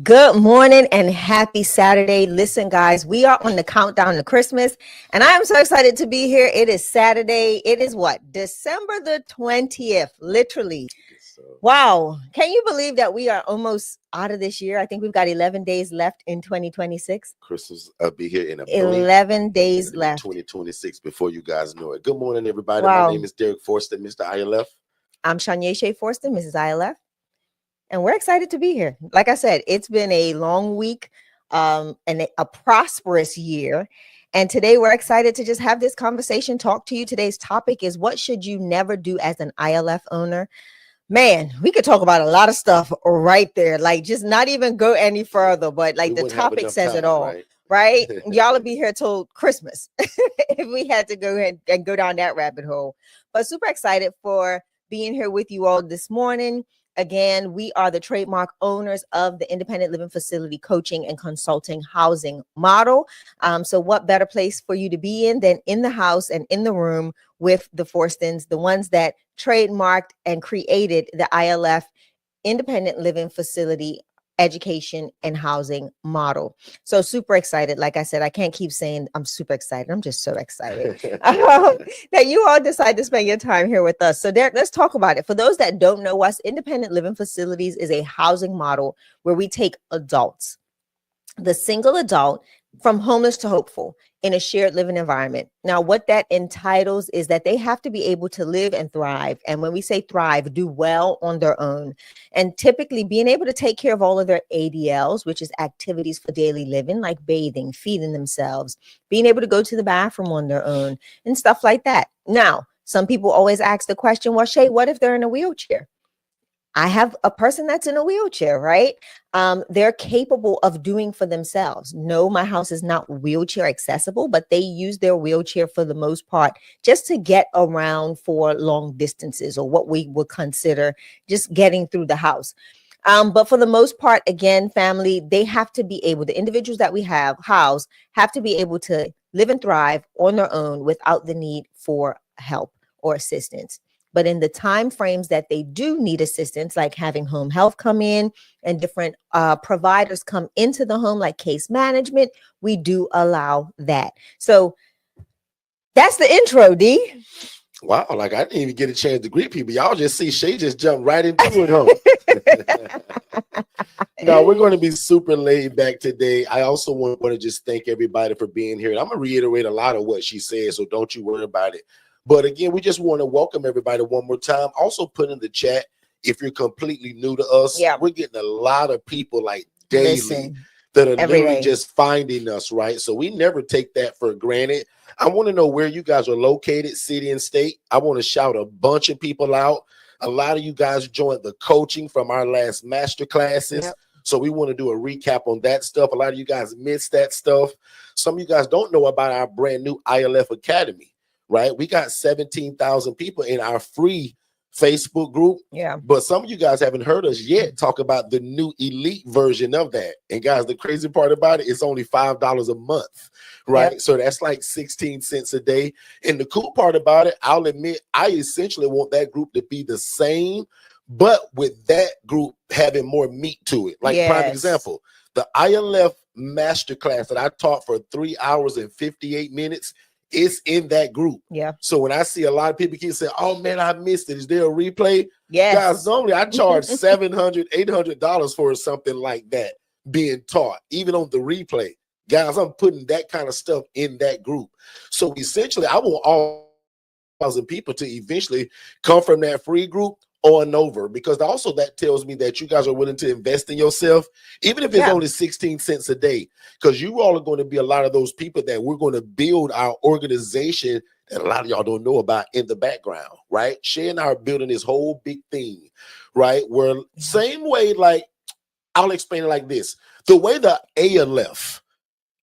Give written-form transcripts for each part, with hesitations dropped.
Good morning and happy Saturday. Listen, guys, we are on the countdown to Christmas, and I am so excited to be here. It is Saturday. It is what? December the 20th, literally. Wow. Can you believe that we are almost out of this year? I think we've got 11 days left in 2026. Christmas will be here in a blink. 11 days left. 2026 before you guys know it. Good morning, everybody. Wow. My name is Derek Forston, Mr. ILF. I'm Shanya Shea Forston, Mrs. ILF. And we're excited to be here. Like I said, it's been a long week and a prosperous year. And today we're excited to just have this conversation, talk to you. Today's topic is what should you never do as an ILF owner? Man, we could talk about a lot of stuff right there. Like just not even go any further, but like the topic says it all. Right? Y'all will be here till Christmas if we had to go ahead and go down that rabbit hole. But super excited for being here with you all this morning. Again, we are the trademark owners of the Independent Living Facility Coaching and Consulting Housing Model. So what better place for you to be in than in the house and in the room with the Forstons, the ones that trademarked and created the ILF Independent Living Facility Education and Housing Model. So super excited. Like I said, I can't keep saying I'm super excited. I'm just so excited that you all decide to spend your time here with us. So Derek, let's talk about it. For those that don't know us, Independent Living Facilities is a housing model where we take adults, the single adult, from homeless to hopeful in a shared living environment. Now, what that entitles is that they have to be able to live and thrive. And when we say thrive, do well on their own. And typically being able to take care of all of their ADLs, which is activities for daily living, like bathing, feeding themselves, being able to go to the bathroom on their own and stuff like that. Now, some people always ask the question, well, Shay, what if they're in a wheelchair? I have a person that's in a wheelchair, right? They're capable of doing for themselves. No, my house is not wheelchair accessible, but they use their wheelchair for the most part just to get around for long distances or what we would consider just getting through the house. But for the most part, again, family, they have to be able, the individuals that we have housed have to be able to live and thrive on their own without the need for help or assistance. But in the time frames that they do need assistance, like having home health come in and different providers come into the home, like case management, we do allow that. So that's the intro, D. Wow, like I didn't even get a chance to greet people. Y'all just see Shay just jump right into it, huh? No, we're going to be super laid back today. I also want to just thank everybody for being here. And I'm going to reiterate a lot of what she said, so don't you worry about it. But again, we just want to welcome everybody one more time. Also put in the chat, if you're completely new to us, we're getting a lot of people like daily that are literally just finding us, right? So we never take that for granted. I want to know where you guys are located, city and state. I want to shout a bunch of people out. A lot of you guys joined the coaching from our last master classes. So we want to do a recap on that stuff. A lot of you guys missed that stuff. Some of you guys don't know about our brand new ILF Academy. Right, we got 17,000 people in our free Facebook group. But some of you guys haven't heard us yet talk about the new elite version of that. And guys, the crazy part about it, it's only $5 a month, right? So that's like 16 cents a day. And the cool part about it, I'll admit, I essentially want that group to be the same, but with that group having more meat to it. Like prime example, the ILF masterclass that I taught for 3 hours and 58 minutes. It's in that group. So when I see a lot of people keep saying, oh man, I missed it. Is there a replay? Guys, normally I charge $700, $800 for something like that being taught, even on the replay. Guys, I'm putting that kind of stuff in that group. So essentially, I want all 1,000 people to eventually come from that free group on over, because also that tells me that you guys are willing to invest in yourself, even if it's only 16 cents a day, because you all are going to be a lot of those people that we're going to build our organization that a lot of y'all don't know about in the background, right? Shay and I are building this whole big thing, right? Where same way, like I'll explain it like this. The way the ALF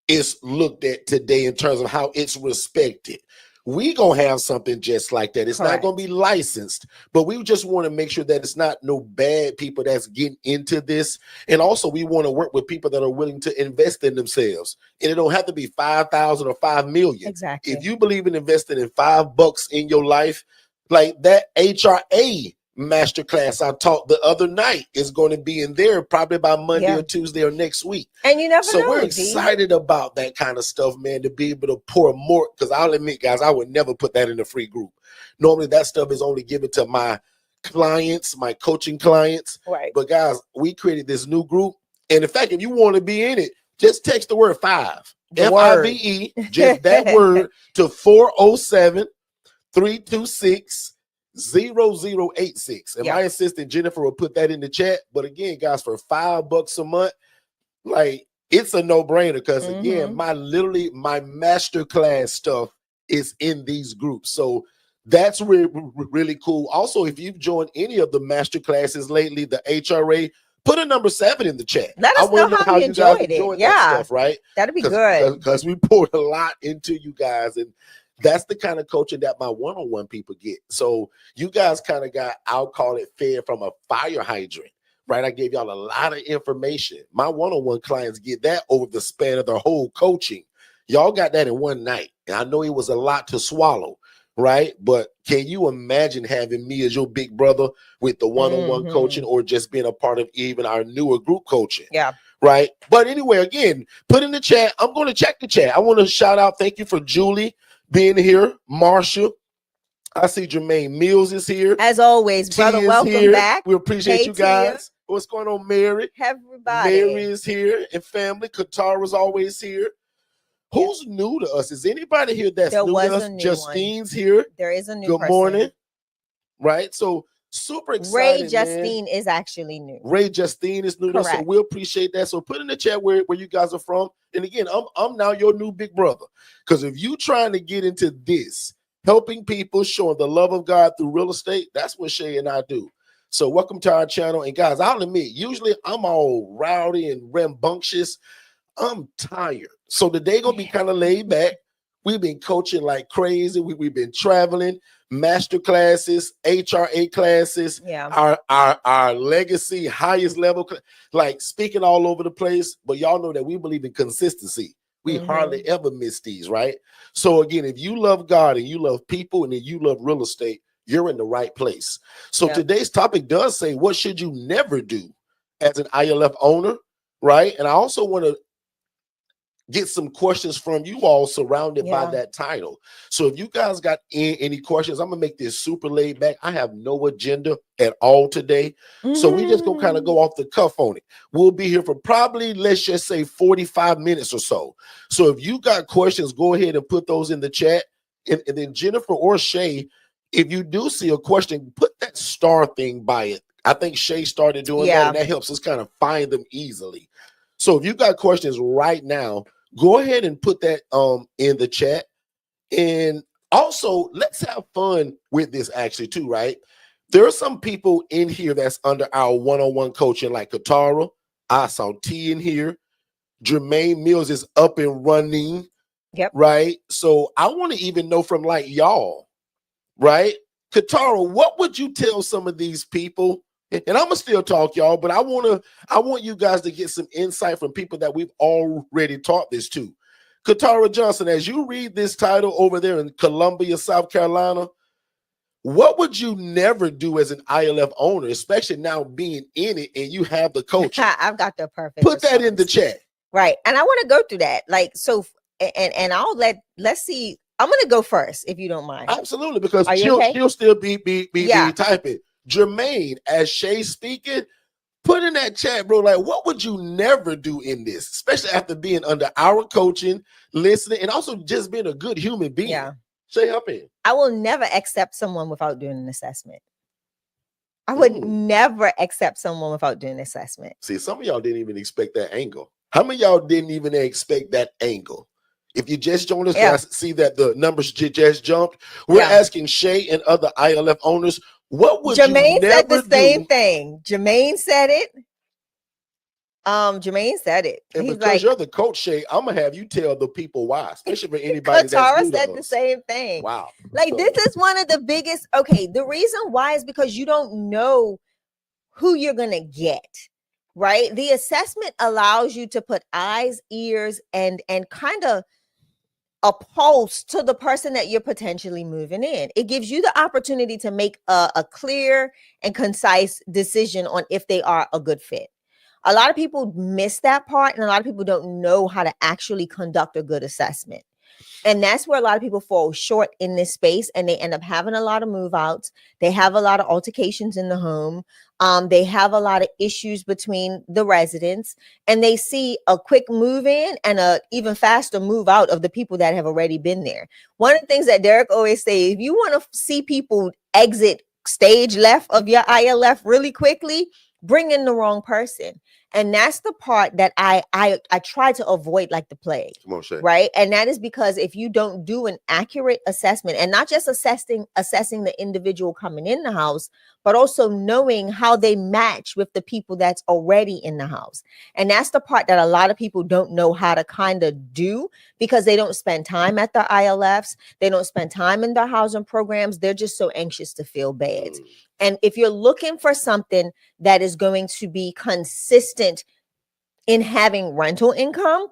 is looked at today in terms of how it's respected, we gonna have something just like that. It's not gonna be licensed, but we just want to make sure that it's not no bad people that's getting into this. And also we want to work with people that are willing to invest in themselves. And it don't have to be 5,000 or 5 million. Exactly. If you believe in investing in $5 in your life, like that HRA masterclass I taught the other night is going to be in there probably by Monday or Tuesday or next week. And you never know. So we're excited about that kind of stuff, man, to be able to pour more. Because I'll admit, guys, I would never put that in a free group. Normally that stuff is only given to my clients, my coaching clients. Right. But guys, we created this new group. And in fact, if you want to be in it, just text the word 5. F-I-V-E, just that word to 407-326-0086. And my assistant Jennifer will put that in the chat. But again, guys, for $5 a month, like, it's a no-brainer because again, my masterclass stuff is in these groups. So that's really cool. Also, if you've joined any of the masterclasses lately, the HRA, put a number 7 in the chat. Let us know how you enjoyed it. That stuff, right? That'd be good. Because we poured a lot into you guys, and that's the kind of coaching that my one-on-one people get. So you guys kind of got, I'll call it, fed from a fire hydrant, right? I gave y'all a lot of information. My one-on-one clients get that over the span of their whole coaching. Y'all got that in one night. And I know it was a lot to swallow, right? But can you imagine having me as your big brother with the one-on-one coaching, or just being a part of even our newer group coaching? Yeah. Right. But anyway, again, put in the chat. I'm going to check the chat. I want to shout out. Thank you for Julie being here. Marsha. I see Jermaine Mills is here. As always, brother, welcome back. We appreciate you guys. What's going on, Mary? Everybody. Mary is here and family. Katara's always here. Who's new to us? Is anybody here that's new to us? Justine's here. There is a new Good morning. Right. So super excited. Ray Justine is actually new. Ray Justine is new to us, so we appreciate that. So put in the chat where you guys are from. And again, I'm now your new big brother. Because if you trying to get into this, helping people, showing the love of God through real estate, that's what Shay and I do. So welcome to our channel. And guys, I'll admit, usually I'm all rowdy and rambunctious. I'm tired. So today gonna be kind of laid back. We've been coaching like crazy. We've been traveling, master classes, HRA classes, our legacy, highest level, like speaking all over the place. But y'all know that we believe in consistency. We hardly ever miss these, right? So again, if you love God and you love people and then you love real estate, you're in the right place. So today's topic does say, what should you never do as an ILF owner, right? And I also want to get some questions from you all surrounded by that title. So if you guys got any questions, I'm gonna make this super laid back. I have no agenda at all today. So we just gonna kind of go off the cuff on it. We'll be here for probably, let's just say 45 minutes or so. So if you got questions, go ahead and put those in the chat. And then Jennifer or Shay, if you do see a question, put that star thing by it. I think Shay started doing that, and that helps us kind of find them easily. So if you got questions right now, go ahead and put that in the chat. And also, let's have fun with this actually too, right? There are some people in here that's under our one-on-one coaching, like Katara. I saw T in here. Jermaine Mills is up and running. Right? So I want to even know from like y'all, right? Katara, what would you tell some of these people? And I'm gonna still talk, y'all, but I want you guys to get some insight from people that we've already taught this to. Katara Johnson, as you read this title over there in Columbia, South Carolina, what would you never do as an ILF owner, especially now being in it and you have the coach? I've got the perfect. Put that in the chat. Right. And I want to go through that. Like, so, and let's see. I'm going to go first, if you don't mind. Absolutely, because she'll still be typing. Jermaine, as Shay's speaking, put in that chat, bro, like, what would you never do in this, especially after being under our coaching, listening, and also just being a good human being? Shay, hop in. I will never accept someone without doing an assessment. I would never accept someone without doing an assessment. See, some of y'all didn't even expect that angle. How many of y'all didn't even expect that angle? If you just joined us, I see that the numbers just jumped. We're asking Shay and other ILF owners, what would Jermaine you never said the same do? thing. Jermaine said it. Jermaine said it. And he's because like, you're the coach, Shay, I'm gonna have you tell the people why, especially for anybody that's new to said us. the same thing. Wow. Like, this is one of the biggest. Okay, the reason why is because you don't know who you're gonna get. Right? The assessment allows you to put eyes, ears, and kind of a pulse to the person that you're potentially moving in. It gives you the opportunity to make a clear and concise decision on if they are a good fit. A lot of people miss that part, and a lot of people don't know how to actually conduct a good assessment. And that's where a lot of people fall short in this space, and they end up having a lot of move outs. They have a lot of altercations in the home. They have a lot of issues between the residents, and they see a quick move in and a even faster move out of the people that have already been there. One of the things that Derek always say, if you want to see people exit stage left of your ILF really quickly, bring in the wrong person. And that's the part that I try to avoid like the plague. Come on, Shay. Right. And that is because if you don't do an accurate assessment, and not just assessing the individual coming in the house, but also knowing how they match with the people that's already in the house. And that's the part that a lot of people don't know how to kind of do, because they don't spend time at the ILFs. They don't spend time in their housing programs. They're just so anxious to feel bad. And if you're looking for something that is going to be consistent in having rental income,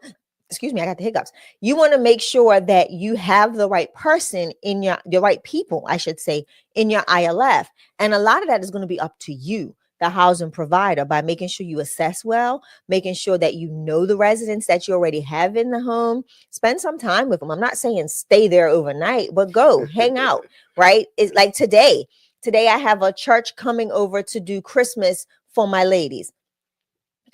excuse me, I got the hiccups. You want to make sure that you have the right person in the right people, I should say, in your ILF. And a lot of that is going to be up to you, the housing provider, by making sure you assess well, making sure that you know the residents that you already have in the home. Spend some time with them. I'm not saying stay there overnight, but go hang out, right? It's like today. Today, I have a church coming over to do Christmas for my ladies.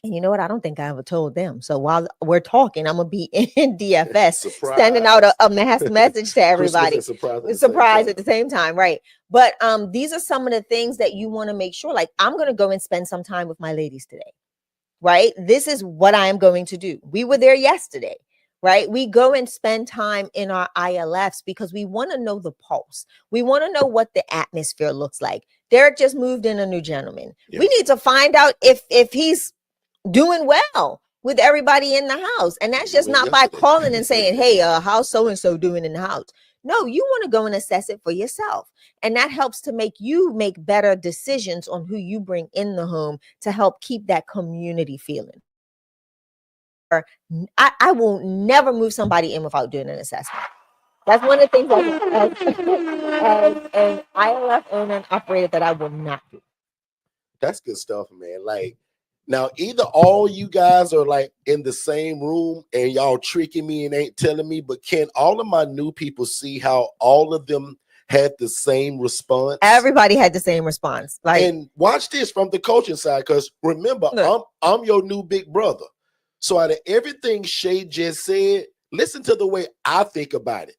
And you know what? I don't think I ever told them. So while we're talking, I'm going to be in DFS, sending out a mass message to everybody. Surprise at the same time, right? But these are some of the things that you want to make sure. Like, I'm going to go and spend some time with my ladies today, right? This is what I am going to do. We were there yesterday. Right? We go and spend time in our ILFs because we want to know the pulse. We want to know what the atmosphere looks like. Derek just moved in a new gentleman. Yeah. We need to find out if he's doing well with everybody in the house. And that's just not by calling and saying, hey, how's so-and-so doing in the house? No, you want to go and assess it for yourself. And that helps to make you make better decisions on who you bring in the home to help keep that community feeling. I will never move somebody in without doing an assessment. That's one of the things as an ILF owner and operator that I will not do. That's good stuff, man. Like, now either all you guys are like in the same room and y'all tricking me and ain't telling me, but can all of my new people see how all of them had the same response? Everybody had the same response. Like, and watch this from the coaching side, because remember, I'm your new big brother. So out of everything Shay just said, listen to the way I think about it.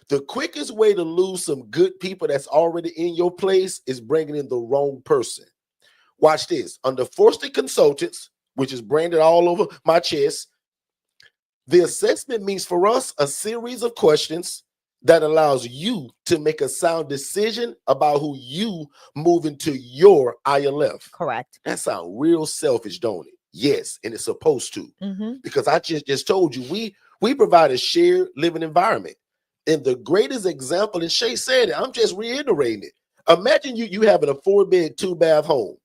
The quickest way to lose some good people that's already in your place is bringing in the wrong person. Watch this. Under Forston Consultants, which is branded all over my chest, the assessment means for us a series of questions that allows you to make a sound decision about who you move into your ILF. Correct. That sounds real selfish, don't it? Yes, and it's supposed to, because I just told you we provide a shared living environment, and the greatest example, and Shay said it, I'm just reiterating it. Imagine you having a 4-bed, 2-bath home,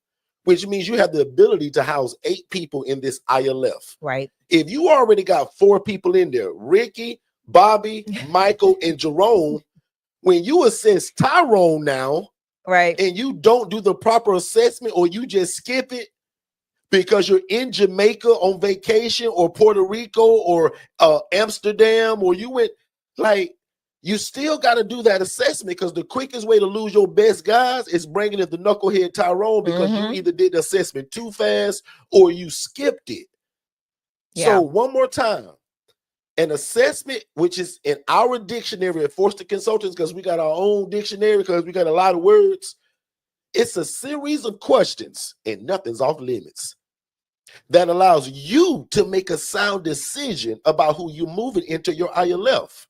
which means you have the ability to house 8 people in this ILF. Right. If you already got 4 people in there, Ricky, Bobby, Michael, and Jerome, when you assess Tyrone now, right, and you don't do the proper assessment, or you just skip it, because you're in Jamaica on vacation, or Puerto Rico, or Amsterdam, or you went, like, you still got to do that assessment, because the quickest way to lose your best guys is bringing in the knucklehead Tyrone, because you either did the assessment too fast or you skipped it. Yeah. So one more time, an assessment, which is in our dictionary at Forston Consultants, because we got our own dictionary, because we got a lot of words. It's a series of questions, and nothing's off limits, that allows you to make a sound decision about who you're moving into your ILF.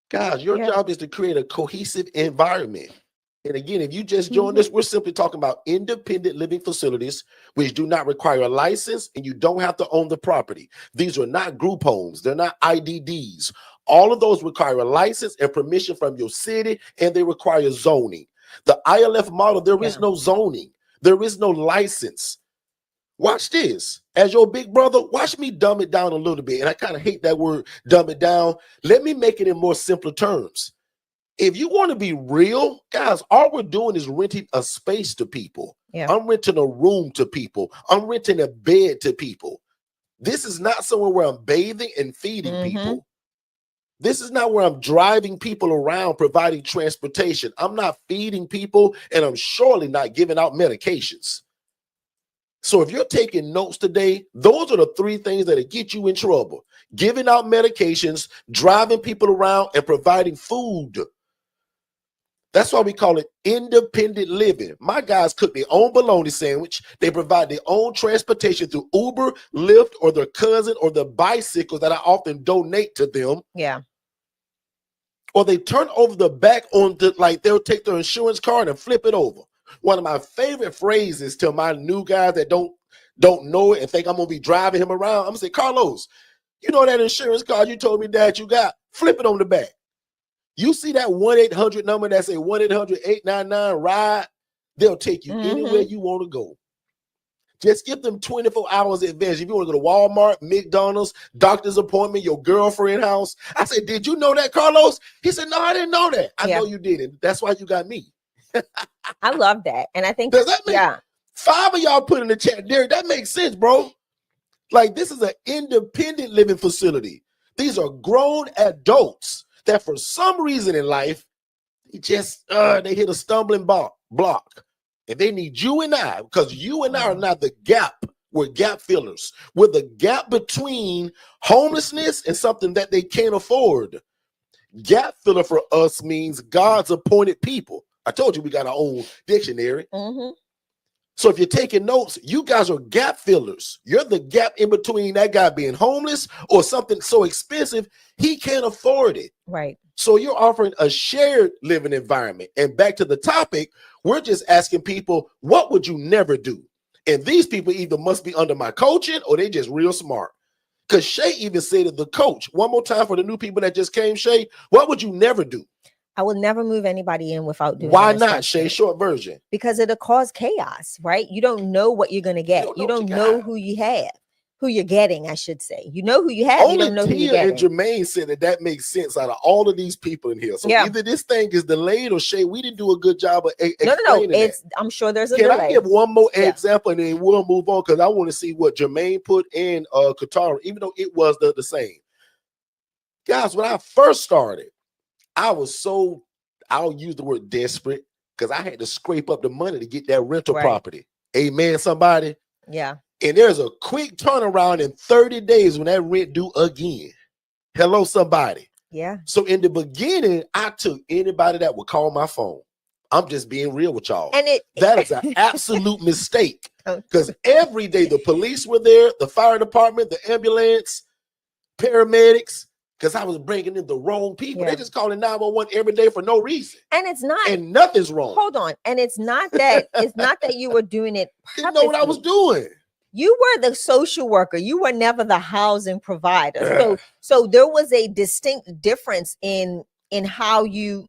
Guys, your job is to create a cohesive environment. And again, if you just joined us, we're simply talking about independent living facilities, which do not require a license, and you don't have to own the property. These are not group homes. They're not IDDs. All of those require a license and permission from your city, and they require zoning. The ILF model, there is no zoning. There is no license. Watch this. As your big brother, watch me dumb it down a little bit. And I kind of hate that word, dumb it down. Let me make it in more simpler terms. If you want to be real, guys, all we're doing is renting a space to people. Yeah. I'm renting a room to people. I'm renting a bed to people. This is not somewhere where I'm bathing and feeding people. This is not where I'm driving people around, providing transportation. I'm not feeding people, and I'm surely not giving out medications. So if you're taking notes today, those are the three things that'll get you in trouble. Giving out medications, driving people around, and providing food. That's why we call it independent living. My guys cook their own bologna sandwich. They provide their own transportation through Uber, Lyft, or their cousin, or the bicycles that I often donate to them. Yeah. Or they turn over the back on the, like they'll take their insurance card and flip it over. One of my favorite phrases to my new guys that don't know it and think I'm gonna be driving him around, I'm gonna say, Carlos, you know that insurance card you told me that you got? Flip it on the back. You see that 1-800 number that say 1-800-899-RIDE? They'll take you anywhere you want to go. Just give them 24 hours advance. If you want to go to Walmart, McDonald's, doctor's appointment, your girlfriend house. I said, did you know that, Carlos? He said, no, I didn't know that. I know you didn't. That's why you got me. I love that. And I think, does that make 5 of y'all put in the chat, Derek? That makes sense, bro. Like, this is an independent living facility. These are grown adults that for some reason in life, they hit a stumbling block. And they need you and I, because you and I are not the gap. We're gap fillers. We're the gap between homelessness and something that they can't afford. Gap filler for us means God's appointed people. I told you we got our own dictionary. So if you're taking notes, you guys are gap fillers. You're the gap in between that guy being homeless or something so expensive he can't afford it. Right. So you're offering a shared living environment. And back to the topic, we're just asking people, what would you never do? And these people either must be under my coaching or they just real smart. Because Shay even said to the coach, one more time for the new people that just came, Shay, what would you never do? I will never move anybody in without doing. Why not, Shay? Short version. Because it'll cause chaos, right? You don't know what you're going to get. You don't know who you have, who you're getting, I should say. You know who you have. Only you don't know who you're getting. And Jermaine said that makes sense out of all of these people in here. So either this thing is delayed or Shay, we didn't do a good job of explaining No. I'm sure there's a delay. Can I give one more example and then we'll move on because I want to see what Jermaine put in Qatar, even though it was the same. Guys, when I first started, I was so, I'll use the word desperate because I had to scrape up the money to get that rental property. Amen, somebody? Yeah. And there's a quick turnaround in 30 days when that rent due again. Hello, somebody. Yeah. So in the beginning, I took anybody that would call my phone. I'm just being real with y'all. And that is an absolute mistake. Because every day the police were there, the fire department, the ambulance, paramedics, because I was bringing in the wrong people. They just calling 911 every day for no reason. And it's not. And nothing's wrong. Hold on. And it's not that you were doing it purposely. Didn't know what I was doing. You were the social worker. You were never the housing provider. So there was a distinct difference in how you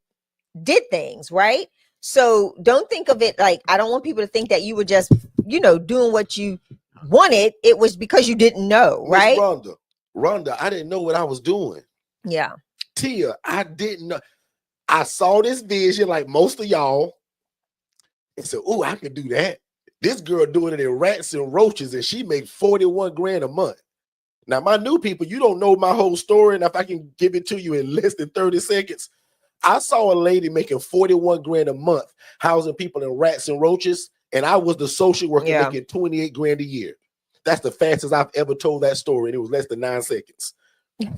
did things, right? So don't think of it like, I don't want people to think that you were just, doing what you wanted. It was because you didn't know, right? Rhonda, I didn't know what I was doing. Yeah. Tia, I didn't know. I saw this vision like most of y'all and said, oh, I can do that. This girl doing it in rats and roaches and she make 41 grand a month. Now, my new people, you don't know my whole story. And if I can give it to you in less than 30 seconds, I saw a lady making 41 grand a month, housing people in rats and roaches. And I was the social worker making 28 grand a year. That's the fastest I've ever told that story. And it was less than 9 seconds.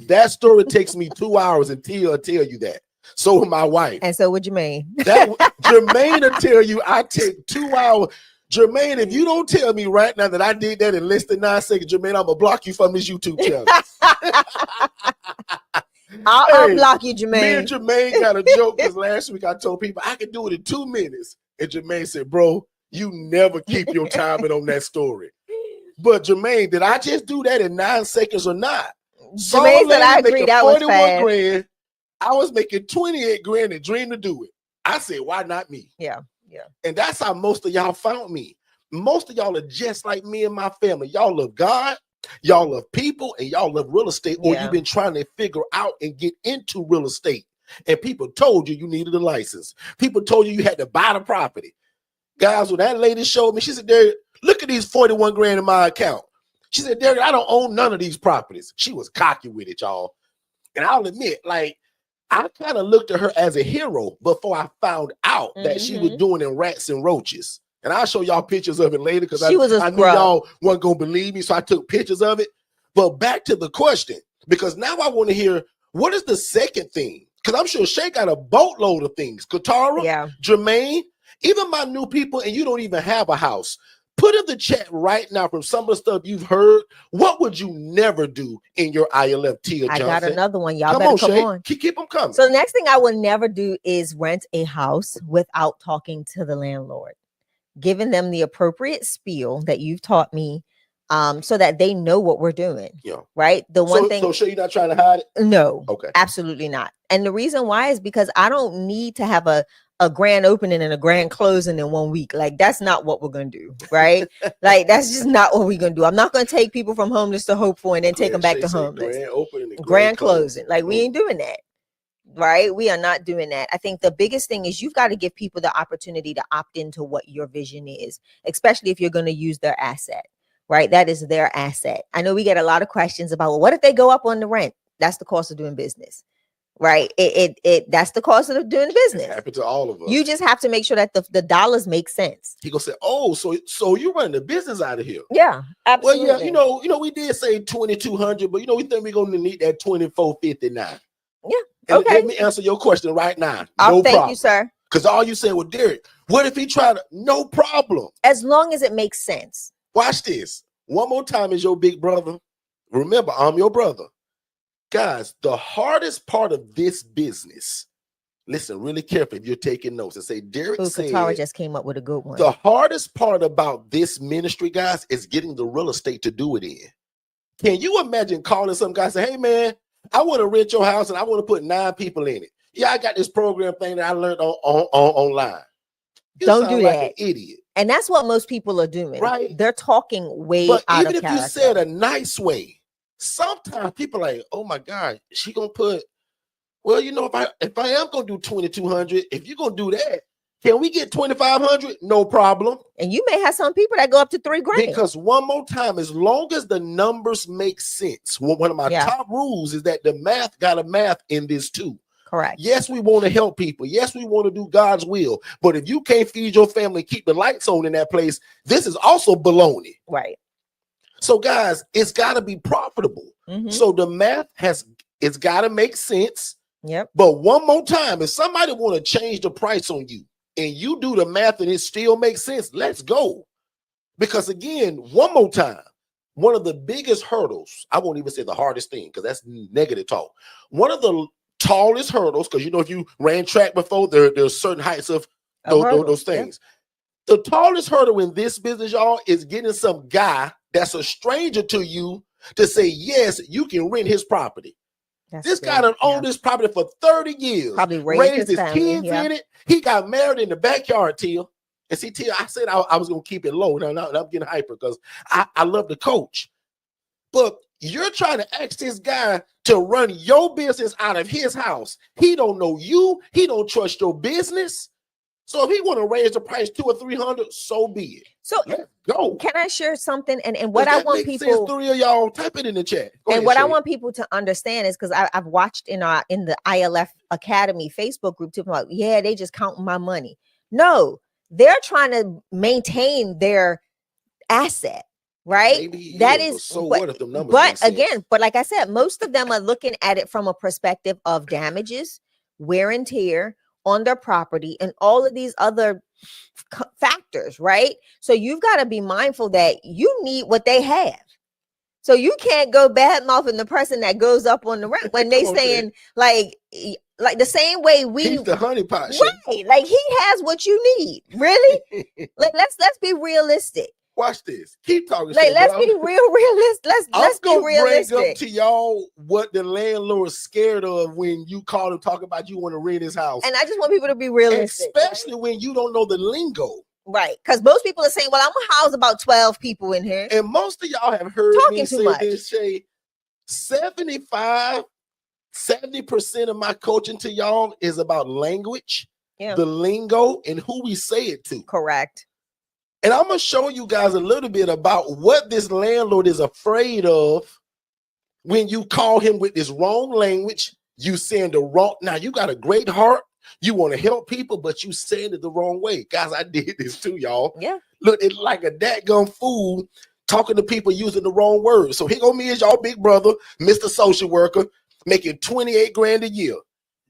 That story takes me 2 hours and Tia will tell you that. So will my wife. And so would Jermaine. Jermaine will tell you I take 2 hours. Jermaine, if you don't tell me right now that I did that in less than 9 seconds, Jermaine, I'm going to block you from this YouTube channel. I'll block you, Jermaine. Me and Jermaine got a joke because last week I told people I could do it in 2 minutes. And Jermaine said, bro, you never keep your timing on that story. But Jermaine, did I just do that in 9 seconds or not? Jermaine said I agree, that was fast. Grand. I was making 28 grand and dreamed to do it. I said, why not me? Yeah. And that's how most of y'all found me. most of y'all are just like me and my family. Y'all love God, y'all love people, and y'all love real estate, or you've been trying to figure out and get into real estate. And people told you needed a license. People told you had to buy the property. Guys, when that lady showed me, she said, Derek, look at these 41 grand in my account. She said, Derek, I don't own none of these properties. She was cocky with it, y'all. And I'll admit, like, I kind of looked at her as a hero before I found out that she was doing in rats and roaches. And I'll show y'all pictures of it later because I knew y'all weren't going to believe me. So I took pictures of it. But back to the question, because now I want to hear, what is the second thing? Because I'm sure Shay got a boatload of things. Katara, Jermaine, even my new people, and you don't even have a house. Put in the chat right now from some of the stuff you've heard. What would you never do in your ILF, Tia Johnson? I got another one. Y'all better come on. Keep them coming. So the next thing I will never do is rent a house without talking to the landlord, giving them the appropriate spiel that you've taught me, so that they know what we're doing. Yeah. Right. The one thing. So sure you're not trying to hide it? No. Okay. Absolutely not. And the reason why is because I don't need to have a grand opening and a grand closing in 1 week. Like, that's not what we're going to do. Right. Like, that's just not what we're going to do. I'm not going to take people from homeless to hopeful and then take them back to homeless. Grand opening and grand closing. Like, we ain't doing that. Right. We are not doing that. I think the biggest thing is you've got to give people the opportunity to opt into what your vision is, especially if you're going to use their asset. Right. That is their asset. I know we get a lot of questions about, well, what if they go up on the rent? That's the cost of doing business. Right. That's the cost of doing business. It happens to all of us. You just have to make sure that the dollars make sense. He gonna say, oh, so you're running the business out of here. Yeah, absolutely. Well, yeah, you know, we did say 2,200, but we think we're gonna need that 2,459. Yeah. And okay. Let me answer your question right now. No thank problem. You, sir. Because all you said, well, Derek, what if he tried to? No problem. As long as it makes sense. Watch this. One more time as your big brother. Remember, I'm your brother. Guys, the hardest part of this business, listen really carefully if you're taking notes, and say, Derek said, Katara just came up with a good one. The hardest part about this ministry, guys, is getting the real estate to do it in. Can you imagine calling some guy and say, hey, man, I want to rent your house and I want to put 9 people in it. Yeah, I got this program thing that I learned online. Don't do like that. An idiot. And that's what most people are doing. Right. They're talking way but out even of if character. You said a nice way, sometimes people are like, oh my God, she gonna put, well, if I am gonna do 2,200, if you're gonna do that, can we get 2,500? No problem. And you may have some people that go up to $3 grand. Because one more time, as long as the numbers make sense, one of my top rules is that the math got a math in this too. Correct. Yes, we want to help people. Yes, we want to do God's will. But if you can't feed your family, keep the lights on in that place, this is also baloney. Right. So, guys, it's got to be profitable. So the math it's got to make sense. Yep. But one more time, if somebody want to change the price on you and you do the math and it still makes sense, let's go. Because again, one more time, one of the biggest hurdles, I won't even say the hardest thing because that's negative talk. One of the tallest hurdles, because if you ran track before, there's certain heights of those things. Yeah. The tallest hurdle in this business, y'all, is getting some guy that's a stranger to you to say, yes, you can rent his property. This guy done owned this property for 30 years. Probably raised his kids in it. He got married in the backyard, Tia. And see, Tia, I said I was going to keep it low. Now I'm getting hyper because I love the coach. But you're trying to ask this guy to run your business out of his house. He don't know you. He don't trust your business. So if he want to raise the price 200 or 300, so be it. So let's go. Can I share something? And what I want people, 3 of y'all, type it in the chat. Go ahead, what Shay. I want people to understand is because I've watched in the ILF Academy Facebook group too. Like, yeah, they just counting my money. No, they're trying to maintain their asset. Right. That is so what if the numbers but again, but like I said, most of them are looking at it from a perspective of damages, wear and tear on their property, and all of these other factors. Right. So you've got to be mindful that you need what they have. So you can't go bad mouthing the person that goes up on the rent when they saying like the same way he's the honeypot. Right. Like he has what you need. Really? let's be realistic. Watch this. Keep talking. Like, let's be realistic. Let's be realistic. Bring up to y'all what the landlord's scared of when you call him talk about you want to rent his house. And I just want people to be realistic, especially when you don't know the lingo. Right. Because most people are saying, well, I'm gonna house about 12 people in here. And most of y'all have heard Talking me too say much. this, Shay. 70% of my coaching to y'all is about language, the lingo, and who we say it to. Correct. And I'm going to show you guys a little bit about what this landlord is afraid of when you call him with this wrong language. You saying the wrong. Now, you got a great heart. You want to help people, but you saying it the wrong way. Guys, I did this too, y'all. Yeah. Look, it's like a dadgum fool talking to people using the wrong words. So here go me as y'all big brother, Mr. Social Worker, making 28 grand a year.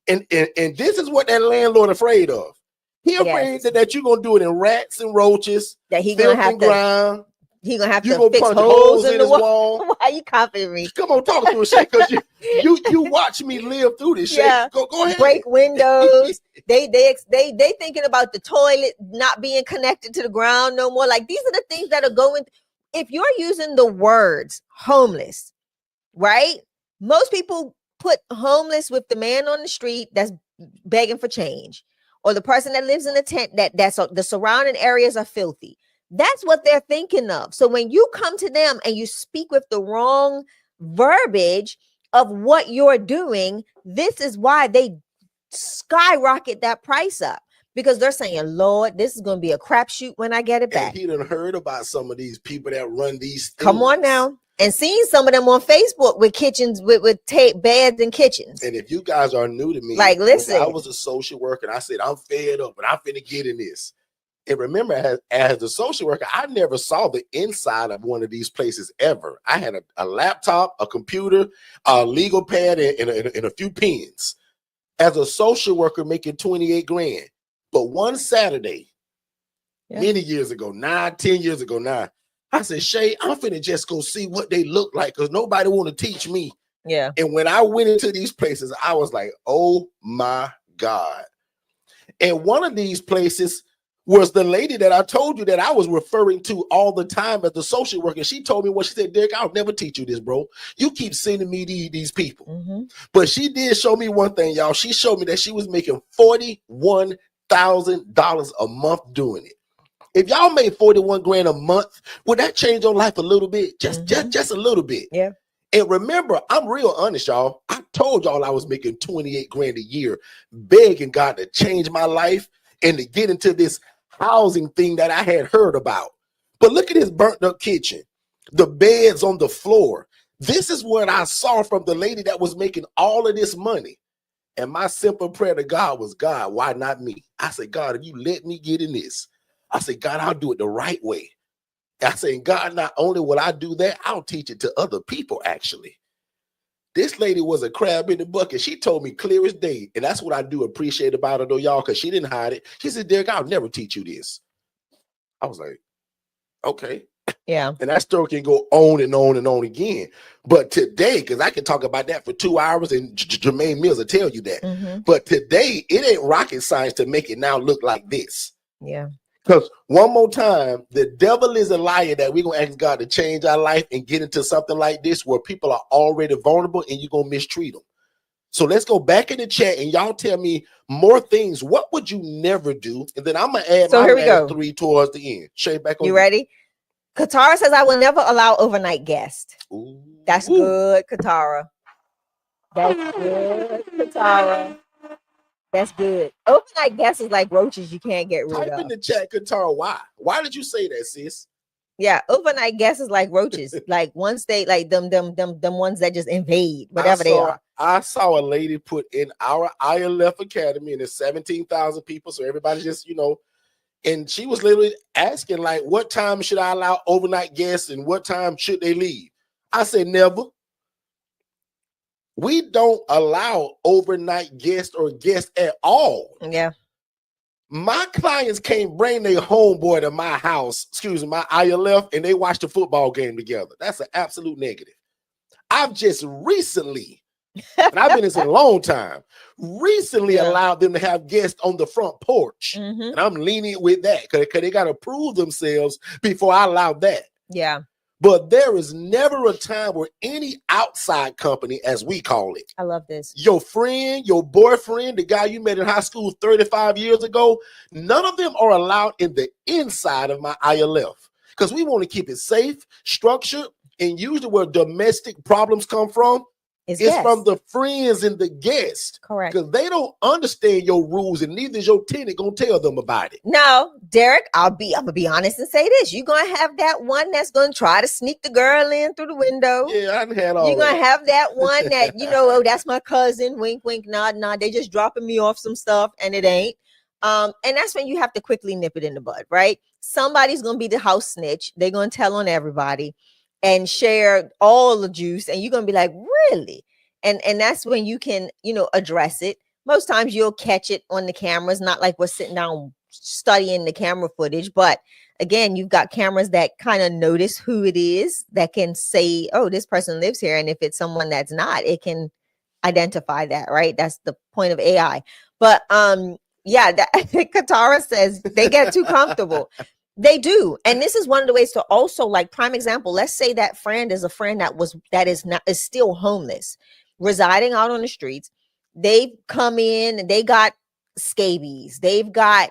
And this is what that landlord afraid of. He afraid that you're gonna do it in rats and roaches, that he gonna have to grind. He gonna have you to gonna fix punch holes in the wall. Why are you copying me? Come on, talk to us, Shay, because you watch me live through this. Shay. Yeah. Go ahead. Break windows. they thinking about the toilet not being connected to the ground no more. Like, these are the things that are going. If you're using the words homeless, right? Most people put homeless with the man on the street that's begging for change, or the person that lives in a tent that's the surrounding areas are filthy. That's what they're thinking of. So when you come to them and you speak with the wrong verbiage of what you're doing, this is why they skyrocket that price up, because they're saying, Lord, this is going to be a crapshoot when I get it back. And he done heard about some of these people that run these things. Come on now. And seeing some of them on Facebook with kitchens, with tape beds and kitchens. And if you guys are new to me, like, listen, I was a social worker and I said, I'm fed up and I'm finna get in this. And remember, as a social worker, I never saw the inside of one of these places ever. I had a laptop, a computer, a legal pad, and a few pens. As a social worker making 28 grand. But one Saturday, many years ago, 10 years ago now, I said, Shay, I'm finna just go see what they look like, because nobody want to teach me. Yeah. And when I went into these places, I was like, oh my God. And one of these places was the lady that I told you that I was referring to all the time as the social worker. She told me what she said, Derek, I'll never teach you this, bro. You keep sending me these people. Mm-hmm. But she did show me one thing, y'all. She showed me that she was making $41,000 a month doing it. If y'all made 41 grand a month, would that change your life a little bit? Just a little bit. Yeah. And remember, I'm real honest, y'all. I told y'all I was making 28 grand a year, begging God to change my life and to get into this housing thing that I had heard about. But look at this burnt up kitchen, the beds on the floor. This is what I saw from the lady that was making all of this money. And my simple prayer to God was, God, why not me? I said, God, if you let me get in this, I said, God, I'll do it the right way. I said, God, not only will I do that, I'll teach it to other people, actually. This lady was a crab in the bucket. She told me clear as day. And that's what I do appreciate about her, though, y'all, because she didn't hide it. She said, Derek, I'll never teach you this. I was like, okay. Yeah. And that story can go on and on and on again. But today, because I can talk about that for 2 hours, and Jermaine Mills will tell you that. Mm-hmm. But today, it ain't rocket science to make it now look like this. Yeah. Because one more time, the devil is a liar that we're going to ask God to change our life and get into something like this where people are already vulnerable and you're going to mistreat them. So let's go back in the chat and y'all tell me more things. What would you never do? And then I'm going to add my last 3 towards the end. Shay, back on you. Ready? Katara says, I will never allow overnight guests. Ooh. That's good, Katara. That's good, Katara. That's good. Overnight guests is like roaches you can't get rid of. Type in the chat, Katara, why? Why did you say that, sis? Yeah, overnight guests is like roaches. Like once they like them ones that just invade, whatever they are. I saw a lady put in our ILF Academy, and it's 17,000 people. So everybody just, and she was literally asking, like, what time should I allow overnight guests and what time should they leave? I said, never. We don't allow overnight guests or guests at all. Yeah. My clients can't bring their homeboy to my house, my ILF, and they watch the football game together. That's an absolute negative. I've just recently, and I've been in this a long time, allowed them to have guests on the front porch. Mm-hmm. And I'm lenient with that because they got to prove themselves before I allow that. Yeah. But there is never a time where any outside company, as we call it, I love this. Your friend, your boyfriend, the guy you met in high school 35 years ago, none of them are allowed in the inside of my ILF because we want to keep it safe, structured, and usually where domestic problems come from is from the friends and the guests. Correct. Because they don't understand your rules, and neither is your tenant gonna tell them about it. Now, Derek, I'm gonna be honest and say this: you're gonna have that one that's gonna try to sneak the girl in through the window. Yeah, I done had all. You're gonna have that one that oh, that's my cousin. Wink, wink, nod, nod. They just dropping me off some stuff, and it ain't. And that's when you have to quickly nip it in the bud, right? Somebody's gonna be the house snitch. They're gonna tell on everybody and share all the juice, and you're gonna be like, really? And that's when you can, address it. Most times you'll catch it on the cameras, not like we're sitting down studying the camera footage, but again, you've got cameras that kind of notice who it is, that can say, oh, this person lives here. And if it's someone that's not, it can identify that, right? That's the point of AI. But yeah, Katara says they get too comfortable. They do. And this is one of the ways to also, like, prime example, let's say that friend is a friend that is still homeless, residing out on the streets. They've come in and they got scabies. They've got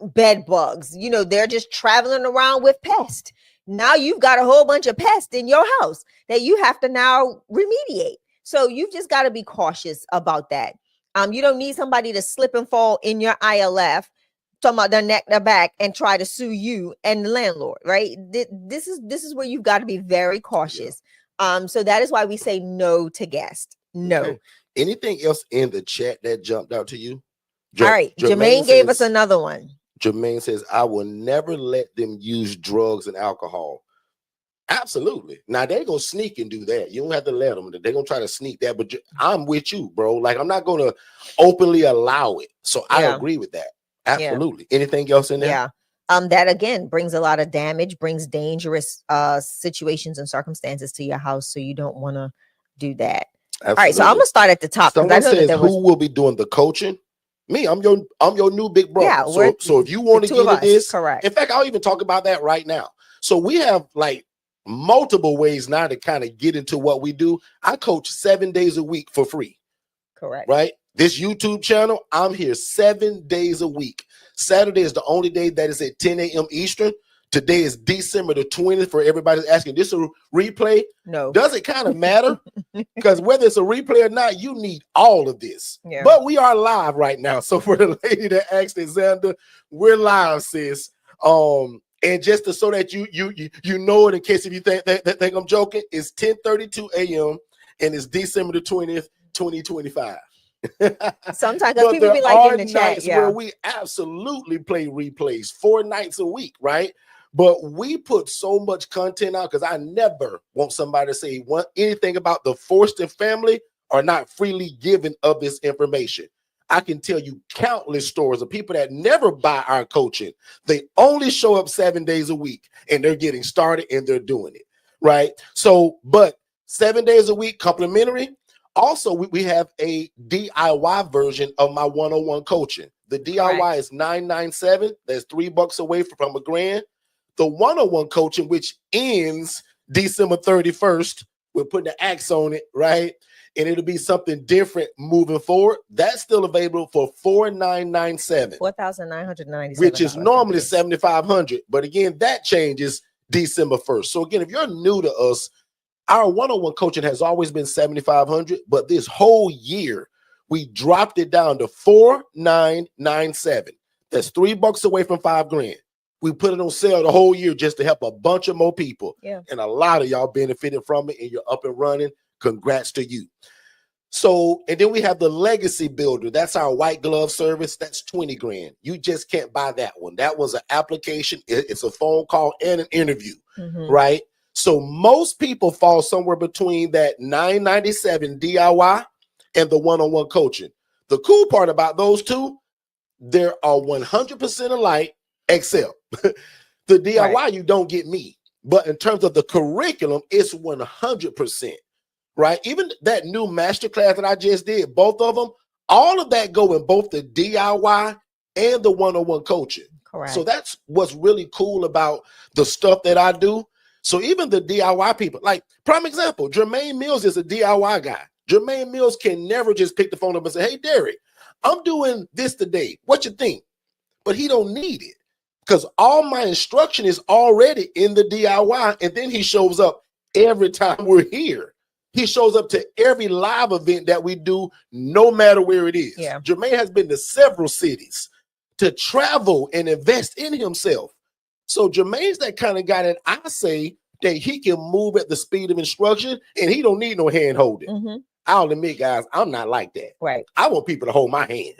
bed bugs. They're just traveling around with pests. Now you've got a whole bunch of pests in your house that you have to now remediate. So you've just got to be cautious about that. You don't need somebody to slip and fall in your ILF, talking about their neck, their back, and try to sue you and the landlord, right? This is where you've got to be very cautious. Yeah. So that is why we say no to guests. No. Okay. Anything else in the chat that jumped out to you? All right. Jermaine gave us another one. Jermaine says, I will never let them use drugs and alcohol. Absolutely. Now they're going to sneak and do that. You don't have to let them. They're going to try to sneak that. But I'm with you, bro. Like, I'm not going to openly allow it. So I agree with that. Absolutely. Yeah. Anything else in there? Yeah. That again brings a lot of damage, brings dangerous situations and circumstances to your house. So you don't want to do that. Absolutely. All right. So I'm gonna start at the top. Someone says, who will be doing the coaching? Me. I'm your new big brother. Yeah, so if you want to get into this, correct. In fact, I'll even talk about that right now. So we have like multiple ways now to kind of get into what we do. I coach 7 days a week for free. Correct. Right. This YouTube channel, I'm here 7 days a week. Saturday is the only day that is at 10 a.m. Eastern. Today is December the 20th. For everybody asking, this a replay? No. Does it kind of matter? Because whether it's a replay or not, you need all of this. Yeah. But we are live right now. So for the lady that asked Xander, we're live, sis. And just so that you know it, in case if you think I'm joking, it's 10:32 a.m. and it's December the 20th, 2025. Sometimes people be like in the chat, where we absolutely play replays 4 nights a week, right? But we put so much content out because I never want somebody to say anything about the Forston family or not freely given of this information. I can tell you countless stories of people that never buy our coaching. They only show up 7 days a week and they're getting started and they're doing it, right? So, but 7 days a week, complimentary. Also, we have a DIY version of my one-on-one coaching. The DIY is $997. That's $3 away from $1,000. The one-on-one coaching, which ends December 31st, we're putting the axe on it, right? And it'll be something different moving forward. That's still available for $4,997. $4,997. Which is normally $7,500. But again, that changes December 1st. So again, if you're new to us, our one-on-one coaching has always been $7,500, but this whole year we dropped it down to $4,997. That's $3 away from $5,000. We put it on sale the whole year just to help a bunch of more people. Yeah. And a lot of y'all benefited from it and you're up and running. Congrats to you. So, and then we have the Legacy Builder. That's our white glove service. That's $20,000. You just can't buy that one. That was an application. It's a phone call and an interview, right? So most people fall somewhere between that $997 DIY and the one-on-one coaching. The cool part about those two, they are 100% alike, except the DIY, you don't get me. But in terms of the curriculum, it's 100%, right? Even that new masterclass that I just did, both of them, all of that go in both the DIY and the one-on-one coaching. Correct. So that's what's really cool about the stuff that I do. So even the DIY people, like prime example, Jermaine Mills is a DIY guy. Jermaine Mills can never just pick the phone up and say, hey, Derek, I'm doing this today. What you think? But he don't need it because all my instruction is already in the DIY. And then he shows up every time we're here. He shows up to every live event that we do, no matter where it is. Yeah. Jermaine has been to several cities to travel and invest in himself. So Jermaine's that kind of guy that I say that he can move at the speed of instruction and he don't need no hand holding. I'll admit, guys, I'm not like that. Right. I want people to hold my hand.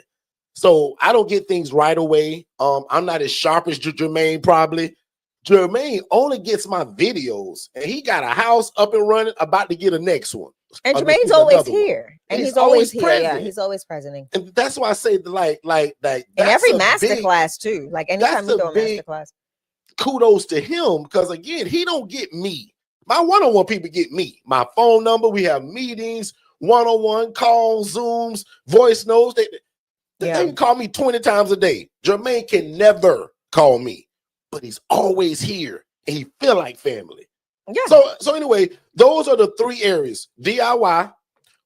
So I don't get things right away. I'm not as sharp as Jermaine probably. Jermaine only gets my videos, and he got a house up and running, about to get a next one. And Jermaine's always here, and he's always here. present. Yeah, he's always present. And that's why I say like in every masterclass too. Like anytime we do a masterclass, kudos to him because again, he don't get me. My one-on-one people get me. My phone number. We have meetings, one-on-one calls, Zooms, voice notes. They can call me 20 times a day. Jermaine can never call me, but he's always here and he feel like family. Yeah. So anyway, those are the three areas: DIY,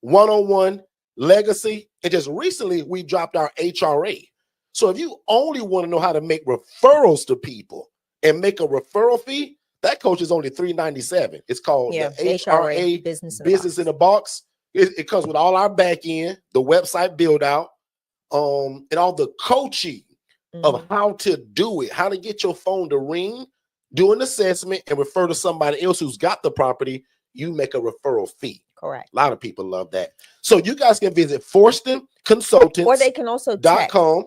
one-on-one, legacy, and just recently we dropped our HRA. So if you only want to know how to make referrals to people and make a referral fee, that coach is only $397. It's called the HRA Business in a Box. It comes with all our back end, the website build out, and all the coaching of how to do it, how to get your phone to ring, do an assessment, and refer to somebody else who's got the property. You make a referral fee. Correct. A lot of people love that. So you guys can visit Forston Consultants, or they can also .com.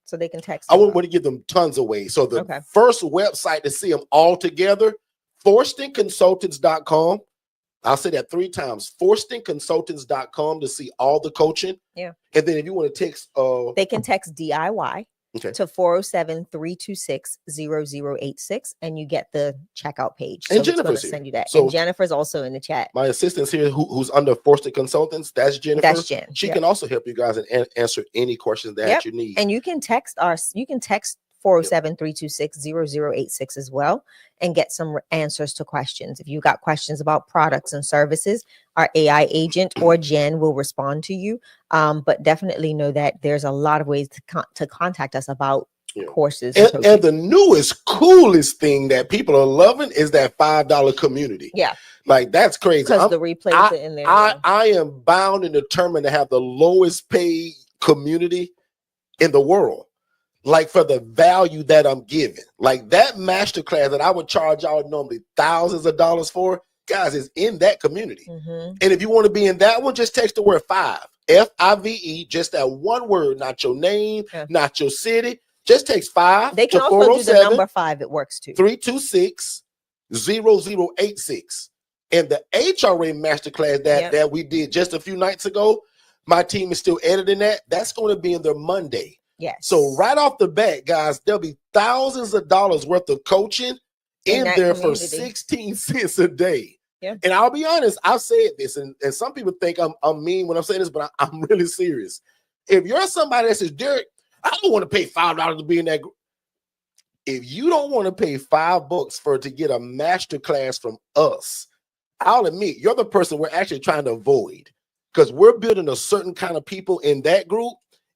So they can text. I wouldn't want to give them tons away. So the first website to see them all together, ForstonConsultants.com. I'll say that 3 times. ForstonConsultants.com to see all the coaching. Yeah. And then if you want to text, they can text DIY to 407-326-0086, and you get the checkout page. So and Jennifer's here. Send you that. So and Jennifer's also in the chat. My assistant's here who's under Forston Consultants. That's Jennifer. That's Jen. She can also help you guys and answer any questions that you need. And you can text 407-326-0086 as well and get some answers to questions. If you got questions about products and services, our AI agent or Jen will respond to you. But definitely know that there's a lot of ways to contact us about courses. And the newest, coolest thing that people are loving is that $5 community. Yeah. Like that's crazy. Because the replays are in there. I am bound and determined to have the lowest paid community in the world. Like for the value that I'm giving, like that masterclass that I would charge y'all normally thousands of dollars for, guys, is in that community. And if you want to be in that one, just text the word 5, FIVE, just that one word, not your name, not your city. Just text 5. They can also do the number 5. It works too. 326-0086. And the HRA masterclass that we did just a few nights ago, my team is still editing that. That's going to be in their Monday. Yes. So right off the bat, guys, there'll be thousands of dollars worth of coaching in there for 16 cents a day. Yeah. And I'll be honest, I've said this, and some people think I'm mean when I'm saying this, but I'm really serious. If you're somebody that says, Derek, I don't want to pay $5 to be in that group. If you don't want to pay $5 to get a master class from us, I'll admit you're the person we're actually trying to avoid, because we're building a certain kind of people in that group.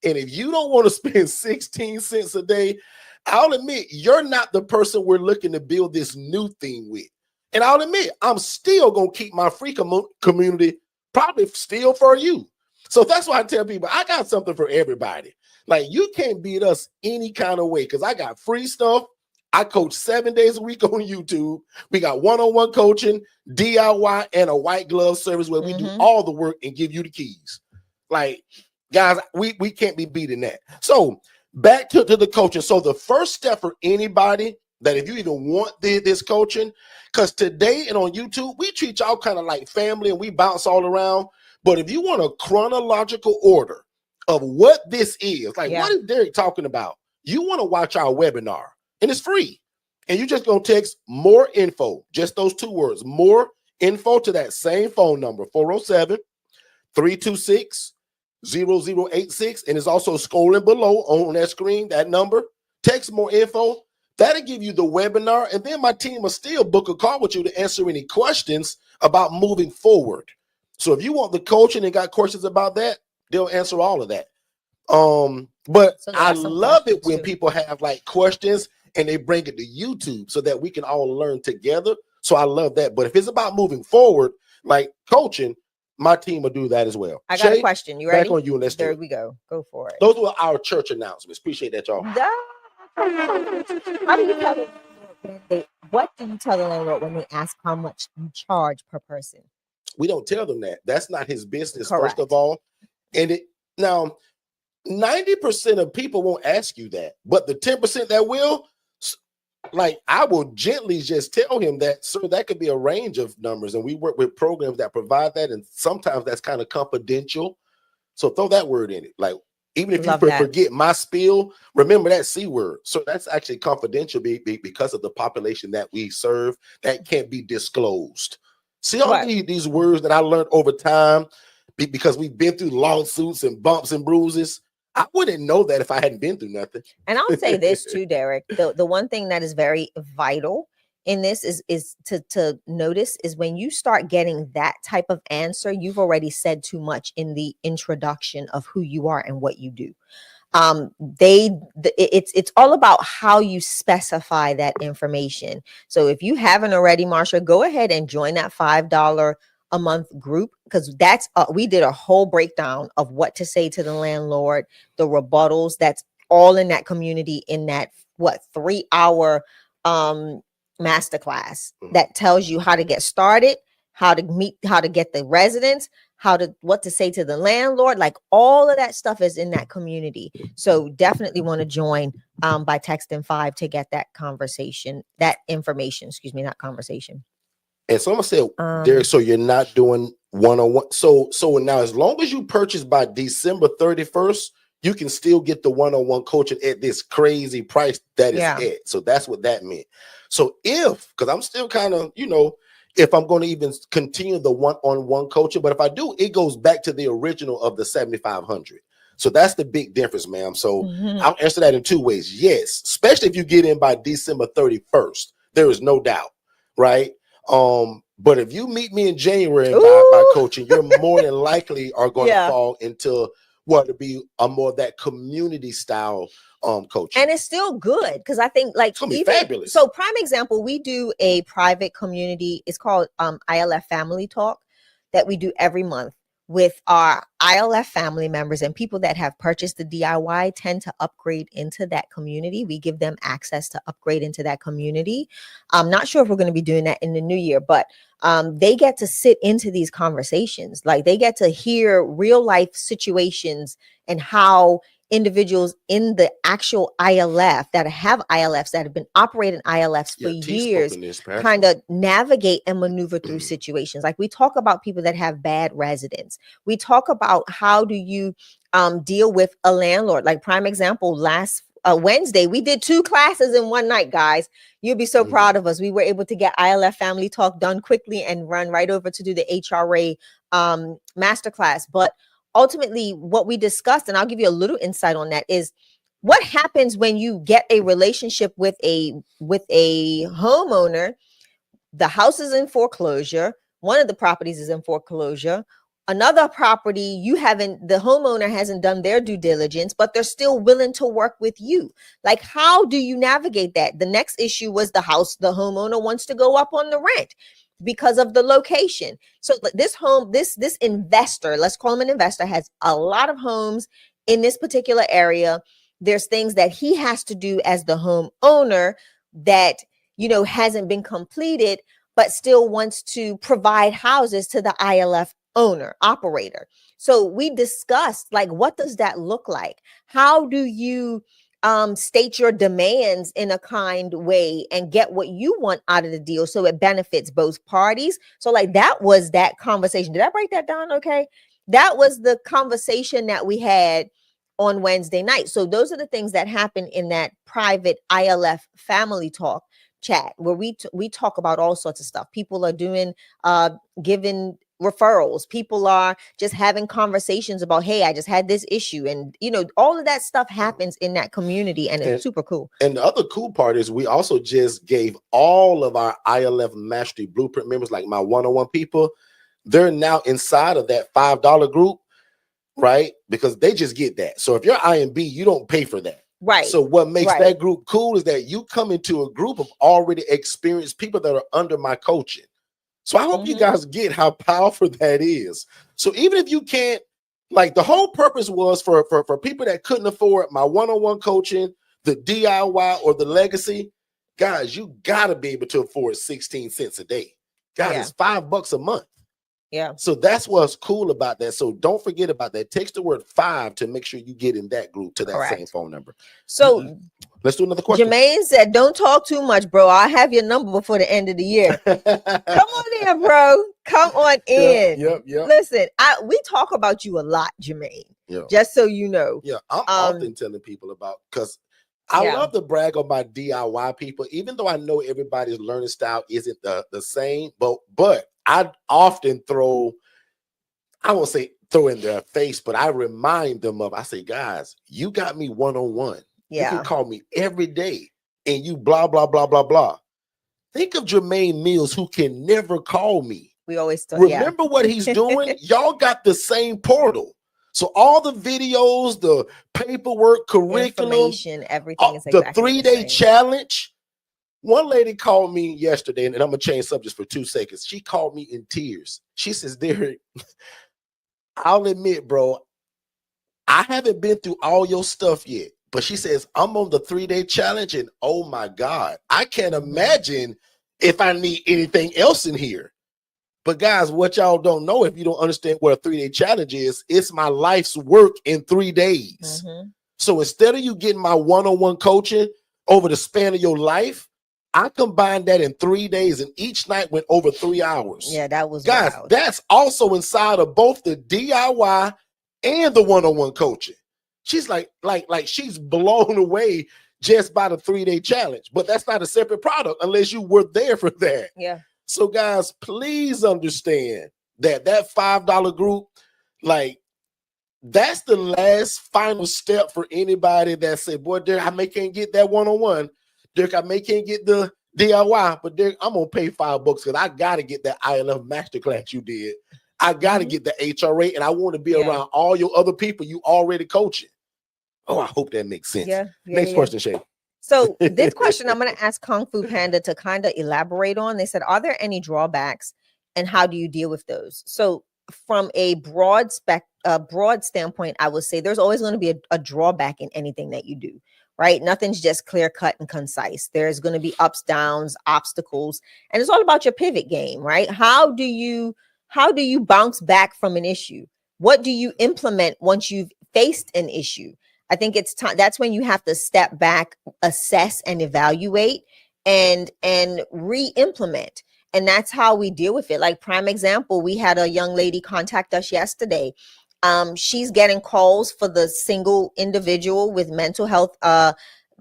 And if you don't want to spend 16 cents a day, I'll admit you're not the person we're looking to build this new thing with. And I'll admit I'm still going to keep my free community probably still for you. So that's why I tell people I got something for everybody. Like you can't beat us any kind of way because I got free stuff. I coach 7 days a week on YouTube. We got one-on-one coaching, DIY, and a white glove service where we do all the work and give you the keys. Like, guys, we can't be beating that. So back to the coaching. So the first step for anybody that if you even want this coaching, because today and on YouTube, we treat y'all kind of like family and we bounce all around. But if you want a chronological order of what this is, like what is Derek talking about? You want to watch our webinar and it's free. And you just going to text more info, just those 2 words, more info to that same phone number, 407-326-0086. And it's also scrolling below on that screen, that number. Text more info. That'll give you the webinar, and then my team will still book a call with you to answer any questions about moving forward. So if you want the coaching and got questions about that, they'll answer all of that. But So I that's some love it questions when too. people have like questions and they bring it to YouTube so that we can all learn together. So I love that. But if it's about moving forward, like coaching, my team will do that as well. I got a Shay, question. You back ready? on you and let's do There it. we go. Go for it. Those were our church announcements. Appreciate that, y'all. How do you tell the landlord when what do you tell the landlord when they ask how much you charge per person? We don't tell them that. That's not his business, Correct. first of all. And it now 90% of people won't ask you that, but the 10% that will, like, I will gently just tell him that, sir, that could be a range of numbers. And we work with programs that provide that. And sometimes that's kind of confidential. So throw that word in it. Like, even if Love you that. forget my spiel, remember that C word. So that's actually confidential because of the population that we serve that can't be disclosed. See all Right. these words that I learned over time because we've been through lawsuits and bumps and bruises. I wouldn't know that if I hadn't been through nothing. And I'll say this too, Derek. The one thing that is very vital in this is to notice is when you start getting that type of answer, you've already said too much in the introduction of who you are and what you do. It's all about how you specify that information. So if you haven't already, Marsha, go ahead and join that $5 a month group, because that's we did a whole breakdown of what to say to the landlord, the rebuttals. That's all in that community, in that 3-hour masterclass that tells you how to get started, how to get the residents, what to say to the landlord. Like, all of that stuff is in that community. So definitely want to join by texting 5 to get that information, not conversation. And someone said, Derek, so you're not doing one-on-one. So now, as long as you purchase by December 31st, you can still get the one-on-one coaching at this crazy price that is at. So that's what that meant. So because I'm still kind of, if I'm going to even continue the one-on-one coaching, but if I do, it goes back to the original of the 7,500. So that's the big difference, ma'am. So I'll answer that in 2 ways. Yes, especially if you get in by December 31st, there is no doubt, right? But if you meet me in January and by coaching, you're more than likely are going to fall into what to be a more of that community style coaching. And it's still good, because I think, like, it's gonna be fabulous. So prime example, we do a private community. It's called ILF Family Talk that we do every month with our ILF family members, and people that have purchased the DIY tend to upgrade into that community. We give them access to upgrade into that community. I'm not sure if we're going to be doing that in the new year, but they get to sit into these conversations. Like, they get to hear real life situations and how individuals in the actual ILF that have ILFs, that have been operating ILFs for years, kind of navigate and maneuver through situations. Like, we talk about people that have bad residents. We talk about how do you deal with a landlord. Like, prime example, last Wednesday, we did 2 classes in one night, guys. You'll be so proud of us. We were able to get ILF Family Talk done quickly and run right over to do the HRA masterclass. But ultimately, what we discussed, and I'll give you a little insight on that, is what happens when you get a relationship with a homeowner. The house is in foreclosure. One of the properties is in foreclosure. Another property, the homeowner hasn't done their due diligence, but they're still willing to work with you. Like, how do you navigate that? The next issue was the house. The homeowner wants to go up on the rent because of the location. So this investor, let's call him an investor, has a lot of homes in this particular area. There's things that he has to do as the homeowner that, hasn't been completed, but still wants to provide houses to the ILF operator. So we discussed, like, what does that look like? How do you state your demands in a kind way and get what you want out of the deal so it benefits both parties? So, like, that was that conversation. Did I break that down okay? That was the conversation that we had on Wednesday night. So those are the things that happen in that private ILF Family Talk chat, where we talk about all sorts of stuff. People are doing giving referrals. People are just having conversations about, hey, I just had this issue. And, all of that stuff happens in that community, and it's super cool. And the other cool part is we also just gave all of our ILF Mastery Blueprint members, like my one-on-one people, they're now inside of that $5 group, right? Because they just get that. So if you're IMB, you don't pay for that. Right. So what makes that group cool is that you come into a group of already experienced people that are under my coaching. So I hope you guys get how powerful that is. So even if you can't, like, the whole purpose was for people that couldn't afford my one-on-one coaching, the DIY, or the legacy, guys, you gotta be able to afford 16 cents a day. Guys, it's $5 a month. Yeah. So that's what's cool about that. So don't forget about that. Text the word 5 to make sure you get in that group to that same phone number. So let's do another question. Jermaine said, don't talk too much, bro. I'll have your number before the end of the year. Come on in, bro. Come on in. Yep. Listen, we talk about you a lot, Jermaine. Yep. Just so you know. Yeah, I'm often telling people about, because I love to brag on my DIY people, even though I know everybody's learning style isn't the same, but I often I won't say throw in their face, but I remind them I say, guys, you got me one-on-one. You can call me every day and you blah, blah, blah, blah, blah. Think of Jermaine Mills, who can never call me. We always remember what he's doing. Y'all got the same portal. So all the videos, the paperwork, curriculum, everything is exactly the 3-day challenge. One lady called me yesterday, and I'm gonna change subjects for 2 seconds. She called me in tears. She says, Derek, I'll admit, bro, I haven't been through all your stuff yet. But she says, I'm on the 3-day challenge, and oh my God, I can't imagine if I need anything else in here. But guys, what y'all don't know, if you don't understand what a 3-day challenge is, it's my life's work in 3 days. So instead of you getting my one-on-one coaching over the span of your life, I combined that in 3 days, and each night went over 3 hours. Yeah, that was guys. Wild. That's also inside of both the DIY and the one-on-one coaching. She's like she's blown away just by the 3-day challenge. But that's not a separate product unless you were there for that. Yeah. So guys, please understand that $5 group, like, that's the last final step for anybody that said, boy, Derek, I can't get that one-on-one. Derek, I can't get the DIY, but Derek, I'm gonna pay $5 because I gotta get that ILF masterclass you did. I gotta get the HRA, and I want to be around all your other people you already coaching. Oh, I hope that makes sense. Next question, Shay. So this question I'm going to ask Kung Fu Panda to kind of elaborate on. They said, are there any drawbacks, and how do you deal with those? So from a broad standpoint, I would say there's always going to be a drawback in anything that you do, right? Nothing's just clear cut and concise. There's going to be ups, downs, obstacles, and it's all about your pivot game, right? How do you bounce back from an issue? What do you implement once you've faced an issue? I think it's time. That's when you have to step back, assess, and evaluate, and re-implement. And that's how we deal with it. Like, prime example, we had a young lady contact us yesterday. She's getting calls for the single individual with mental health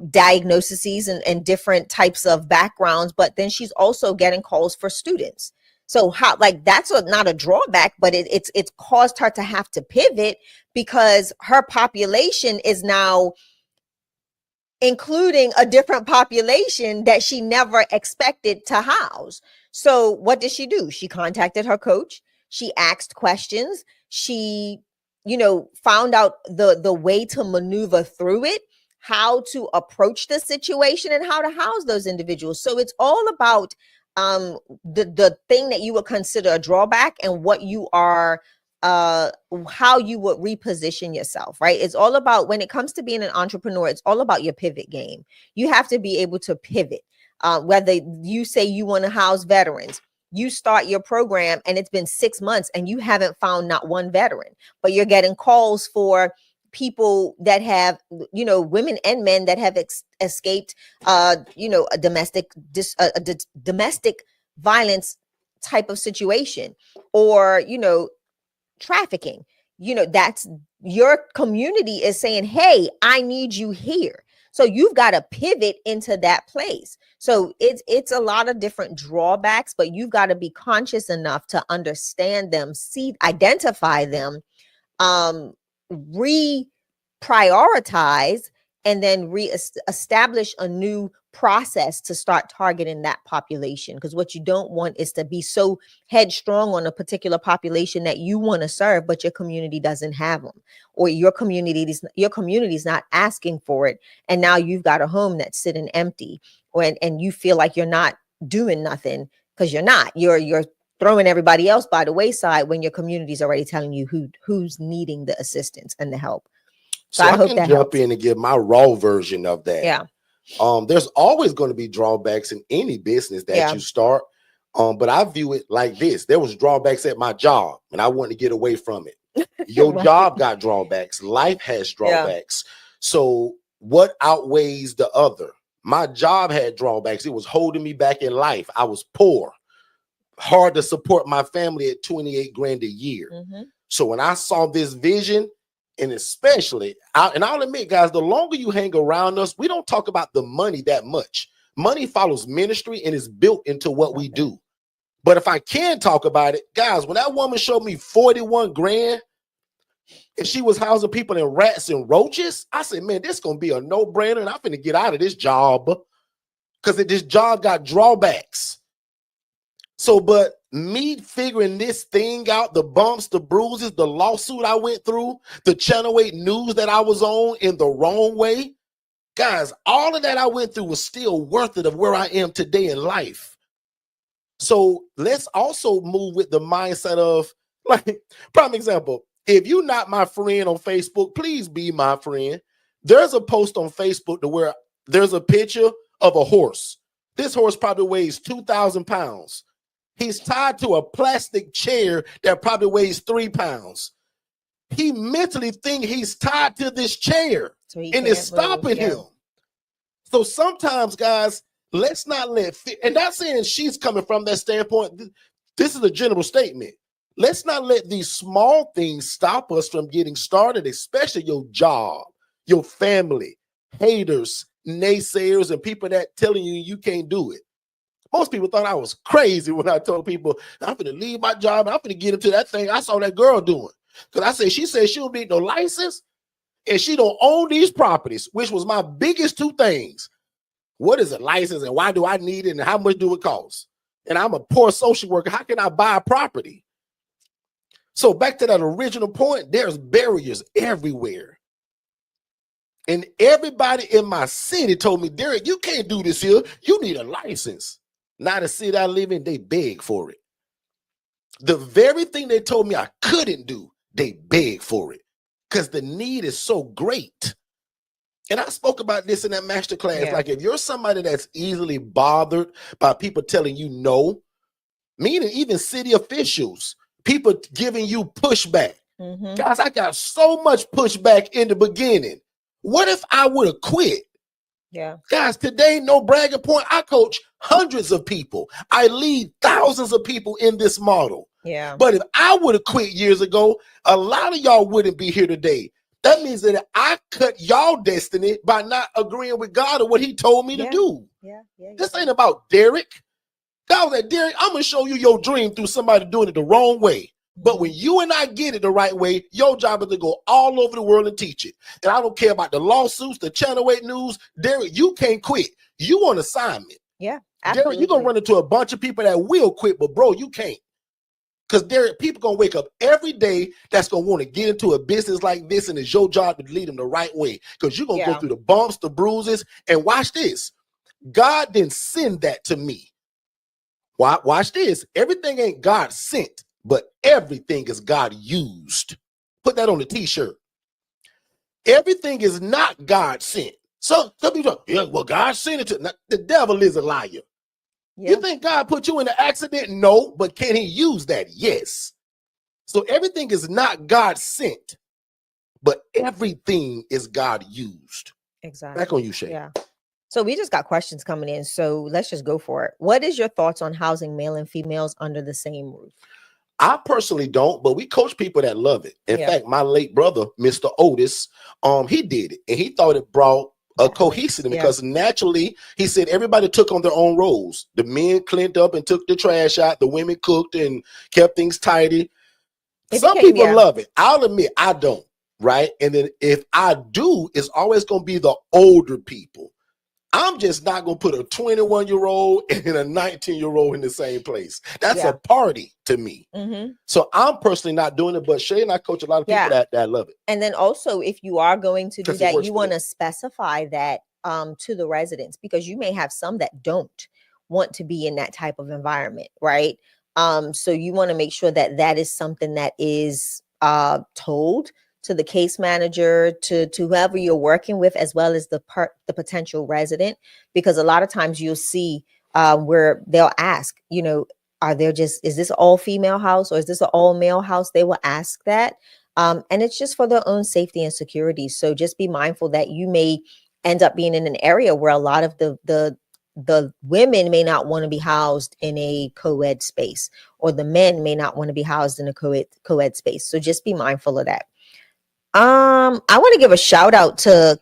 diagnoses and different types of backgrounds, but then she's also getting calls for students. So how, like, that's not a drawback, but it's caused her to have to pivot because her population is now including a different population that she never expected to house. So what did she do? She contacted her coach. She asked questions. She, found out the way to maneuver through it, how to approach the situation, and how to house those individuals. So it's all about the thing that you would consider a drawback and what you are, how you would reposition yourself, right? It's all about, when it comes to being an entrepreneur, it's all about your pivot game. You have to be able to pivot. Whether you say you want to house veterans, you start your program and it's been 6 months and you haven't found not one veteran, but you're getting calls for people that have, women and men that have escaped, a domestic violence type of situation, or, trafficking. That's your community is saying, hey, I need you here. So you've got to pivot into that place. So it's a lot of different drawbacks, but you've got to be conscious enough to understand them, see, identify them, reprioritize, and then establish a new process to start targeting that population. Because what you don't want is to be so headstrong on a particular population that you want to serve, but your community doesn't have them, or your community is not asking for it, and now you've got a home that's sitting empty, and you feel like you're not doing nothing, because you're throwing everybody else by the wayside when your community is already telling you who's needing the assistance and the help. So I can jump in and give my raw version of that. Yeah. There's always going to be drawbacks in any business that you start. But I view it like this. There was drawbacks at my job, and I wanted to get away from it. Your job got drawbacks. Life has drawbacks. So what outweighs the other? My job had drawbacks. It was holding me back in life. I was poor. Hard to support my family at 28 grand a year. So when I saw this vision, and especially, I'll admit, guys, the longer you hang around us, we don't talk about the money that much. Money follows ministry and is built into what we do. But if I can talk about it, guys, when that woman showed me 41 grand and she was housing people in rats and roaches, I said, man, this is going to be a no-brainer, and I'm going to get out of this job, because this job got drawbacks. So, but me figuring this thing out, the bumps, the bruises, the lawsuit I went through, the Channel 8 news that I was on in the wrong way, guys, all of that I went through was still worth it of where I am today in life. So let's also move with the mindset of, like, prime example, if you're not my friend on Facebook, please be my friend. There's a post on Facebook to where there's a picture of a horse. This horse probably weighs 2,000 pounds. He's tied to a plastic chair that probably weighs 3 pounds. He mentally thinks he's tied to this chair, and it's stopping him. So sometimes, guys, let's not let, and not saying she's coming from that standpoint. This is a general statement. Let's not let these small things stop us from getting started, especially your job, your family, haters, naysayers, and people that telling you you can't do it. Most people thought I was crazy when I told people I'm going to leave my job. I'm going to get into that thing I saw that girl doing. Because I said, she said she don't need no license and she don't own these properties, which was my biggest two things. What is a license and why do I need it and how much do it cost? And I'm a poor social worker. How can I buy a property? So back to that original point, there's barriers everywhere. And everybody in my city told me, Derek, you can't do this here. You need a license. Now the city I live in, they beg for it. The very thing they told me I couldn't do, they beg for it because the need is so great. And I spoke about this in that masterclass. Like if you're somebody that's easily bothered by people telling you no, meaning even city officials, people giving you pushback. Guys, I got so much pushback in the beginning. What if I would have quit? Guys, today, no bragging point, I coach hundreds of people. I lead thousands of people in this model. But if I would have quit years ago, a lot of y'all wouldn't be here today. That means that I cut y'all destiny by not agreeing with God or what he told me to do. This ain't about Derek. God was like, Derek, I'm going to show you your dream through somebody doing it the wrong way. But when you and I get it the right way, your job is to go all over the world and teach it. And I don't care about the lawsuits, the Channel 8 news. Derek, you can't quit. You on assignment. Absolutely. Derek, you're going to run into a bunch of people that will quit, but bro, you can't. Because Derek, people going to wake up every day that's going to want to get into a business like this, and it's your job to lead them the right way. Because you're going to go through the bumps, the bruises, and watch this. God didn't send that to me. Watch this. Everything ain't God sent, but everything is God used. Put that on the t-shirt. Everything is not God sent. So some people, well, God sent it to. The devil is a liar. You think God put you in an accident? No, but can he use that? Yes. So everything is not God sent, but everything is God used. Exactly. Back on you, Shay. So we just got questions coming in. So let's just go for it. What is your thoughts on housing male and females under the same roof? I personally don't, but we coach people that love it. In fact, my late brother, Mr. Otis, he did it, and he thought it brought a cohesive, because naturally, he said everybody took on their own roles. The men cleaned up and took the trash out. The women cooked and kept things tidy. Some people love it. I'll admit I don't, right? And then if I do, it's always going to be the older people. I'm just not going to put a 21-year-old and a 19-year-old in the same place. That's a party to me. So I'm personally not doing it, but Shay and I coach a lot of people that love it. And then also, if you are going to do that, you want to specify that to the residents, because you may have some that don't want to be in that type of environment, right? So you want to make sure that that is something that is told to the case manager, to whoever you're working with, as well as the potential resident, because a lot of times you'll see where they'll ask, you know, is this all female house or is this an all male house? They will ask that. And it's just for their own safety and security. So just be mindful that you may end up being in an area where a lot of the women may not want to be housed in a co-ed space, or the men may not want to be housed in a co-ed space. So just be mindful of that. I want to give a shout out to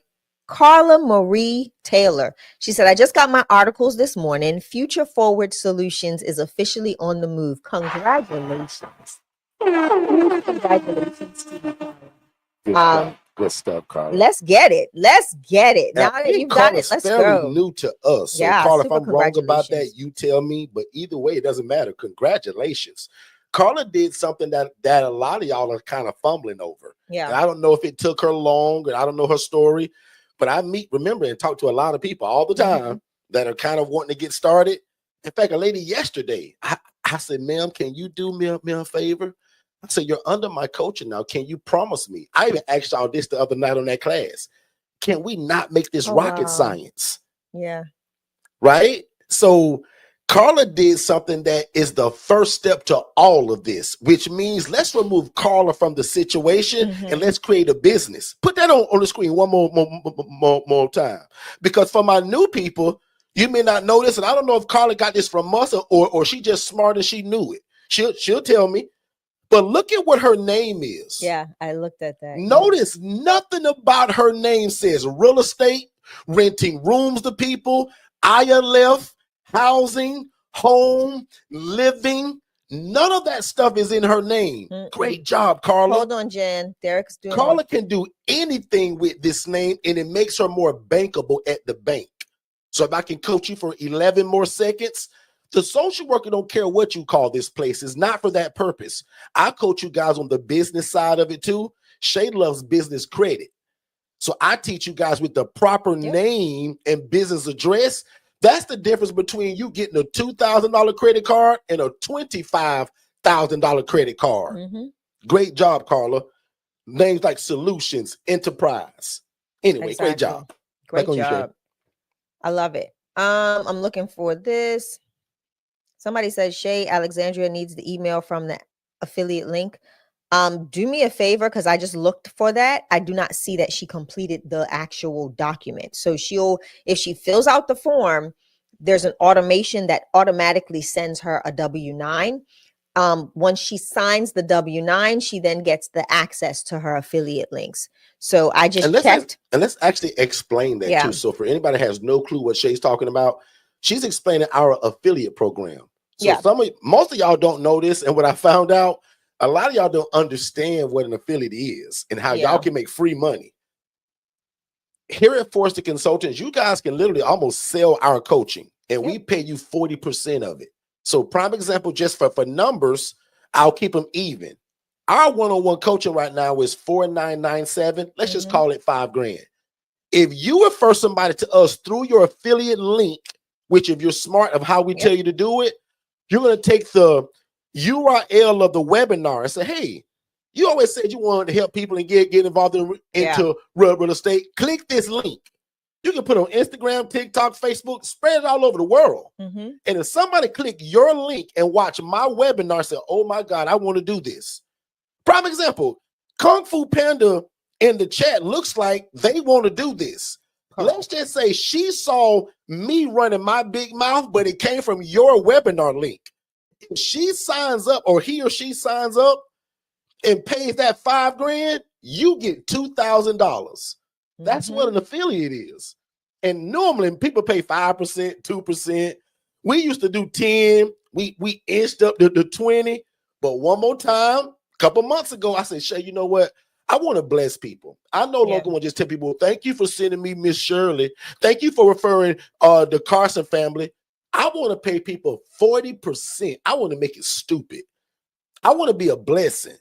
Carla Marie Taylor. She said, I just got my articles this morning. Future Forward Solutions is officially on the move. Congratulations. Congratulations to you. Good stuff, Carla. Let's get it. Now that you've got it, let's go. New to us. So Carla, if I'm wrong about that, you tell me. But either way, it doesn't matter. Congratulations. Carla did something that a lot of y'all are kind of fumbling over. Yeah. And I don't know if it took her long, and I don't know her story, but I remember and talk to a lot of people all the time that are kind of wanting to get started. In fact, a lady yesterday, I said, ma'am, can you do me a favor? I said, you're under my coaching now. Can you promise me? I even asked y'all this the other night on that class. Can we not make this rocket science? Yeah. Right? So Carla did something that is the first step to all of this, which means let's remove Carla from the situation and let's create a business. Put that on the screen one more time. Because for my new people, you may not know this, and I don't know if Carla got this from us or she just smart and she knew it. She'll tell me. But look at what her name is. Yeah, I looked at that. Notice nothing about her name says real estate, renting rooms to people, ILF, housing, home, living. None of that stuff is in her name. Great job, Carla. Hold on, Jen. Derek's doing Carla can do anything with this name, and it makes her more bankable at the bank. So if I can coach you for 11 more seconds, the social worker don't care what you call this place. It's not for that purpose. I coach you guys on the business side of it too. Shay loves business credit. So I teach you guys with the proper name and business address. That's the difference between you getting a $2,000 credit card and a $25,000 credit card. Great job, Carla. Names like Solutions, Enterprise. Anyway, great job. Great job. I love it. I'm looking for this. Somebody says Shay Alexandria needs the email from the affiliate link. Do me a favor, because I just looked for that. I do not see that she completed the actual document. So if she fills out the form, there's an automation that automatically sends her a W-9. Once she signs the W-9, she then gets the access to her affiliate links. So I just checked. And let's actually explain that too. So for anybody that has no clue what Shay's talking about, she's explaining our affiliate program. So most of y'all don't know this. And what I found out, a lot of y'all don't understand what an affiliate is and how y'all can make free money. Here at Forston Consultants, you guys can literally almost sell our coaching, and we pay you 40% of it. So prime example, just for numbers, I'll keep them even. Our one-on-one coaching right now is $4,997. Let's just call it $5,000. If you refer somebody to us through your affiliate link, which if you're smart of how we tell you to do it, you're going to take the URL of the webinar and say, hey, you always said you wanted to help people and get involved into real estate. Click this link. You can put it on Instagram, TikTok, Facebook, spread it all over the world. And if somebody click your link and watch my webinar and say, oh my God, I want to do this. Prime example, Kung Fu Panda in the chat looks like they want to do this. Let's just say she saw me running my big mouth, but it came from your webinar link. If she signs up, or he or she signs up and pays that $5,000, you get $2,000. That's what an affiliate is. And normally people pay 5%, 2%. We used to do 10. We inched up to 20. But one more time, a couple months ago, I said, Shay, you know what? I want to bless people. I no longer want to just tell people, thank you for sending me Miss Shirley. Thank you for referring the Carson family. I want to pay people 40%. I want to make it stupid. I want to be a blessing.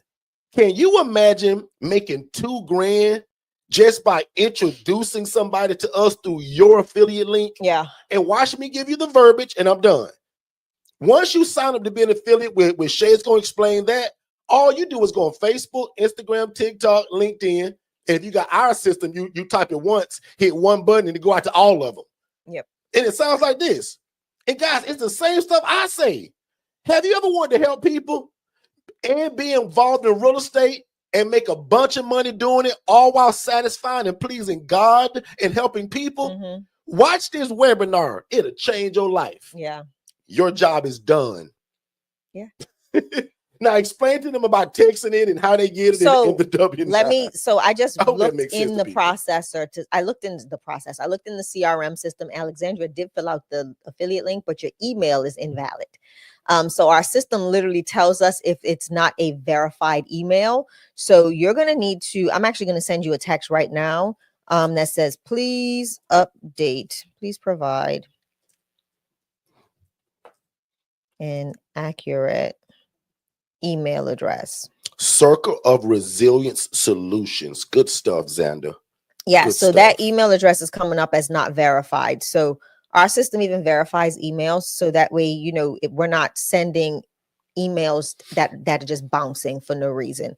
Can you imagine making $2,000 just by introducing somebody to us through your affiliate link? Yeah. And watch me give you the verbiage, and I'm done. Once you sign up to be an affiliate with Shay's going to explain that, all you do is go on Facebook, Instagram, TikTok, LinkedIn. And if you got our system, you type it once, hit one button, and it go out to all of them. Yep. And it sounds like this. And guys, it's the same stuff I say. Have you ever wanted to help people and be involved in real estate and make a bunch of money doing it, all while satisfying and pleasing God and helping people? Mm-hmm. Watch this webinar. It'll change your life. Yeah. Your job is done. Yeah. Now explain to them about texting it and how they get it in the W9. I just looked in the people. processor I looked in the process. I looked in the CRM system. Alexandra did fill out the affiliate link, but your email is invalid. So our system literally tells us if it's not a verified email. So you're going to need to, I'm actually going to send you a text right now that says, please update, please provide an accurate email address. Circle of Resilience Solutions. Good stuff, Xander. Yeah, Good so stuff. that email address is coming up as not verified. So our system even verifies emails, so that way, you know, we're not sending emails that are just bouncing for no reason.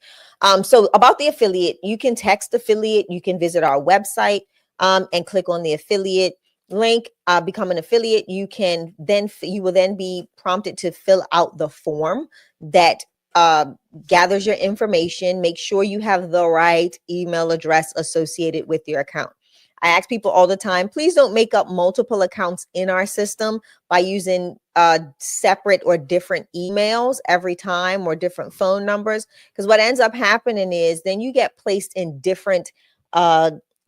So about the affiliate, you can text affiliate, you can visit our website and click on the affiliate link, become an affiliate. You will then be prompted to fill out the form that gathers your information. Make sure you have the right email address associated with your account. I ask people all the time, please don't make up multiple accounts in our system by using separate or different emails every time or different phone numbers, because what ends up happening is then you get placed in different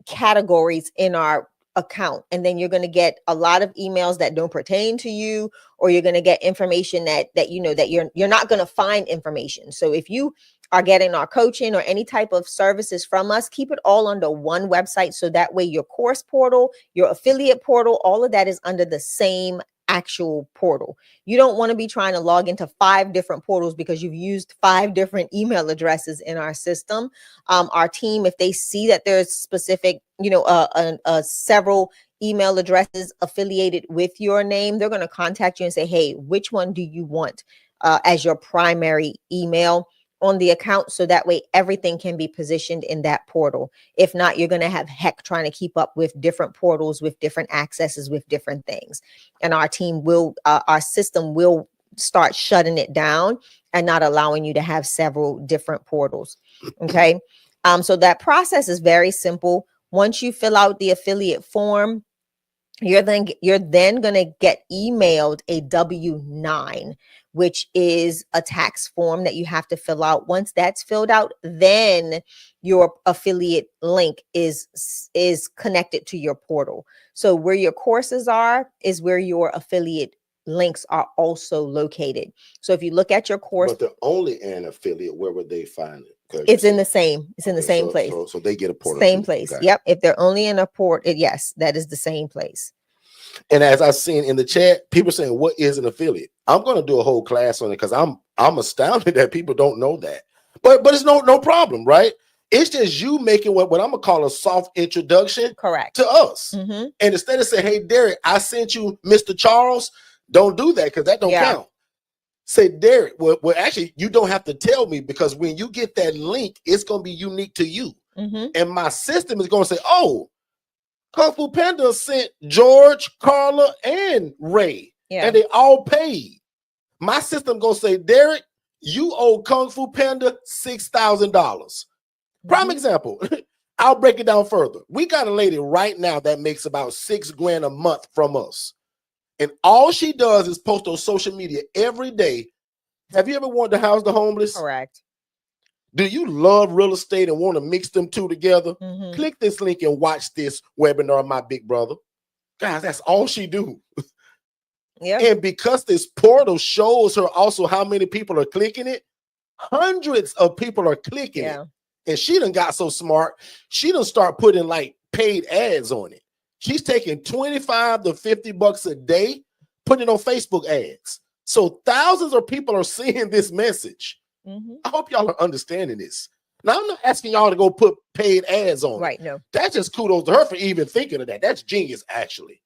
categories in our account, and then you're going to get a lot of emails that don't pertain to you, or you're going to get information that you know that you're not going to find information. So if you are getting our coaching or any type of services from us, keep it all under one website, so that way your course portal, your affiliate portal, all of that is under the same actual portal. You don't want to be trying to log into 5 different portals because you've used 5 different email addresses in our system. Our team, if they see that there's specific, several email addresses affiliated with your name, they're going to contact you and say, hey, which one do you want as your primary email on the account, so that way everything can be positioned in that portal. If not, you're going to have heck trying to keep up with different portals, with different accesses, with different things. And our system will start shutting it down and not allowing you to have several different portals. Okay. So that process is very simple. Once you fill out the affiliate form, you're then going to get emailed a W-9, which is a tax form that you have to fill out. Once that's filled out, then your affiliate link is connected to your portal. So where your courses are is where your affiliate links are also located. So if you look at your course, but they're only an affiliate, where would they find it? It's in the same place. So they get a portal. Same place. Okay. Yep. If they're only in a port, yes, that is the same place. And as I've seen in the chat, people saying, what is an affiliate? I'm going to do a whole class on it, because I'm astounded that people don't know that. But it's no problem, right? It's just you making what I'm gonna call a soft introduction, correct, to us. Mm-hmm. And instead of saying, hey, Derek, I sent you Mr. Charles, don't do that, because that don't count. Say, Derek, well, actually, you don't have to tell me, because when you get that link, it's going to be unique to you. Mm-hmm. And my system is going to say, oh, Kung Fu Panda sent George, Carla, and Ray, and they all paid. My system going to say, Derek, you owe Kung Fu Panda $6,000. Prime example. I'll break it down further. We got a lady right now that makes about $6,000 a month from us. And all she does is post on social media every day. Have you ever wanted to house the homeless? Correct. Do you love real estate and want to mix them two together? Mm-hmm. Click this link and watch this webinar, my big brother. Guys, that's all she do. Yeah. And because this portal shows her also how many people are clicking it, hundreds of people are clicking it. And she done got so smart, she done start putting like paid ads on it. She's taking 25 to 50 bucks a day, putting it on Facebook ads. So thousands of people are seeing this message. I hope y'all are understanding this. Now, I'm not asking y'all to go put paid ads on it. No. That's just kudos to her for even thinking of that. That's genius, actually.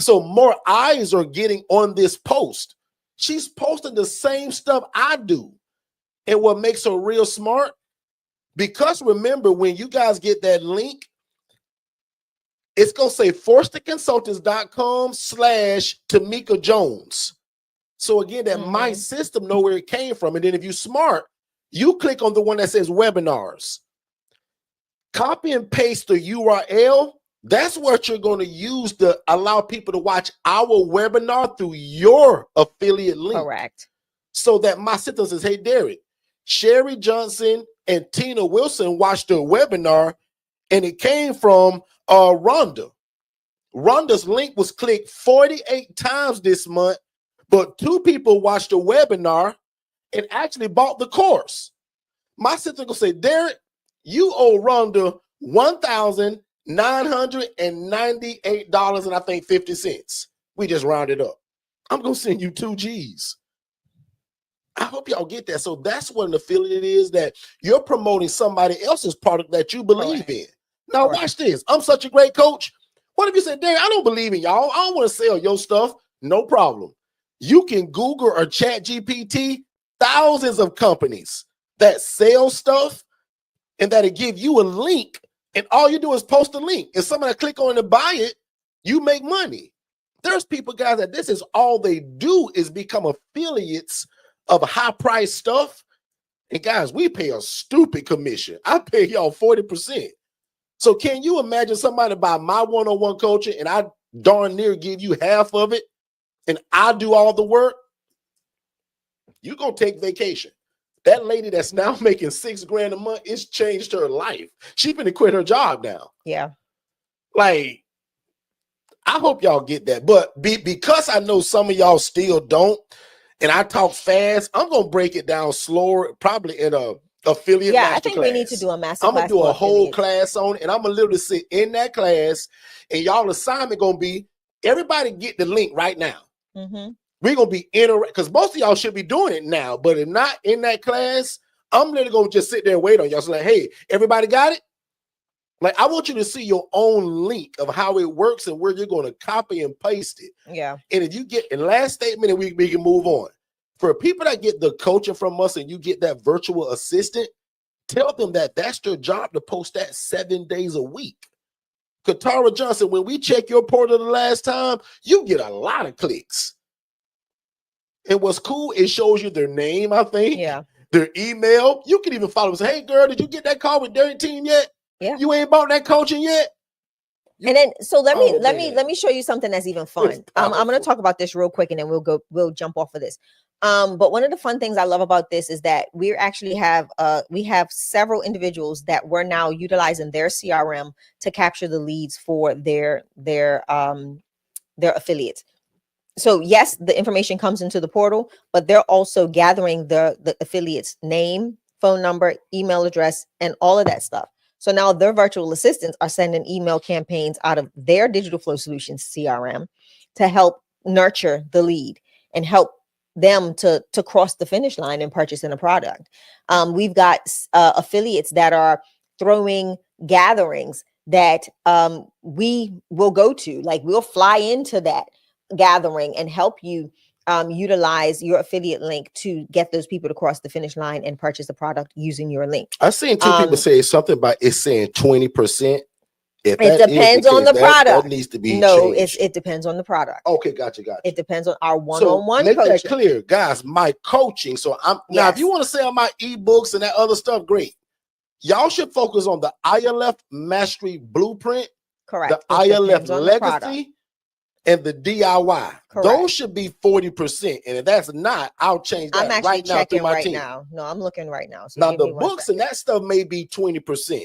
So more eyes are getting on this post. She's posting the same stuff I do. And what makes her real smart, because remember, when you guys get that link, it's going to say forstonconsultants.com/Tamika Jones. So again, that my system know where it came from. And then if you're smart, you click on the one that says webinars. Copy and paste the URL. That's what you're going to use to allow people to watch our webinar through your affiliate link. Correct. So that my system says, hey, Derek, Sherry Johnson and Tina Wilson watched the webinar, and it came from Rhonda. Rhonda's link was clicked 48 times this month, but 2 people watched the webinar and actually bought the course. My system will say, Derek, you owe Rhonda $1,998 and I think 50 cents. We just rounded up. I'm gonna send you 2 G's. I hope y'all get that. So that's what an affiliate is, that you're promoting somebody else's product that you believe in. Now watch this. I'm such a great coach. What if you said, Derek, I don't believe in y'all. I don't want to sell your stuff. No problem. You can Google or Chat GPT thousands of companies that sell stuff and that'll give you a link, and all you do is post a link. If somebody click on it and buy it, you make money. There's people, guys, that this is all they do is become affiliates of high-priced stuff. And guys, we pay a stupid commission. I pay y'all 40%. So can you imagine somebody buy my one-on-one coaching and I darn near give you half of it and I do all the work? You're going to take vacation. That lady that's now making $6 grand a month, it's changed her life. She's going to quit her job now. Yeah. Like, I hope y'all get that. But because I know some of y'all still don't, and I talk fast, I'm going to break it down slower, probably in a affiliate masterclass. I think we need to do a masterclass. I'm going to do a whole class on it, and I'm going to literally sit in that class, and y'all assignment going to be, everybody get the link right now. We're going to be because most of y'all should be doing it now, but if not in that class, I'm literally going to just sit there and wait on y'all. So like, hey, everybody got it? Like, I want you to see your own link of how it works and where you're going to copy and paste it. Yeah. And if you get the last statement, and we can move on. For people that get the coaching from us and you get that virtual assistant, tell them that that's their job to post that 7 days a week. Katara Johnson, when we check your portal the last time, you get a lot of clicks. And what's cool, it shows you their name, I think. Yeah. Their email. You can even follow and say, hey, girl, did you get that call with Derek Team yet? Yeah. You ain't bought that coaching yet? And then, so let me show you something that's even fun. I'm going to talk about this real quick, and then we'll jump off of this. But one of the fun things I love about this is that we actually have several individuals that we're now utilizing their CRM to capture the leads for their affiliates. So yes, the information comes into the portal, but they're also gathering the affiliate's name, phone number, email address, and all of that stuff. So now their virtual assistants are sending email campaigns out of their Digital Flow Solutions CRM to help nurture the lead and help them to cross the finish line in purchasing a product. We've got affiliates that are throwing gatherings that we will go to, like we'll fly into that gathering and help you utilize your affiliate link to get those people to cross the finish line and purchase a product using your link. I've seen 2 people say something about it's saying 20%. It depends on the product. That needs to be changed. It depends on the product. Okay, gotcha. It depends on our one-on-one make coaching. that clear, guys. My coaching. So now, if you want to sell my ebooks and that other stuff, great. Y'all should focus on the ILF Mastery Blueprint, correct? The ILF Legacy, and the DIY. Correct. Those should be 40%. And if that's not, I'll change that. I'm actually right now checking through my right team. now. No, I'm looking right now. So now the books and that stuff may be 20%.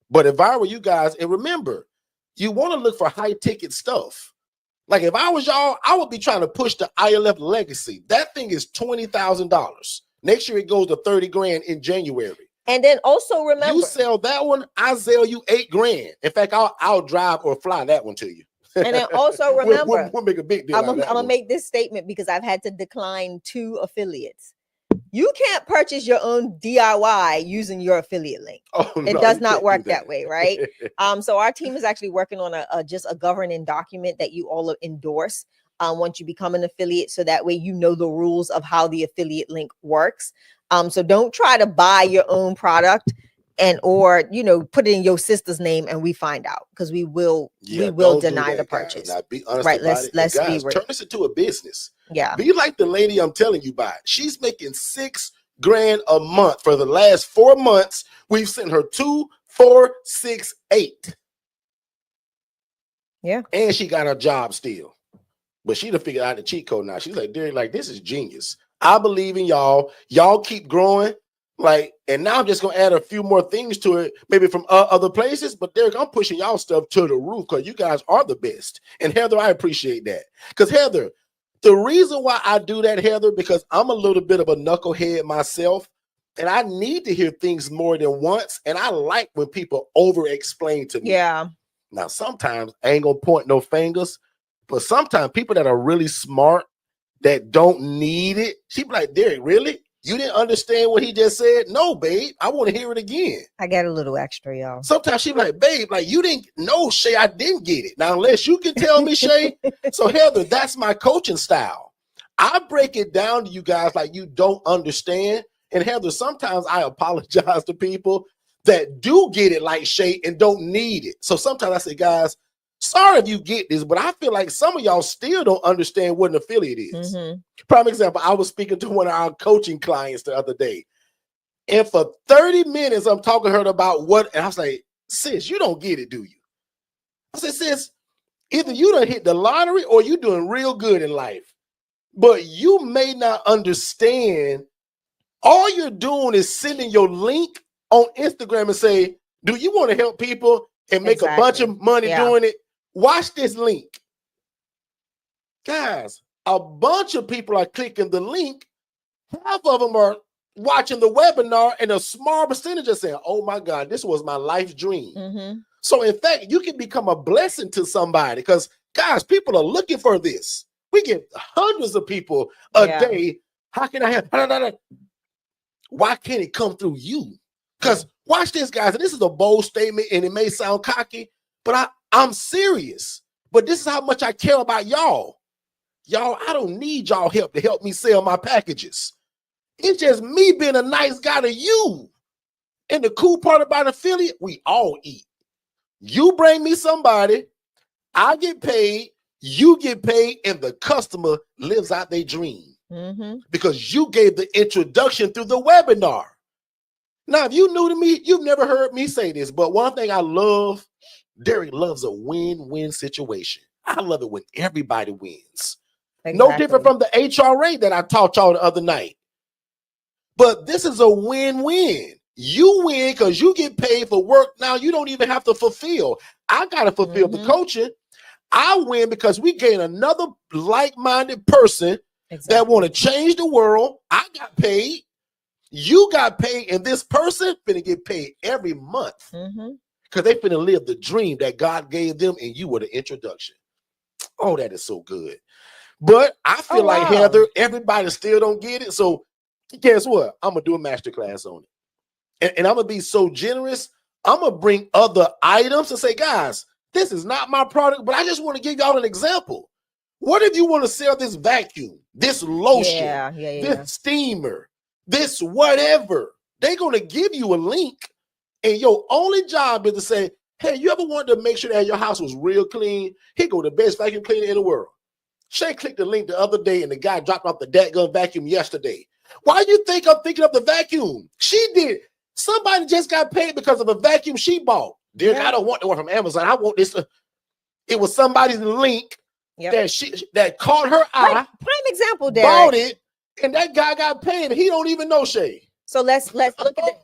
But if I were you guys, and remember, you want to look for high ticket stuff. Like if I was y'all, I would be trying to push the ILF legacy. That thing is $20,000. Next year it goes to 30 grand in January. And then also remember, you sell that one, I sell you 8 grand. In fact, I'll drive or fly that one to you. And then also remember, we'll make a big deal. I'm gonna make this statement because I've had to decline 2 affiliates. You can't purchase your own DIY using your affiliate link. It does not work that way, right? So our team is actually working on just a governing document that you all endorse once you become an affiliate, so that way you know the rules of how the affiliate link works. So don't try to buy your own product or put it in your sister's name and we find out, because we will deny the purchase. Now, be honest, right? About Let's guys, be real. Turn this into a business. Yeah. Be like the lady I'm telling you about. She's making 6 grand a month for the last 4 months. We've sent her 2, 4, 6, 8. Yeah. And she got her job still, but she done figured out the cheat code now. She's like, Derek, like, this is genius. I believe in y'all. Y'all keep growing. Like, and now I'm just gonna add a few more things to it, maybe from other places. But Derek, I'm pushing y'all stuff to the roof because you guys are the best. And Heather, I appreciate that. Because Heather, the reason why I do that, Heather, because I'm a little bit of a knucklehead myself, and I need to hear things more than once. And I like when people over-explain to me. Yeah. Now, sometimes I ain't gonna point no fingers, but sometimes people that are really smart that don't need it, she be like, Derek, really? You didn't understand what he just said? No, babe. I want to hear it again. I get a little extra, y'all. Sometimes she be like, babe, like, you didn't know, Shay, I didn't get it. Now, unless you can tell me, Shay. So, Heather, that's my coaching style. I break it down to you guys like you don't understand. And, Heather, sometimes I apologize to people that do get it like Shay and don't need it. So sometimes I say, guys, sorry if you get this, but I feel like some of y'all still don't understand what an affiliate is. Mm-hmm. Prime example, I was speaking to one of our coaching clients the other day, and for 30 minutes, I'm talking to her about what, and I was like, sis, you don't get it, do you? I said, sis, either you done hit the lottery or you doing real good in life, but you may not understand. All you're doing is sending your link on Instagram and say, do you want to help people and make a bunch of money doing it? Watch this link. Guys, a bunch of people are clicking the link. Half of them are watching the webinar, and a small percentage are saying, oh my God, this was my life's dream. Mm-hmm. So in fact, you can become a blessing to somebody because, guys, people are looking for this. We get hundreds of people a day. How can I help? Why can't it come through you? Because watch this, guys, and this is a bold statement, and it may sound cocky, but I'm serious. But this is how much I care about y'all. Y'all, I don't need y'all help to help me sell my packages. It's just me being a nice guy to you. And the cool part about affiliate, we all eat. You bring me somebody, I get paid, you get paid, and the customer lives out their dream. Mm-hmm. Because you gave the introduction through the webinar. Now, if you're new to me, you've never heard me say this, but one thing I love, Derek loves a win-win situation. I love it when everybody wins. Exactly. No different from the HRA that I taught y'all the other night. But this is a win-win. You win because you get paid for work. Now you don't even have to fulfill. I got to fulfill the coaching. I win because we gain another like-minded person that want to change the world. I got paid. You got paid, and this person finna get paid every month because they finna live the dream that God gave them, and you were the introduction. Oh, that is so good. But I feel like, Heather, everybody still don't get it. So guess what? I'm going to do a masterclass on it. And I'm going to be so generous. I'm going to bring other items and say, guys, this is not my product, but I just want to give y'all an example. What if you want to sell this vacuum, this lotion, this steamer, this whatever? They're going to give you a link, and your only job is to say, hey, you ever wanted to make sure that your house was real clean? Here go the best vacuum cleaner in the world. Shay clicked the link the other day, and the guy dropped off the dadgum vacuum yesterday. Why do you think I'm thinking of the vacuum? She did. Somebody just got paid because of a vacuum she bought. Derek, I don't want the one from Amazon. I want this. It was somebody's link that caught her eye. Prime example, Derek. Bought it, and that guy got paid, and he don't even know Shay. So let's look at it.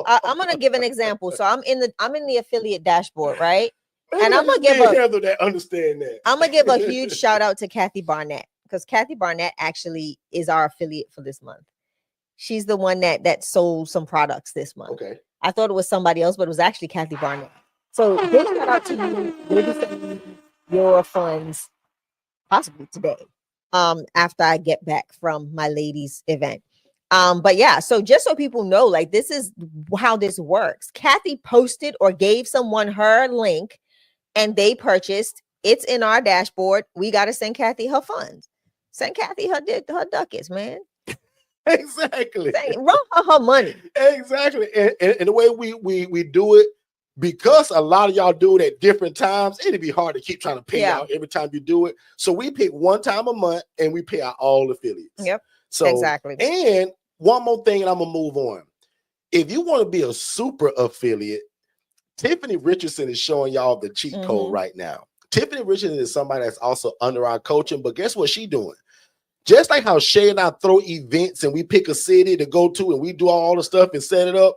I'm gonna give an example. So I'm in the affiliate dashboard, right? Maybe And let this man handle that, understand that. I'm gonna give a huge shout out to Kathy Barnett, because Kathy Barnett actually is our affiliate for this month. She's the one that sold some products this month. Okay. I thought it was somebody else, but it was actually Kathy Barnett. So big shout out to you. Maybe send your funds possibly today. After I get back from my ladies event. But yeah, so just so people know, like, this is how this works. Kathy posted or gave someone her link and they purchased. It's in our dashboard. We got to send Kathy her funds. Send Kathy her ducats, man. Exactly. Run her money. Exactly. And the way we do it, because a lot of y'all do it at different times, it'd be hard to keep trying to pay out every time you do it. So we pick one time a month and we pay out all affiliates. Yep. So exactly. And one more thing, and I'm gonna move on. If you want to be a super affiliate, Tiffany Richardson is showing y'all the cheat code right now. Tiffany Richardson is somebody that's also under our coaching, but guess what she's doing? Just like how Shay and I throw events and we pick a city to go to and we do all the stuff and set it up.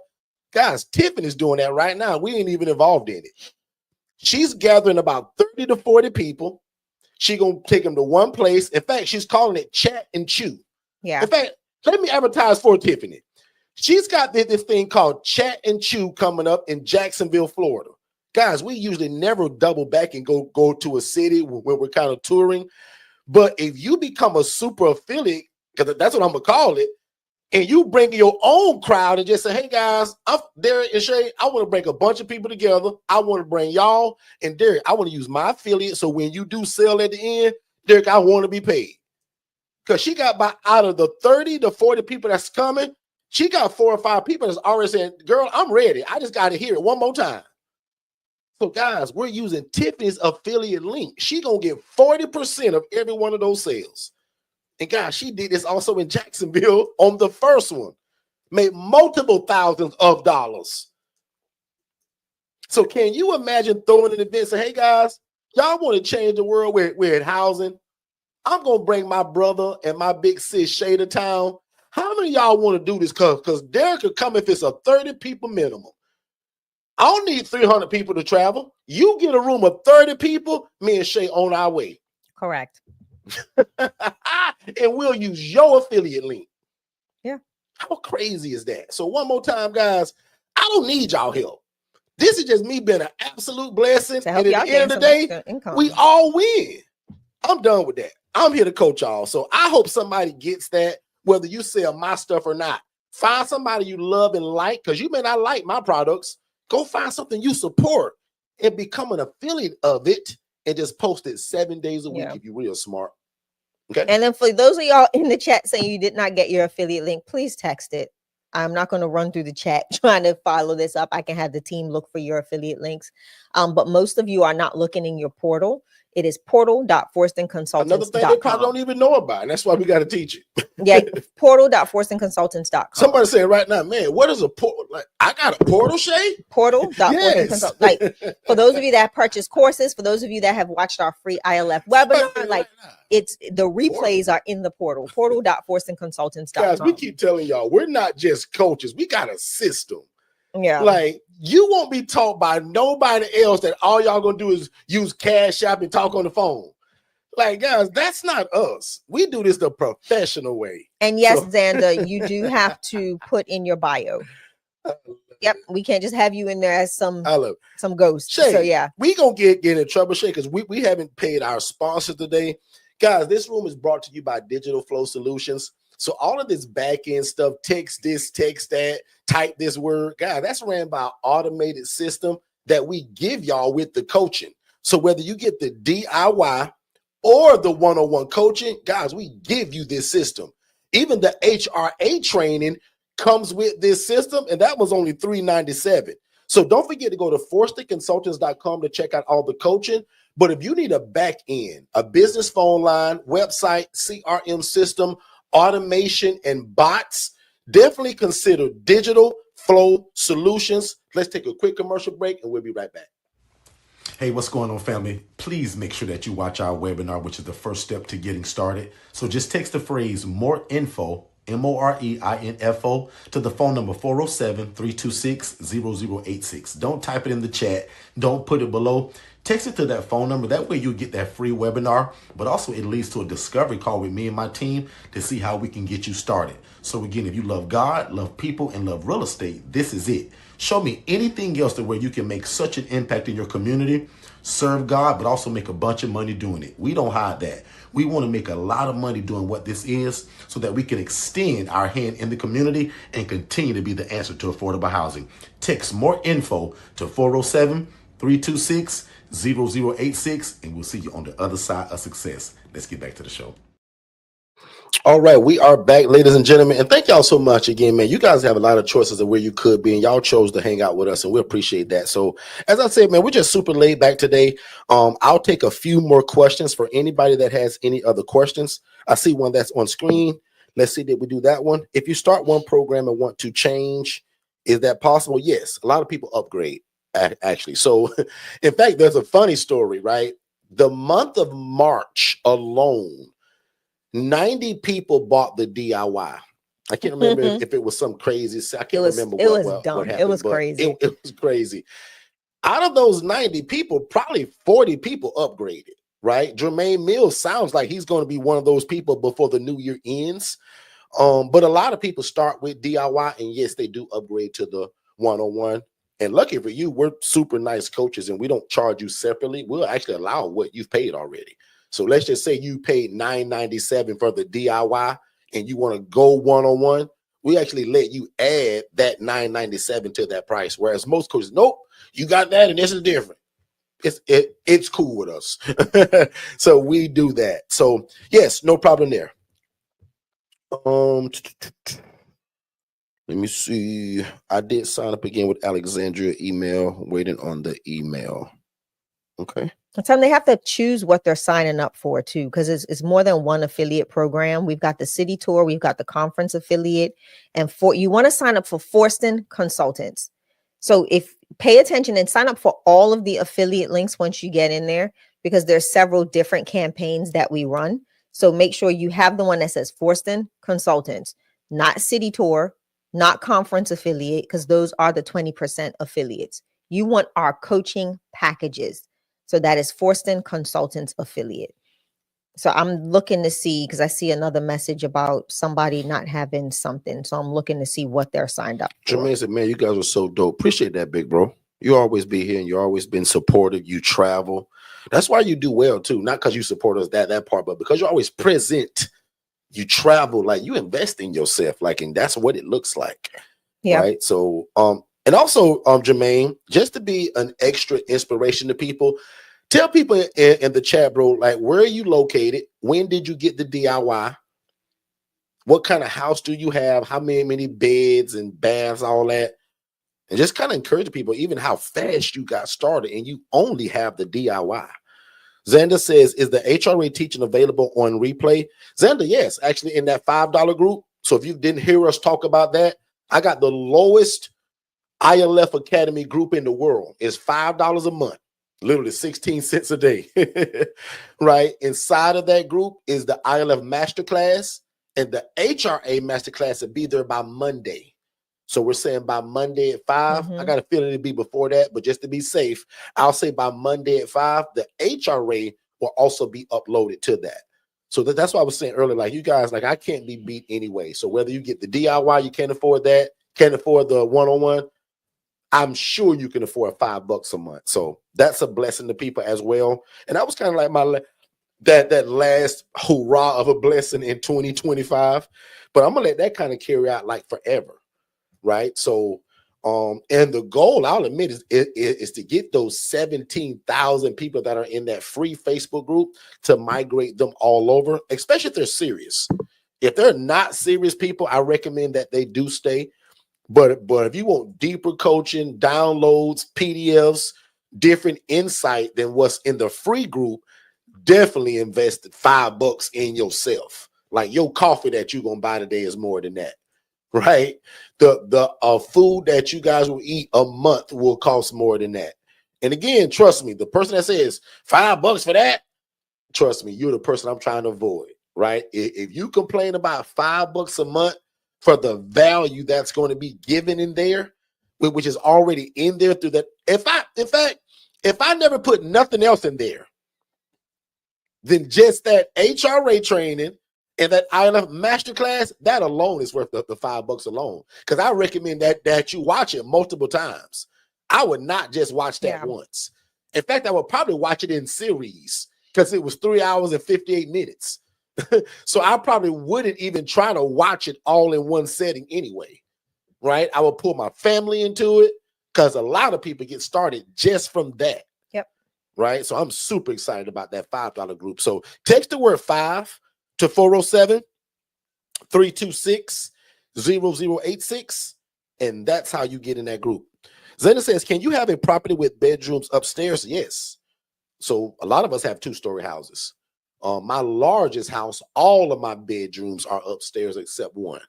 Guys, Tiffany's doing that right now. We ain't even involved in it. She's gathering about 30 to 40 people. She's going to take them to one place. In fact, she's calling it Chat and Chew. Yeah. In fact, let me advertise for Tiffany. She's got this thing called Chat and Chew coming up in Jacksonville, Florida. Guys, we usually never double back and go to a city where we're kind of touring. But if you become a super affiliate, because that's what I'm going to call it, and you bring your own crowd and just say, hey, guys, I'm Derek and Shay. I want to bring a bunch of people together. I want to bring y'all. And Derek, I want to use my affiliate. So when you do sell at the end, Derek, I want to be paid. Because she got out of the 30 to 40 people that's coming, she got 4 or 5 people that's already saying, girl, I'm ready. I just got to hear it one more time. So, guys, we're using Tiffany's affiliate link. She going to get 40% of every one of those sales. And guys, she did this also in Jacksonville on the first one. Made multiple thousands of dollars. So can you imagine throwing an event and say, hey, guys, y'all want to change the world? We're at housing. I'm going to bring my brother and my big sis Shay to town. How many of y'all want to do this? Because Derek could come if it's a 30 people minimum. I don't need 300 people to travel. You get a room of 30 people, me and Shay on our way. Correct. And we'll use your affiliate link. Yeah. How crazy is that? So one more time, guys, I don't need y'all help. This is just me being an absolute blessing. And at the end of the day, we all win. I'm done with that. I'm here to coach y'all. So I hope somebody gets that, whether you sell my stuff or not. Find somebody you love and like, because you may not like my products. Go find something you support and become an affiliate of it and just post it 7 days a week if you're real smart. Okay. And then for those of y'all in the chat saying you did not get your affiliate link, please text it. I'm not going to run through the chat trying to follow this up. I can have the team look for your affiliate links. But most of you are not looking in your portal. It is portal.forstonconsultants.com. Another thing they probably don't even know about, and that's why we got to teach it. Yeah, portal.forstonconsultants.com. Somebody saying right now, man, what is a portal? Like, I got a portal, Shay? Portal.forstonconsultants. Like, for those of you that purchase courses, for those of you that have watched our free ILF webinar, like, it's the replays are in the portal. Portal.forstonconsultants.com. Guys, we keep telling y'all, we're not just coaches. We got a system. Yeah. Like, you won't be taught by nobody else that all y'all gonna do is use Cash App and talk on the phone. Like, guys, that's not us. We do this the professional way. And yes, Xander, you do have to put in your bio. Yep, we can't just have you in there as some ghost. Shay, so yeah, we gonna get in trouble, Shay, because we haven't paid our sponsor today. Guys, this room is brought to you by Digital Flow Solutions. So all of this back end stuff, text this, text that, type this word, guys, that's ran by an automated system that we give y'all with the coaching. So whether you get the DIY or the one-on-one coaching, guys, we give you this system. Even the HRA training comes with this system, and that was only $397. So don't forget to go to forstonconsultants.com to check out all the coaching. But if you need a back end, a business phone line, website, CRM system, automation, and bots, definitely consider Digital Flow Solutions. Let's take a quick commercial break, and we'll be right back. Hey, what's going on, family? Please make sure that you watch our webinar, which is the first step to getting started. So just text the phrase more info, MOREINFO, to the phone number 407-326-0086. Don't type it in the chat. Don't put it below. Text it to that phone number. That way you'll get that free webinar, but also it leads to a discovery call with me and my team to see how we can get you started. So again, if you love God, love people, and love real estate, this is it. Show me anything else to where you can make such an impact in your community, serve God, but also make a bunch of money doing it. We don't hide that. We want to make a lot of money doing what this is so that we can extend our hand in the community and continue to be the answer to affordable housing. Text more info to 407-326-0086, and we'll see you on the other side of success. Let's get back to the show. All right, we are back, ladies and gentlemen, and thank y'all so much again, man. You guys have a lot of choices of where you could be, and y'all chose to hang out with us, and we appreciate that. So, as I said, man, we're just super laid back today. I'll take a few more questions for anybody that has any other questions. I see one that's on screen. Let's see, did we do that one? If you start one program and want to change, is that possible? Yes, a lot of people upgrade, actually. So, in fact, there's a funny story, right? The month of March alone, 90 people bought the DIY. I can't remember if it was some crazy. I can't remember what happened. It was crazy. It was crazy. Out of those 90 people, probably 40 people upgraded, right? Jermaine Mills sounds like he's going to be one of those people before the new year ends. But a lot of people start with DIY, and yes, they do upgrade to the one-on-one. And lucky for you, we're super nice coaches, and we don't charge you separately. We'll actually allow what you've paid already. So let's just say you paid $997 for the DIY and you want to go one-on-one. We actually let you add that $997 to that price. Whereas most coaches, nope, you got that and this is different. It's cool with us. So we do that. So yes, no problem there. Let me see. I did sign up again with Alexandria email, waiting on the email. Okay. Sometimes they have to choose what they're signing up for too, because it's more than one affiliate program. We've got the city tour, we've got the conference affiliate, and you want to sign up for Forston Consultants. So if pay attention and sign up for all of the affiliate links once you get in there, because there's several different campaigns that we run. So make sure you have the one that says Forston Consultants, not city tour, not conference affiliate, because those are the 20% affiliates. You want our coaching packages. So that is Forston Consultants affiliate. So I'm looking to see, because I see another message about somebody not having something. So I'm looking to see what they're signed up for. Jermaine said, man, you guys are so dope. Appreciate that, big bro. You always be here and you always been supportive. You travel. That's why you do well too. Not because you support us that part, but because you're always present. You travel, like you invest in yourself, like, and that's what it looks like. Yeah. Right. So and also Jermaine, just to be an extra inspiration to people, tell people in the chat, bro, like, where are you located? When did you get the DIY? What kind of house do you have? How many beds and baths, all that? And just kind of encourage people, even how fast you got started and you only have the DIY. Xander says, is the HRA teaching available on replay? Xander, yes, actually in that $5 group. So if you didn't hear us talk about that, I got the lowest ILF Academy group in the world. It's $5 a month. Literally 16 cents a day, right? Inside of that group is the ILF Masterclass, and the HRA Masterclass will be there by Monday. So we're saying by Monday at 5. I got a feeling it'll be before that, but just to be safe, I'll say by Monday at 5, the HRA will also be uploaded to that. So that's what I was saying earlier, like, you guys, like, I can't be beat anyway. So whether you get the DIY, you can't afford that, can't afford the one-on-one, I'm sure you can afford $5 a month. So that's a blessing to people as well. And that was kind of like my that last hurrah of a blessing in 2025. But I'm gonna let that kind of carry out like forever, right? So and the goal, I'll admit, is to get those 17,000 people that are in that free Facebook group to migrate them all over, especially if they're serious. If they're not serious people, I recommend that they do stay. But if you want deeper coaching, downloads, PDFs, different insight than what's in the free group, definitely invest $5 in yourself. Like, your coffee that you're gonna buy today is more than that, right? The food that you guys will eat a month will cost more than that. And again, trust me, the person that says $5 for that, trust me, you're the person I'm trying to avoid, right? If you complain about $5 a month for the value that's going to be given in there, which is already in there through that. In fact, If I never put nothing else in there than just that HRA training and that ILF masterclass, that alone is worth the $5 alone. Because I recommend that you watch it multiple times. I would not just watch that once. In fact, I would probably watch it in series because it was 3 hours and 58 minutes. So I probably wouldn't even try to watch it all in one setting anyway, right? I would pull my family into it because a lot of people get started just from that. Yep. Right? So I'm super excited about that $5 group. So text the word 5 to 407-326-0086, and that's how you get in that group. Zena says, can you have a property with bedrooms upstairs? Yes. So a lot of us have 2-story houses. My largest house, all of my bedrooms are upstairs except one.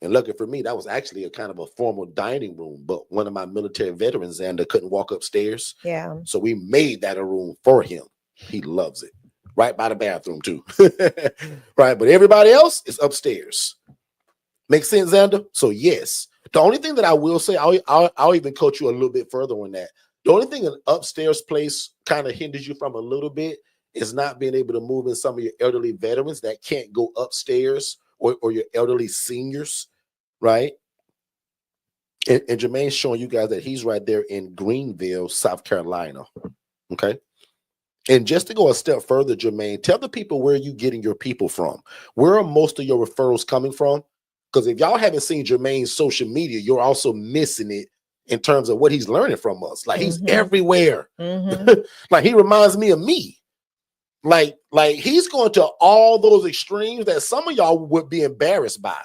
And lucky for me, that was actually a kind of a formal dining room, but one of my military veterans, Xander, couldn't walk upstairs. Yeah. So we made that a room for him. He loves it. Right by the bathroom too. Right. But everybody else is upstairs. Make sense, Xander? So yes. The only thing that I will say, I'll even coach you a little bit further on that. The only thing an upstairs place kind of hinders you from a little bit is not being able to move in some of your elderly veterans that can't go upstairs, or your elderly seniors, right? And Jermaine's showing you guys that he's right there in Greenville, South Carolina. Okay. And just to go a step further, Jermaine, tell the people where you're getting your people from. Where are most of your referrals coming from? Because if y'all haven't seen Jermaine's social media, you're also missing it in terms of what he's learning from us. Like he's everywhere. Like he reminds me of me. Like he's going to all those extremes that some of y'all would be embarrassed by.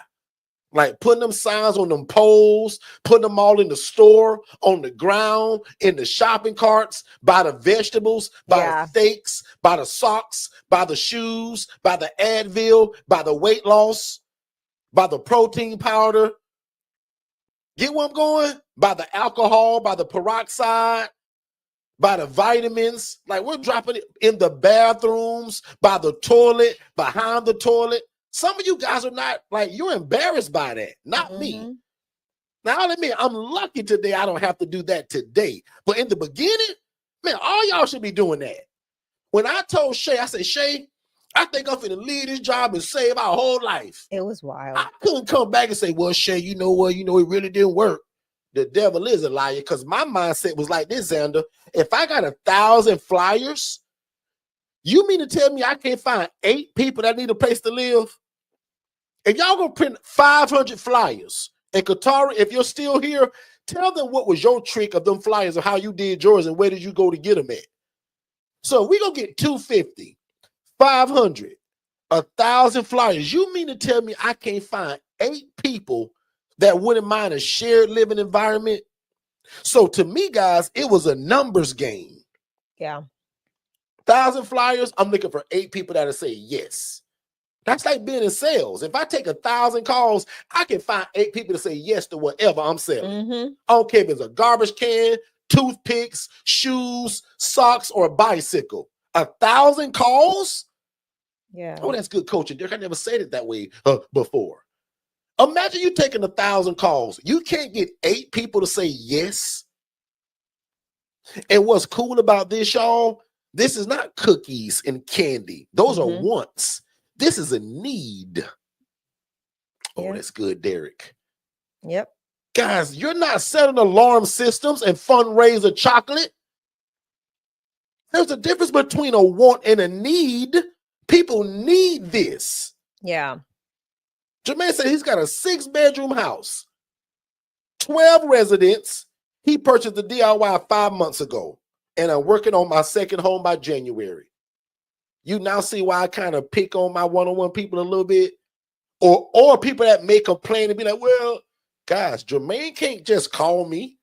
Like putting them signs on them poles, putting them all in the store, on the ground, in the shopping carts, by the vegetables, by the steaks, by the socks, by the shoes, by the Advil, by the weight loss, by the protein powder. Get where I'm going? By the alcohol, by the peroxide, by the vitamins. Like we're dropping it in the bathrooms, by the toilet, behind the toilet. Some of you guys are not, like, you're embarrassed by that. Not me. Now, I'll admit, I'm lucky today I don't have to do that today. But in the beginning, man, all y'all should be doing that. When I told Shay, I said, Shay, I think I'm finna leave this job and save our whole life. It was wild. I couldn't come back and say, well, Shay, you know what? You know, it really didn't work. The devil is a liar, because my mindset was like this, Xander. If I got 1,000 flyers, you mean to tell me I can't find 8 people that need a place to live? If y'all gonna print 500 flyers, and Katara, if you're still here, tell them what was your trick of them flyers, or how you did yours, and where did you go to get them at? So we gonna get 250, 500, 1,000 flyers. You mean to tell me I can't find 8 people that wouldn't mind a shared living environment? So to me, guys, it was a numbers game. Yeah. 1,000 flyers, I'm looking for 8 people that'll say yes. That's like being in sales. If I take 1,000 calls, I can find 8 people to say yes to whatever I'm selling. I don't care if it's a garbage can, toothpicks, shoes, socks, or a bicycle. 1,000 calls? Yeah. Oh, that's good coaching, Derek. I never said it that way before. Imagine you taking 1,000 calls. You can't get 8 people to say yes. And what's cool about this, y'all, this is not cookies and candy. Those are wants. This is a need. Oh, that's good, Derek. Yep. Guys, you're not selling alarm systems and fundraiser chocolate. There's a difference between a want and a need. People need this. Yeah. Jermaine said he's got a 6-bedroom house, 12 residents. He purchased the DIY 5 months ago, and I'm working on my second home by January. You now see why I kind of pick on my one-on-one people a little bit, or people that may complain and be like, well, guys, Jermaine can't just call me.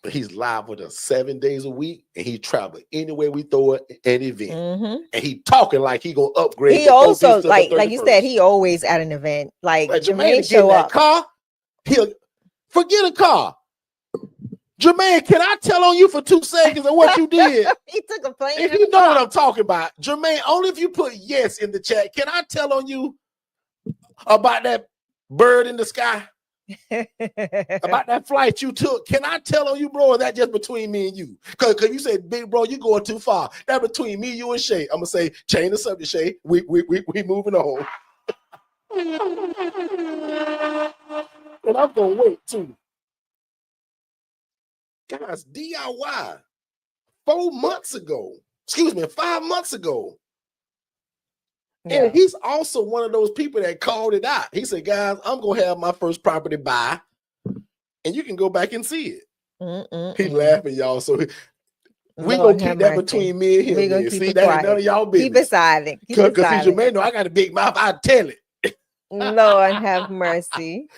But he's live with us 7 days a week, and he travel anywhere we throw an event. And he talking like he gonna upgrade. He also, like you said, he always at an event. Like Jermaine show up. Car, he'll forget a car. Jermaine, can I tell on you for 2 seconds of what you did? He took a plane. If you know what I'm talking about, Jermaine, only if you put yes in the chat. Can I tell on you about that bird in the sky? about that flight you took. Can I tell on you, bro? Or that just between me and you? Because you said, big bro, you going too far. That between me, you, and Shay. I'm gonna say, change the subject, Shay. We moving on. And I'm gonna wait too. Guys, DIY 4 months ago. Excuse me, 5 months ago. Yeah. And he's also one of those people that called it out. He said, guys, I'm going to have my first property buy, and you can go back and see it. He's laughing, y'all. So we're going to keep that between me and him. We're going to see, keep it that quiet. Ain't none of y'all business. Keep it silent. Because he's your man. No, I got a big mouth. I tell it. Lord have mercy.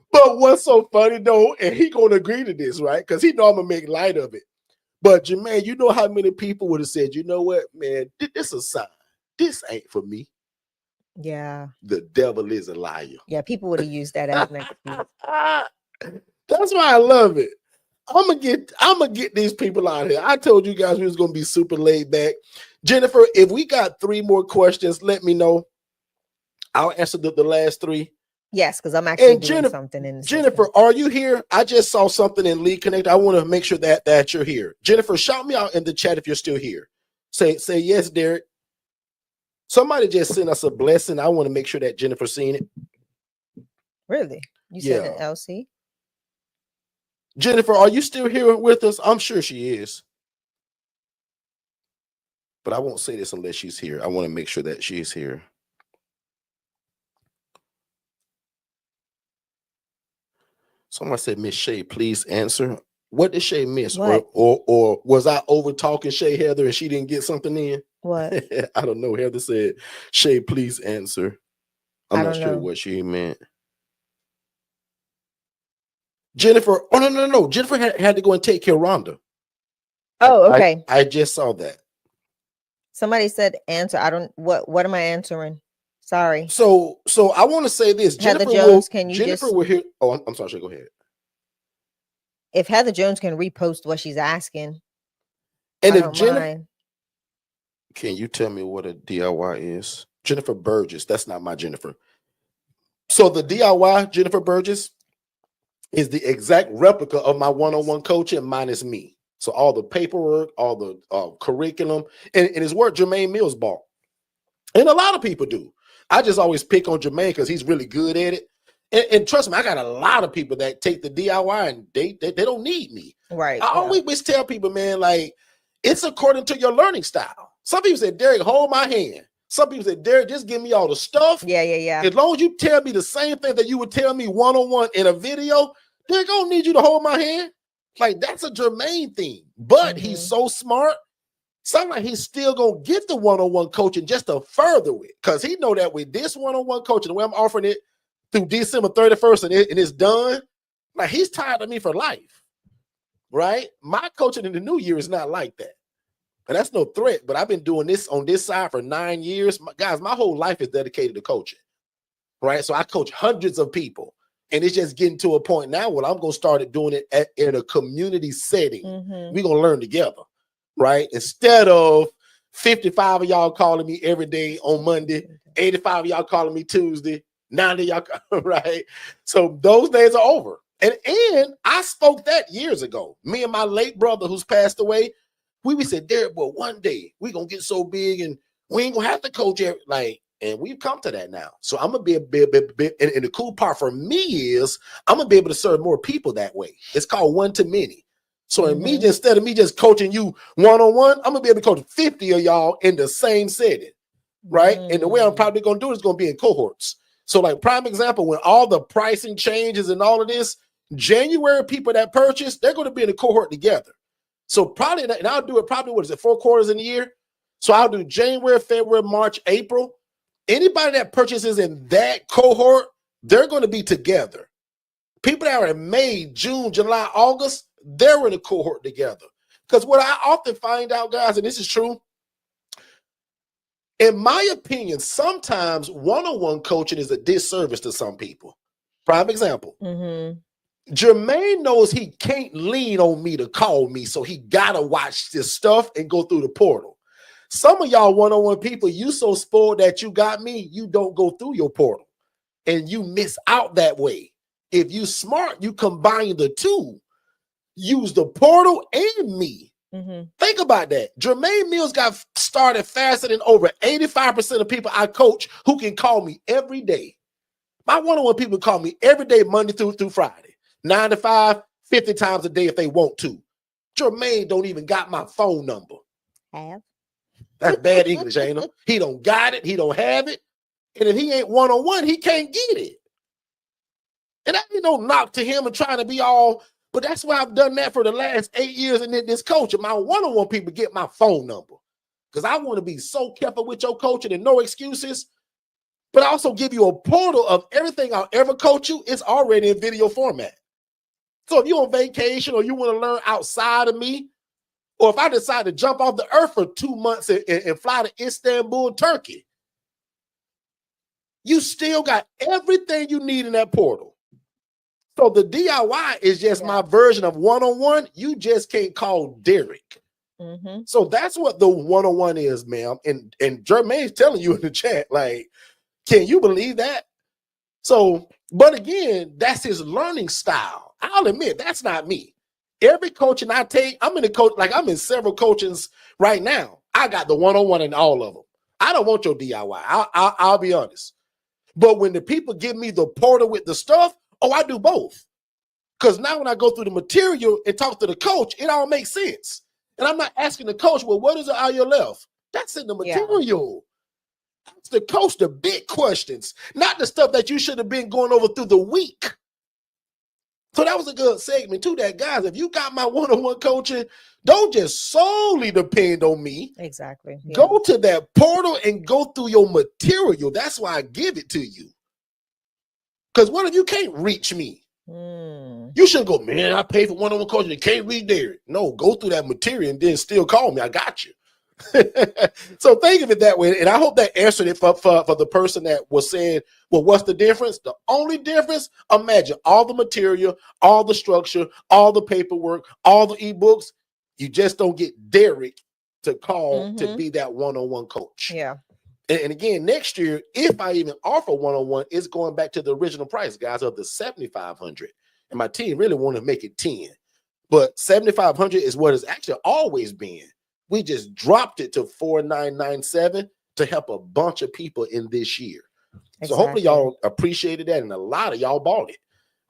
But what's so funny, though, and he going to agree to this, right? Because he know I'm going to make light of it. But, Jermaine, you know how many people would have said, you know what, man, this is a sign. This ain't for me. Yeah. The devil is a liar. Yeah, people would have used that as an excuse. That's why I love it. I'm gonna get these people out here. I told you guys we was gonna be super laid back. Jennifer, if we got 3 more questions, let me know. I'll answer the last 3. Yes, because I'm actually doing something in the Jennifer, are you here? I just saw something in Lead Connect. I want to make sure that you're here. Jennifer, shout me out in the chat if you're still here. Say yes, Derek. Somebody just sent us a blessing. I want to make sure that Jennifer seen it. Really? You said an LC? Jennifer, are you still here with us? I'm sure she is. But I won't say this unless she's here. I want to make sure that she's here. Someone said, Miss Shay, please answer. What did Shay miss? Or was I over talking Shay Heather and she didn't get something in? What? I don't know. Heather said, Shay, please answer. I'm not sure what she meant. Jennifer, oh, no. Jennifer had to go and take care of Rhonda. Oh, okay. I just saw that. Somebody said answer. I don't, what am I answering? Sorry. So I want to say this. Heather Jones, can you Jennifer will hear. Oh, I'm sorry. Shay, go ahead. If Heather Jones can repost what she's asking. And if Jennifer, can you tell me what a DIY is? Jennifer Burgess. That's not my Jennifer. So the DIY, Jennifer Burgess, is the exact replica of my one-on-one coaching minus me. So all the paperwork, all the curriculum, and it's what Jermaine Mills bought. And a lot of people do. I just always pick on Jermaine because he's really good at it. And trust me, I got a lot of people that take the DIY and they don't need me. Right. I always tell people, man, like, it's according to your learning style. Some people say, Derek, hold my hand. Some people say, Derek, just give me all the stuff. Yeah. As long as you tell me the same thing that you would tell me one-on-one in a video, they're going to need you to hold my hand. Like, that's a Jermaine thing. But he's so smart. Sounds like he's still going to get the one-on-one coaching just to further it. Because he know that with this one-on-one coaching, the way I'm offering it through December 31st and it's done, like, he's tired of me for life. Right? My coaching in the new year is not like that. And that's no threat, but I've been doing this on this side for 9 years. Guys, my whole life is dedicated to coaching, right? So I coach hundreds of people, and it's just getting to a point now where I'm going to start doing it in a community setting. We're going to learn together, right? Instead of 55 of y'all calling me every day on Monday, 85 of y'all calling me Tuesday, 90 y'all, right? So those days are over. And I spoke that years ago. Me and my late brother who's passed away, we said, Derek, well, one day we're going to get so big and we ain't going to have to coach and we've come to that now. So I'm going to be a bit, and the cool part for me is I'm going to be able to serve more people that way. It's called one to many. So instead of me just coaching you one-on-one, I'm going to be able to coach 50 of y'all in the same setting, right? And the way I'm probably going to do it is going to be in cohorts. So like prime example, when all the pricing changes and all of this, January people that purchase, they're going to be in a cohort together. So probably, and I'll do it probably, 4 quarters in a year? So I'll do January, February, March, April. Anybody that purchases in that cohort, they're going to be together. People that are in May, June, July, August, they're in a cohort together. Because what I often find out, guys, and this is true, in my opinion, sometimes one-on-one coaching is a disservice to some people. Prime example. Jermaine knows he can't lean on me to call me, so he gotta watch this stuff and go through the portal. Some of y'all one-on-one people, you so spoiled that you got me, you don't go through your portal, and you miss out that way. If you smart, you combine the two. Use the portal and me. Think about that. Jermaine Mills got started faster than over 85% of people I coach who can call me every day. My one-on-one people call me every day, Monday through Friday, 9 to 5, 50 times a day if they want to. Jermaine don't even got my phone number. That's bad English, ain't it? He don't got it. He don't have it. And if he ain't one-on-one, he can't get it. And I ain't no knock to him and trying to be all, but that's why I've done that for the last 8 years and then this coaching. My one-on-one people get my phone number because I want to be so careful with your coaching and no excuses, but I also give you a portal of everything I'll ever coach you. It's already in video format. So if you're on vacation or you want to learn outside of me, or if I decide to jump off the earth for 2 months and fly to Istanbul, Turkey, you still got everything you need in that portal. So the DIY is just my version of one-on-one. You just can't call Derek. So that's what the one-on-one is, ma'am. And Jermaine's telling you in the chat, like, can you believe that? So, but again, that's his learning style. I'll admit that's not me. Every coaching I take, I'm in several coachings right now. I got the one-on-one in all of them. I don't want your DIY. I'll be honest. But when the people give me the portal with the stuff, I do both. Because now when I go through the material and talk to the coach, it all makes sense. And I'm not asking the coach, well, what is an ILF? That's in the material. Ask the coach the big questions, not the stuff that you should have been going over through the week. So that was a good segment too, that guys, if you got my one-on-one coaching, don't just solely depend on me. Exactly. Yeah. Go to that portal and go through your material. That's why I give it to you. Because what if you can't reach me? You shouldn't go, man, I paid for one-on-one coaching and can't reach Derek. No, go through that material and then still call me. I got you. So think of it that way. And I hope that answered it for the person that was saying, well, what's the difference? The only difference, imagine all the material, all the structure, all the paperwork, all the ebooks. You just don't get Derek to call to be that one-on-one coach. Yeah. And again, next year, if I even offer one-on-one, it's going back to the original price, guys, of the $7,500. And my team really want to make it 10. But $7,500 is what it's actually always been. We just dropped it to $4,997 to help a bunch of people in this year. Exactly. So hopefully y'all appreciated that, and a lot of y'all bought it,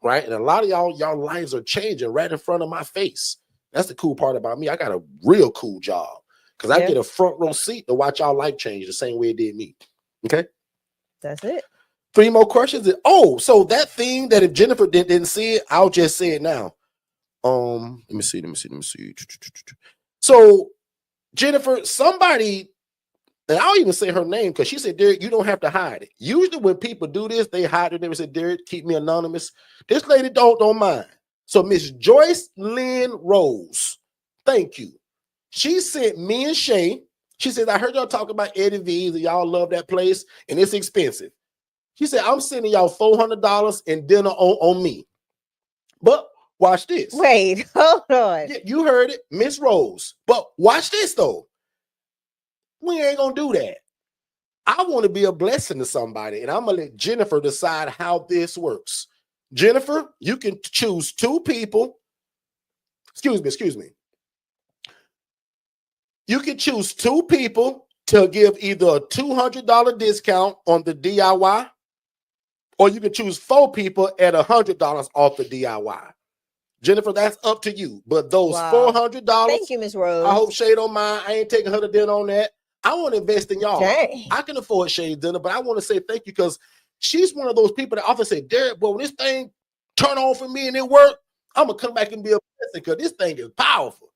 right? And a lot of y'all lives are changing right in front of my face. That's the cool part about me. I got a real cool job because I get a front row seat to watch y'all life change the same way it did me. Okay, that's it. 3 more questions. So that thing that if Jennifer didn't see it, I'll just say it now. Let me see. So Jennifer, somebody, and I'll even say her name because she said, Derek, you don't have to hide it. Usually when people do this, they hide it. They say, Derek, keep me anonymous. This lady don't mind. So Miss Joyce Lynn Rose, thank you. She sent me and Shay. She said, I heard y'all talk about Eddie V's and y'all love that place and it's expensive. She said, I'm sending y'all $400 and dinner on me. But watch this. Wait, hold on. Yeah, you heard it, Miss Rose. But watch this, though. We ain't going to do that. I want to be a blessing to somebody, and I'm going to let Jennifer decide how this works. Jennifer, you can choose 2 people. Excuse me. You can choose 2 people to give either a $200 discount on the DIY, or you can choose 4 people at $100 off the DIY. Jennifer, that's up to you. But those $400. Thank you, Miss Rose. I hope Shay don't mind. I ain't taking her to dinner on that. I want to invest in y'all. Dang. I can afford Shay's dinner, but I want to say thank you because she's one of those people that often say, Derek, boy, when this thing turn on for me and it work, I'm going to come back and be a blessing because this thing is powerful.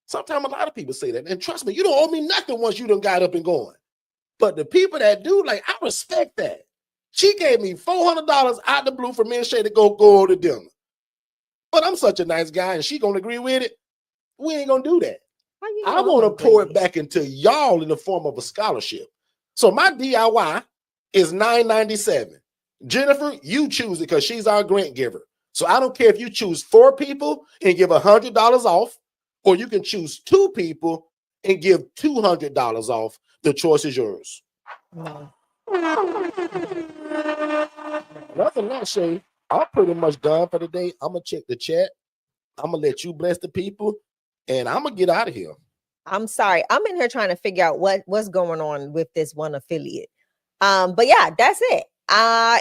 Sometimes a lot of people say that. And trust me, you don't owe me nothing once you done got up and going. But the people that do, like, I respect that. She gave me $400 out the blue for me and Shay to go to dinner. But I'm such a nice guy, and she gonna agree with it. We ain't gonna do that. I want to pour it back into y'all in the form of a scholarship. So my DIY is $997. Jennifer, you choose it because she's our grant giver. So I don't care if you choose 4 people and give $100 off, or you can choose 2 people and give $200 off. The choice is yours. No. Nothing less, Shay. I'm pretty much done for the day. I'm gonna check the chat. I'm gonna let you bless the people, and I'm gonna get out of here. I'm sorry. I'm in here trying to figure out what's going on with this one affiliate. But yeah, that's it.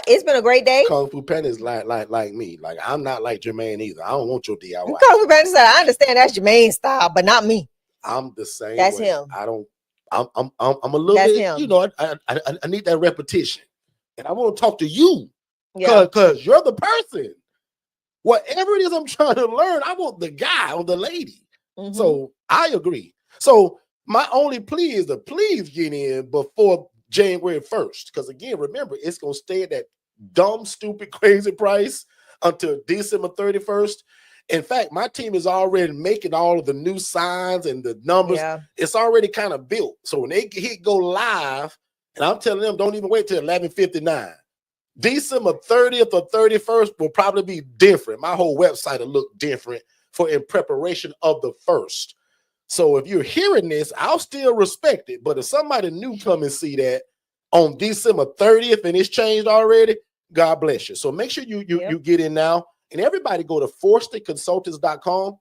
It's been a great day. Kung Fu Panda is like me. Like I'm not like Jermaine either. I don't want your DIY. Kung Fu Panda said, I understand that's Jermaine's style, but not me. I'm the same. That's way. him. I don't. I'm a little That's bit. him. You know, I need that repetition, and I want to talk to you Yeah. because you're the person. Whatever it is I'm trying to learn, I want the guy or the lady. Mhm. So I agree. So my only plea is to please get in before January 1st. Because again, remember, it's gonna stay at that dumb, stupid, crazy price until December 31st. In fact, my team is already making all of the new signs and the numbers. Yeah. It's already kind of built. So when they go live, and I'm telling them, don't even wait till 11:59. December 30th or 31st will probably be different. My whole website will look different in preparation of the 1st. So if you're hearing this, I'll still respect it. But if somebody new come and see that on December 30th and it's changed already, God bless you. So make sure you get in now. And everybody go to forstonconsultants.com.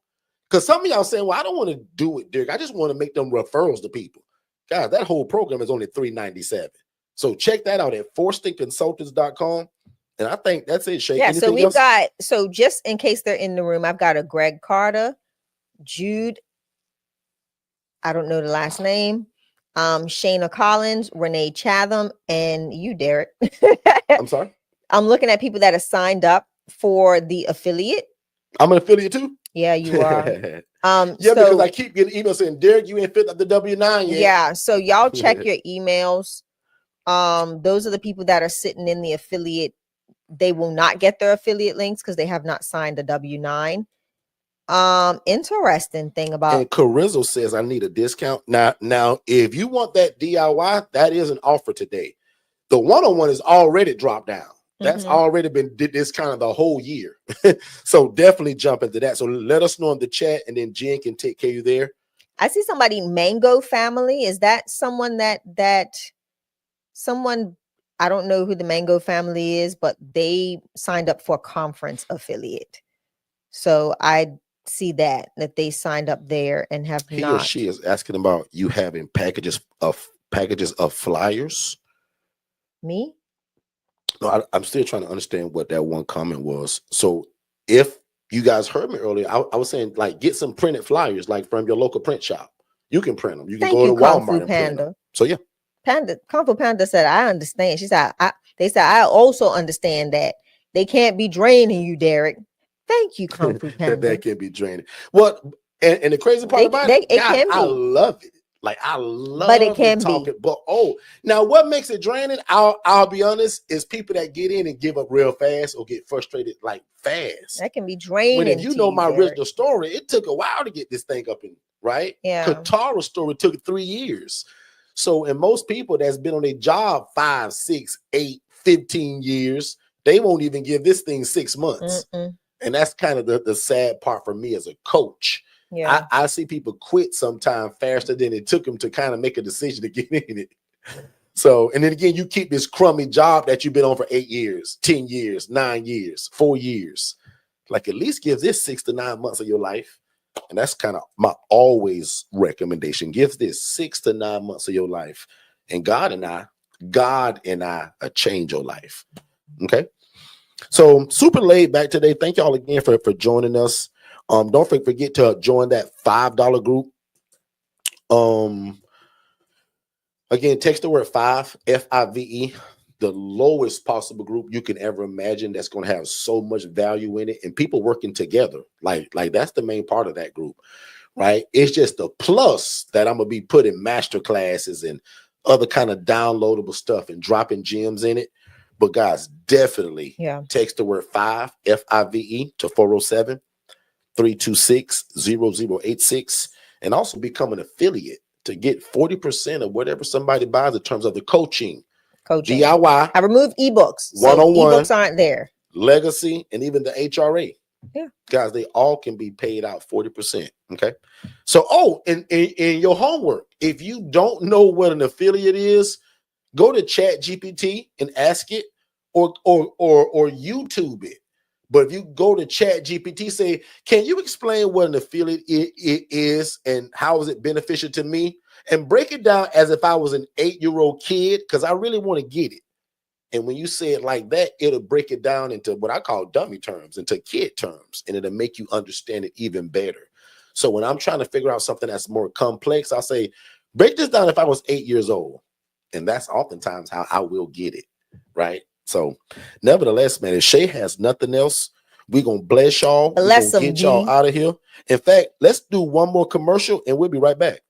Because some of y'all saying, well, I don't want to do it, Derek. I just want to make them referrals to people. Guys, that whole program is only $397. So check that out at forstonconsultants.com. And I think that's it, Shay. Yeah, Anything so we've else? got, so just in case they're in the room, I've got a Greg Carter, Jude, I don't know the last name, Shayna Collins, Renee Chatham, and you, Derek. I'm sorry? I'm looking at people that are signed up for the affiliate. I'm an affiliate too? Yeah, you are. Yeah, So, because I keep getting emails saying, Derek, you ain't fit up the W-9 yet. yeah, so y'all check your emails. Those are the people that are sitting in the affiliate. They will not get their affiliate links because they have not signed a W-9. Interesting thing about, And Carrizo says I need a discount. Now, if you want that DIY, that is an offer today. The one-on-one is already dropped down. That's already been discounted the whole year. So definitely jump into that. So let us know in the chat, and then Jen can take care of you there. I see somebody, Mango Family. Is that someone someone, I don't know who the Mango Family is, but they signed up for a conference affiliate. So I see that they signed up there and have He not. or she is asking about you having packages of flyers. Me? No, I'm still trying to understand what that one comment was. So if you guys heard me earlier, I was saying, like, get some printed flyers, like from your local print shop. You can print them. You can Thank go you, to Kung Walmart Fu and print them. Panda. So yeah. Kung Fu Panda said, I understand. She said, they said, I also understand that they can't be draining you, Derek. Thank you, Kung Fu Panda. That can be draining. Well, and the crazy part about it, guys, can be. I love it. Like, I love But it can talking. be. But now what makes it draining? I'll be honest, is people that get in and give up real fast or get frustrated like fast. That can be draining. When if you know my Derek. original story, it took a while to get this thing up and right. Yeah. Katara's story took 3 years. So, and most people that's been on a job 5, 6, 8, 15 years, they won't even give this thing 6 months. And that's kind of the sad part for me as a coach. Yeah. I see people quit sometime faster than it took them to kind of make a decision to get in it. So, and then again, you keep this crummy job that you've been on for 8 years, 10 years, 9 years, 4 years. Like, at least give this 6 to 9 months of your life. And that's kind of my always recommendation. Give this 6 to 9 months of your life. And God and I change your life. Okay. So super laid back today. Thank y'all again for joining us. Don't forget to join that $5 group. Again, text the word 5, F-I-V-E, the lowest possible group you can ever imagine, that's going to have so much value in it, and people working together. Like that's the main part of that group, right? It's just a plus that I'm going to be putting master classes and other kind of downloadable stuff and dropping gems in it. But guys, definitely text the word 5, F-I-V-E, to 407-326-0086, and also become an affiliate to get 40% of whatever somebody buys in terms of the coaching. DIY. I removed ebooks. One-on-one. Ebooks aren't there. Legacy, and even the HRA. Yeah. Guys, they all can be paid out 40%. Okay. So, in your homework, if you don't know what an affiliate is, go to Chat GPT and ask it, or YouTube it. But if you go to Chat GPT, say, can you explain what an affiliate is and how is it beneficial to me? And break it down as if I was an 8-year-old kid, because I really want to get it. And when you say it like that, it'll break it down into what I call dummy terms, into kid terms, and it'll make you understand it even better. So when I'm trying to figure out something that's more complex, I'll say, break this down if I was 8 years old. And that's oftentimes how I will get it, right? So nevertheless, man, if Shay has nothing else, we're going to bless y'all. We're going to get y'all out of here. In fact, let's do one more commercial and we'll be right back.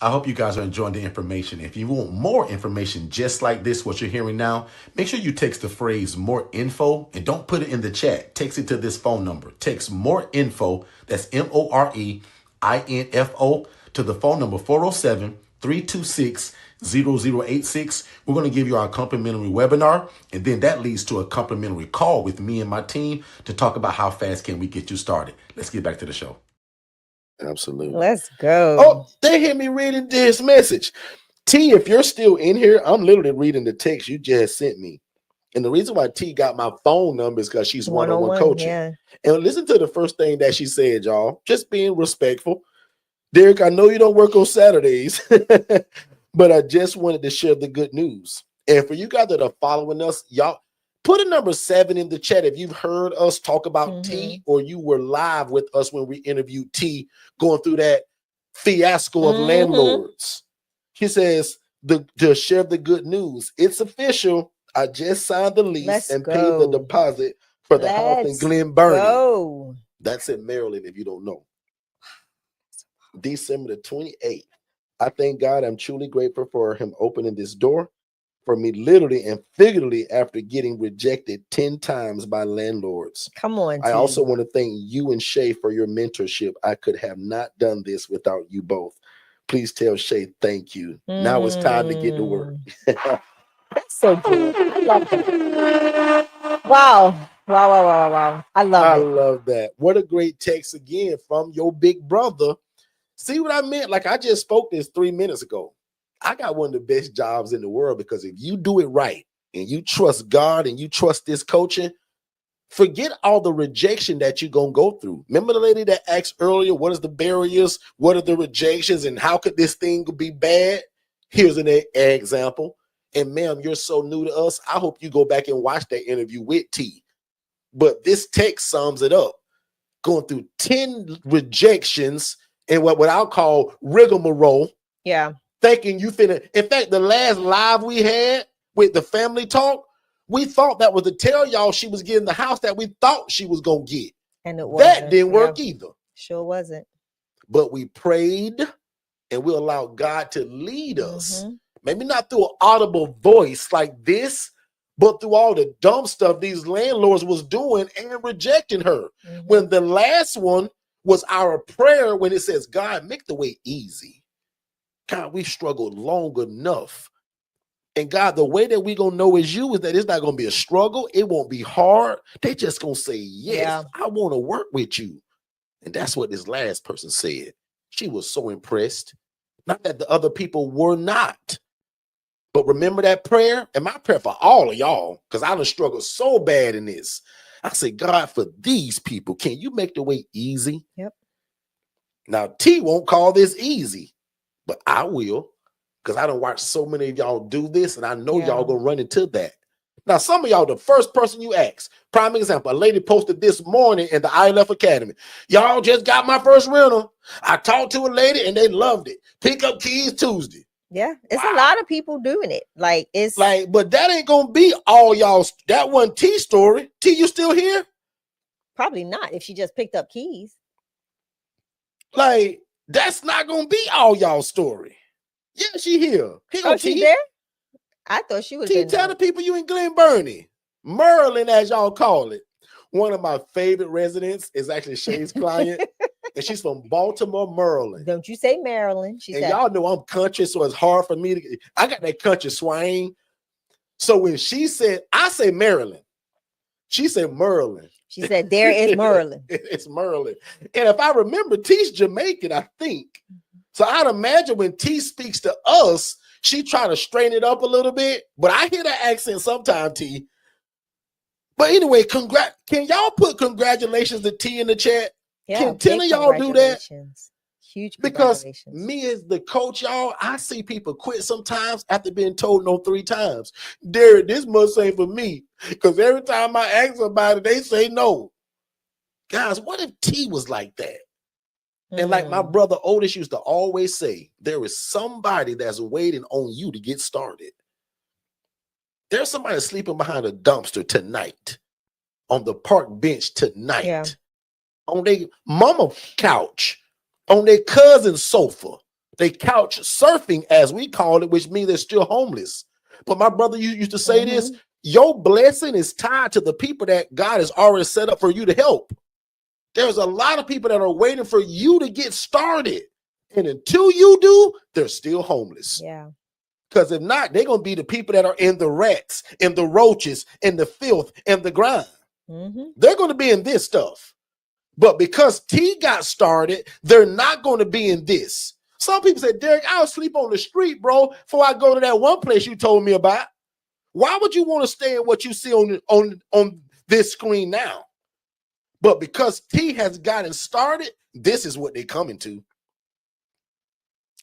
I hope you guys are enjoying the information. If you want more information just like this, what you're hearing now, make sure you text the phrase more info and don't put it in the chat. Text it to this phone number. Text more info. That's MOREINFO to the phone number 407-326-0086. We're going to give you our complimentary webinar, and then that leads to a complimentary call with me and my team to talk about how fast can we get you started. Let's get back to the show. Absolutely. Let's go. Oh, they hear me reading this message. T, if you're still in here, I'm literally reading the text you just sent me. And the reason why T got my phone number is because she's one-on-one coaching. Yeah. And listen to the first thing that she said, y'all. Just being respectful. Derek, I know you don't work on Saturdays, but I just wanted to share the good news. And for you guys that are following us, y'all, put a number 7 in the chat if you've heard us talk about T, or you were live with us when we interviewed T going through that fiasco of landlords. She says, to share the good news. It's official. I just signed the lease and paid the deposit for the house in Glen Burnie. That's in Maryland, if you don't know. December the 28th. I thank God. I'm truly grateful for him opening this door for me, literally and figuratively, after getting rejected 10 times by landlords. Come on. I also want to thank you and Shay for your mentorship. I could have not done this without you both. Please tell Shay thank you. Now it's time to get to work. That's so good. I love that. Wow. I love that. What a great text again from your big brother. See what I meant? Like, I just spoke this 3 minutes ago. I got one of the best jobs in the world, because if you do it right and you trust God and you trust this coaching, forget all the rejection that you're going to go through. Remember the lady that asked earlier, what is the barriers? What are the rejections? And how could this thing be bad? Here's an example. And ma'am, you're so new to us. I hope you go back and watch that interview with T. But this text sums it up. Going through 10 rejections and what I'll call rigmarole. Yeah. Thinking you finna. In fact, the last live we had with the family talk, we thought that was to tell y'all she was getting the house that we thought she was going to get. And it wasn't. That didn't work either. Sure wasn't. But we prayed and we allowed God to lead us. Maybe not through an audible voice like this, but through all the dumb stuff these landlords was doing and rejecting her. When the last one was our prayer, when it says, God, make the way easy. God, we struggled long enough. And God, the way that we're going to know is you is that it's not going to be a struggle. It won't be hard. They just going to say, yes, I want to work with you. And that's what this last person said. She was so impressed. Not that the other people were not. But remember that prayer? And my prayer for all of y'all, because I done struggled so bad in this. I say, God, for these people, can you make the way easy? Yep. Now, T won't call this easy, but I will, because I done watched so many of y'all do this, and I know y'all gonna run into that. Now, some of y'all, the first person you ask, prime example, a lady posted this morning in the ILF Academy. Y'all just got my first rental. I talked to a lady, and they loved it. Pick up keys Tuesday. Yeah, it's a lot of people doing it. Like, it's like, but that ain't gonna be all y'all. That one T story. T, you still here? Probably not if she just picked up keys. Like, that's not gonna be all y'all story. Yeah, she here. Oh, she there? I thought she was. T, tell the people you in Glen Burnie, Maryland, as y'all call it. One of my favorite residents is actually Shay's client. And she's from Baltimore, Maryland. Don't you say Maryland. She said, y'all know I'm country, so it's hard for me to. I got that country swing. So when she said, I say Maryland, she said Maryland. She said, there is Maryland. It's Maryland. And if I remember, T's Jamaican, I think. So I'd imagine when T speaks to us, she try to straighten it up a little bit. But I hear that accent sometimes, T. But anyway, can y'all put congratulations to T in the chat? Yeah, Can 10 of y'all do that? Huge Because congratulations. me as the coach, y'all, I see people quit sometimes after being told no 3 times. Derek, this must say for me. Because every time I ask about it, they say no. Guys, what if T was like that? And like my brother Otis used to always say, there is somebody that's waiting on you to get started. There's somebody sleeping behind a dumpster tonight, on the park bench tonight, on their mama couch, on their cousin's sofa, they couch surfing, as we call it, which means they're still homeless. But my brother used to say this, your blessing is tied to the people that God has already set up for you to help. There's a lot of people that are waiting for you to get started. And until you do, they're still homeless. Yeah. Because if not, they're going to be the people that are in the rats, in the roaches, in the filth, and the grind. They're going to be in this stuff. But because T got started, they're not going to be in this. Some people say, Derek, I'll sleep on the street, bro, before I go to that one place you told me about. Why would you want to stay in what you see on this screen now? But because T has gotten started, this is what they're coming to.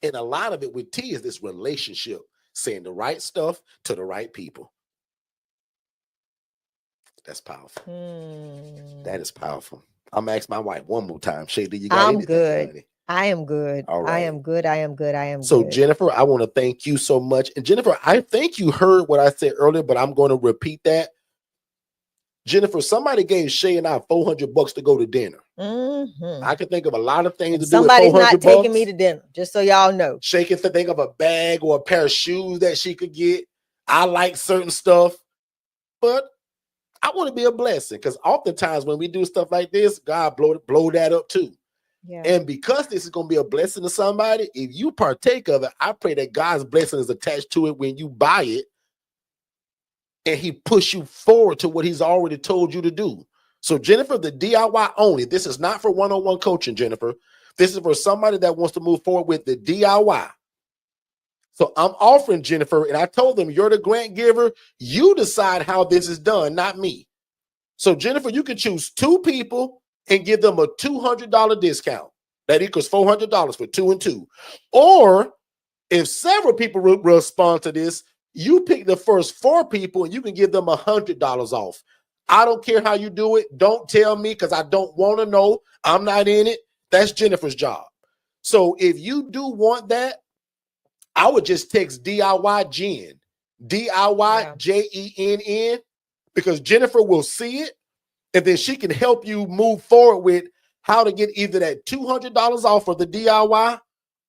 And a lot of it with T is this relationship, saying the right stuff to the right people. That's powerful. That is powerful. I'm going to ask my wife one more time. Shay, do you got anything? I'm good. Honey? I am good. All right. I am good. I am good. I am so good. Jennifer, I want to thank you so much. And Jennifer, I think you heard what I said earlier, but I'm going to repeat that. Jennifer, somebody gave Shay and I $400 to go to dinner. I can think of a lot of things to do with $400. Somebody's not taking me to dinner, just so y'all know. Shay can think of a bag or a pair of shoes that she could get. I like certain stuff, but I want to be a blessing, because oftentimes when we do stuff like this, God blow that up too. Yeah. And because this is going to be a blessing to somebody, if you partake of it, I pray that God's blessing is attached to it when you buy it, and he push you forward to what he's already told you to do. So Jennifer, the DIY only, this is not for one-on-one coaching, Jennifer. This is for somebody that wants to move forward with the DIY. So I'm offering, Jennifer, and I told them, you're the grant giver. You decide how this is done, not me. So Jennifer, you can choose 2 people and give them a $200 discount. That equals $400 for 2 and 2. Or if several people respond to this, you pick the first 4 people and you can give them $100 off. I don't care how you do it. Don't tell me, because I don't want to know. I'm not in it. That's Jennifer's job. So if you do want that, I would just text DIY Jen, DIY JENN, because Jennifer will see it, and then she can help you move forward with how to get either that $200 off for the DIY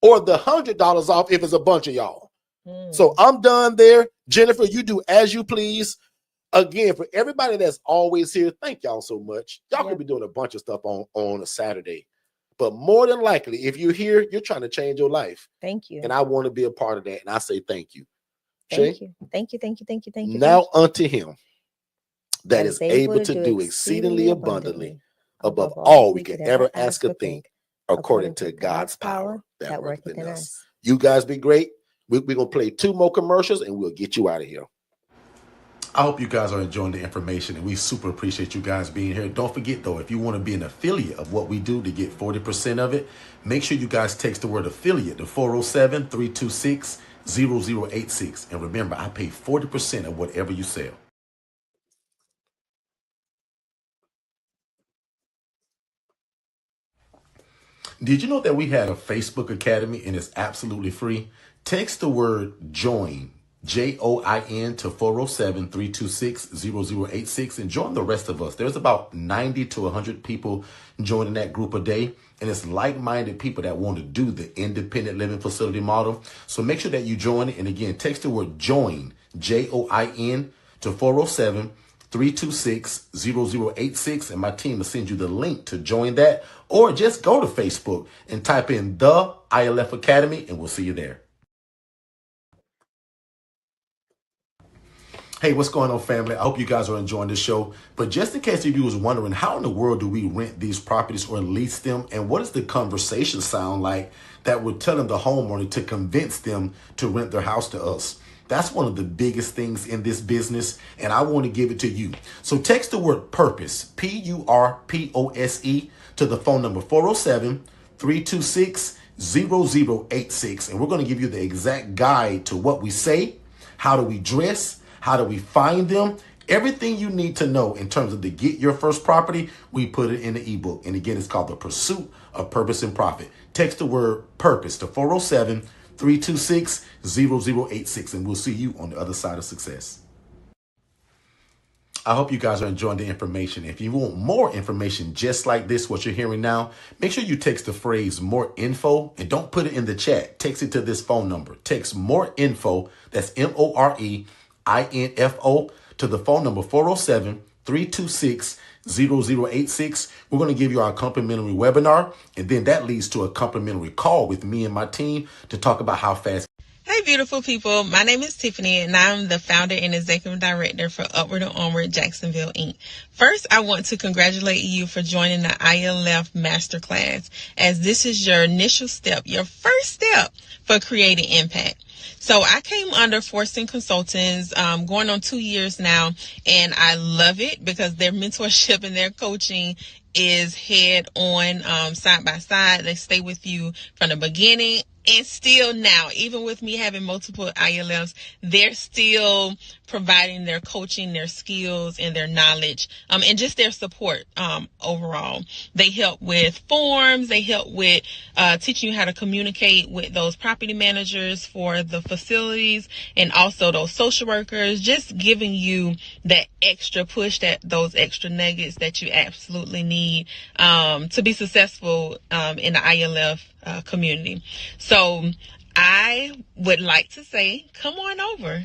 or the $100 off if it's a bunch of y'all. So I'm done there. Jennifer, you do as you please. Again, for everybody that's always here, thank y'all so much. Y'all could be doing a bunch of stuff on a Saturday. But more than likely, if you're here, you're trying to change your life. Thank you. And I want to be a part of that. And I say thank you. Thank you. Thank you. Thank you. Thank you. Thank you. Now unto him that is able to do exceedingly abundantly above all we can ever ask or think, according to God's power that worketh in us. You guys be great. We're going to play 2 more commercials and we'll get you out of here. I hope you guys are enjoying the information, and we super appreciate you guys being here. Don't forget, though, if you want to be an affiliate of what we do to get 40% of it, make sure you guys text the word affiliate to 407-326-0086. And remember, I pay 40% of whatever you sell. Did you know that we had a Facebook Academy and it's absolutely free? Text the word JOIN, JOIN, to 407-326-0086 and join the rest of us. There's about 90 to 100 people joining that group a day, and it's like-minded people that want to do the independent living facility model. So make sure that you join it. And again, text the word JOIN, JOIN, to 407-326-0086, and my team will send you the link to join that, or just go to Facebook and type in the ILF Academy and we'll see you there. Hey, what's going on, family? I hope you guys are enjoying the show. But just in case you was wondering, how in the world do we rent these properties or lease them? And what does the conversation sound like that would tell them the homeowner to convince them to rent their house to us? That's one of the biggest things in this business, and I want to give it to you. So text the word purpose, PURPOSE, to the phone number 407-326-0086. And we're going to give you the exact guide to what we say, how do we dress, how do we find them, everything you need to know in terms of to get your first property. We put it in the ebook. And again, it's called The Pursuit of Purpose and Profit. Text the word purpose to 407-326-0086, and we'll see you on the other side of success. I hope you guys are enjoying the information. If you want more information just like this, what you're hearing now, make sure you text the phrase more info and don't put it in the chat. Text it to this phone number. Text more info, that's MOREINFO, to the phone number 407-326-0086. We're going to give you our complimentary webinar, and then that leads to a complimentary call with me and my team to talk about how fast. Hey, beautiful people. My name is Tiffany, and I'm the founder and executive director for Upward and Onward Jacksonville, Inc. First, I want to congratulate you for joining the ILF Masterclass, as this is your initial step, your first step for creating impact. So I came under Forston Consultants going on 2 years now, and I love it because their mentorship and their coaching is head on, side by side. They stay with you from the beginning and still now, even with me having multiple ILFs, they're still providing their coaching, their skills, and their knowledge, and just their support overall. They help with forms. They help with teaching you how to communicate with those property managers for the facilities and also those social workers, just giving you that extra push, those extra nuggets that you absolutely need to be successful in the ILF community. So I would like to say, come on over.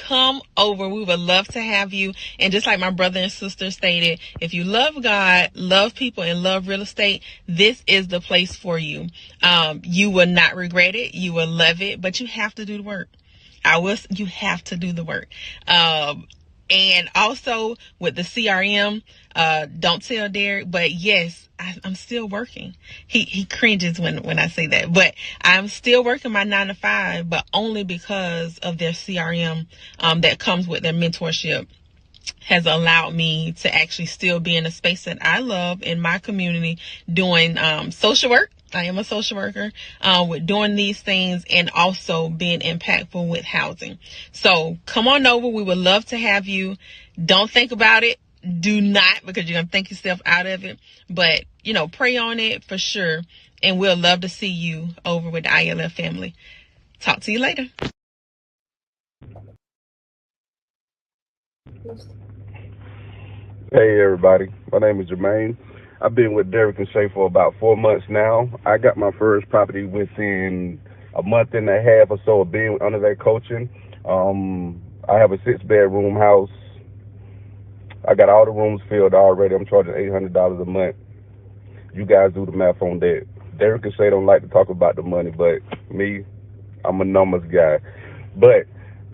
Come over. We would love to have you. And just like my brother and sister stated, if you love God, love people, and love real estate, this is the place for you. You will not regret it. You will love it, but you have to do the work. You have to do the work. And also with the CRM, don't tell Derek, but yes, I'm still working. He cringes when I say that, but I'm still working my 9 to 5, but only because of their CRM that comes with their mentorship has allowed me to actually still be in a space that I love in my community, doing social work. I am a social worker with doing these things and also being impactful with housing. So come on over. We would love to have you. Don't think about it. Do not, because you're going to think yourself out of it. But, pray on it for sure. And we'll love to see you over with the ILF family. Talk to you later. Hey everybody, my name is Jermaine. I've been with Derek and Shay for about 4 months now. I got my first property within a month and a half or so of being under that coaching. I have a 6-bedroom house. I got all the rooms filled already. I'm charging $800 a month. You guys do the math on that. Derek and Shay don't like to talk about the money, but me, I'm a numbers guy. But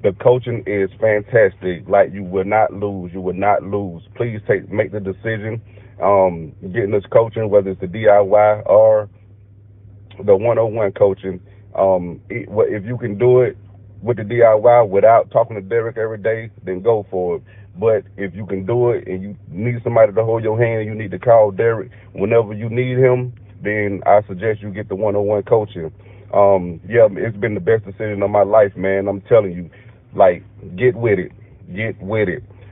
the coaching is fantastic. Like, you will not lose. You will not lose. Please make the decision. Getting this coaching, whether it's the DIY or the 101 coaching. If you can do it with the DIY without talking to Derek every day, then go for it. But if you can do it and you need somebody to hold your hand, you need to call Derek whenever you need him, then I suggest you get the 101 coaching. It's been the best decision of my life, man. I'm telling you, get with it,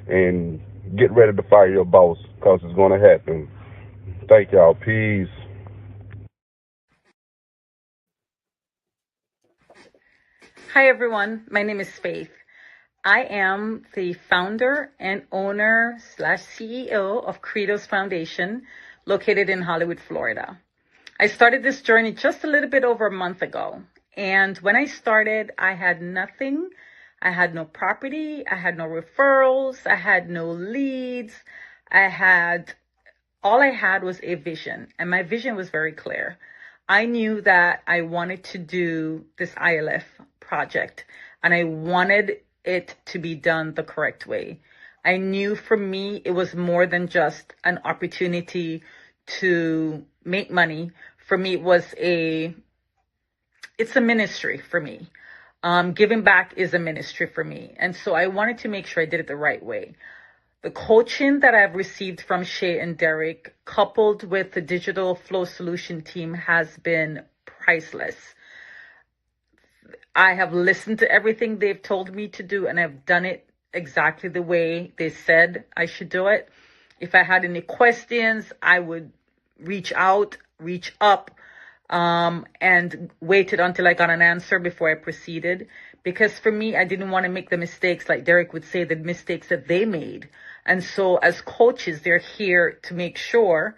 and get ready to fire your boss, because it's going to happen. Thank y'all. Peace. Hi, everyone. My name is Faith. I am the founder and owner / CEO of Credos Foundation, located in Hollywood, Florida. I started this journey just a little bit over a month ago. And when I started, I had nothing. I had no property. I had no referrals. I had no leads. All I had was a vision. And my vision was very clear. I knew that I wanted to do this ILF project, and I wanted it to be done the correct way. I knew for me, it was more than just an opportunity to make money. For me, it's a ministry for me. Giving back is a ministry for me. And so I wanted to make sure I did it the right way. The coaching that I've received from Shay and Derek, coupled with the Digital Flow Solution team, has been priceless. I have listened to everything they've told me to do, and I've done it exactly the way they said I should do it. If I had any questions, I would reach out, reach up, and waited until I got an answer before I proceeded. Because for me, I didn't want to make the mistakes, like Derek would say, the mistakes that they made. And so as coaches, they're here to make sure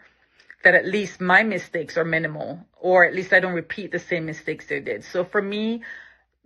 that at least my mistakes are minimal, or at least I don't repeat the same mistakes they did. So for me,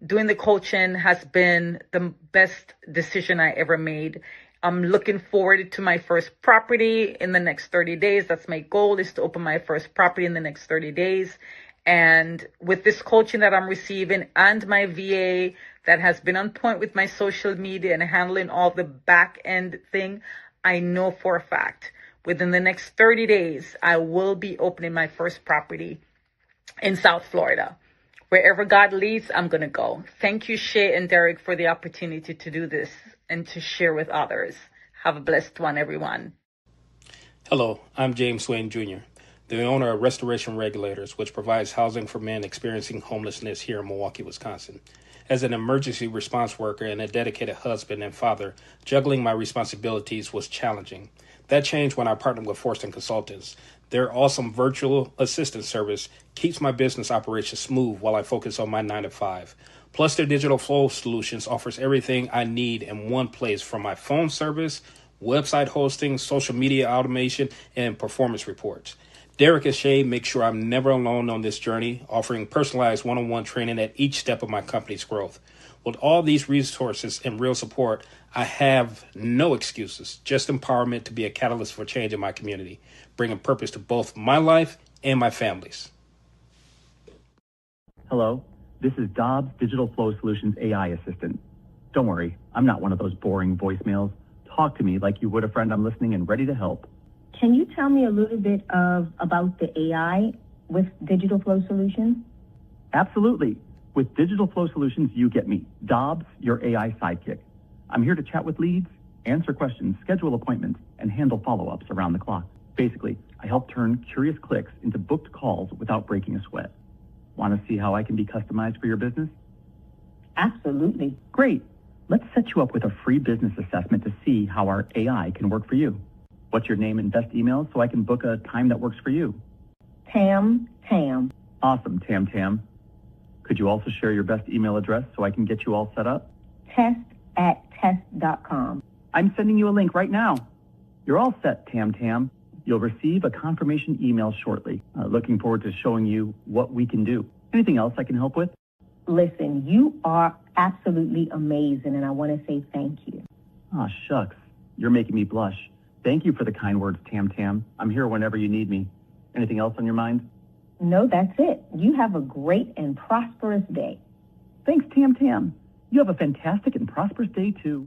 doing the coaching has been the best decision I ever made. I'm looking forward to my first property in the next 30 days. That's my goal, is to open my first property in the next 30 days. And with this coaching that I'm receiving and my VA that has been on point with my social media and handling all the back end thing, I know for a fact within the next 30 days, I will be opening my first property in South Florida. Wherever God leads, I'm going to go. Thank you, Shay and Derek, for the opportunity to do this and to share with others. Have a blessed one, everyone. Hello, I'm James Swain Jr., the owner of Restoration Regulators, which provides housing for men experiencing homelessness here in Milwaukee, Wisconsin. As an emergency response worker and a dedicated husband and father, juggling my responsibilities was challenging. That changed when I partnered with Forston Consultants. Their awesome virtual assistant service keeps my business operations smooth while I focus on my 9-to-5. Plus, their digital flow solutions offers everything I need in one place, from my phone service, website hosting, social media automation, and performance reports. Derek and Shay make sure I'm never alone on this journey, offering personalized one-on-one training at each step of my company's growth. With all these resources and real support, I have no excuses, just empowerment to be a catalyst for change in my community, bringing purpose to both my life and my family's. Hello, this is Dobbs Digital Flow Solutions AI assistant. Don't worry, I'm not one of those boring voicemails. Talk to me like you would a friend. I'm listening and ready to help. Can you tell me a little bit about the AI with Digital Flow Solutions? Absolutely. With Digital Flow Solutions, you get me, Dobbs, your AI sidekick. I'm here to chat with leads, answer questions, schedule appointments, and handle follow-ups around the clock. Basically, I help turn curious clicks into booked calls without breaking a sweat. Want to see how I can be customized for your business? Absolutely. Great. Let's set you up with a free business assessment to see how our AI can work for you. What's your name and best email so I can book a time that works for you? Tam. Awesome, Tam. Could you also share your best email address so I can get you all set up? test@test.com. I'm sending you a link right now. You're all set, Tam. You'll receive a confirmation email shortly. Looking forward to showing you what we can do. Anything else I can help with? Listen, you are absolutely amazing, and I want to say thank you. Aw, shucks. You're making me blush. Thank you for the kind words, Tam. I'm here whenever you need me. Anything else on your mind? No, that's it. You have a great and prosperous day. Thanks, Tam. You have a fantastic and prosperous day, too.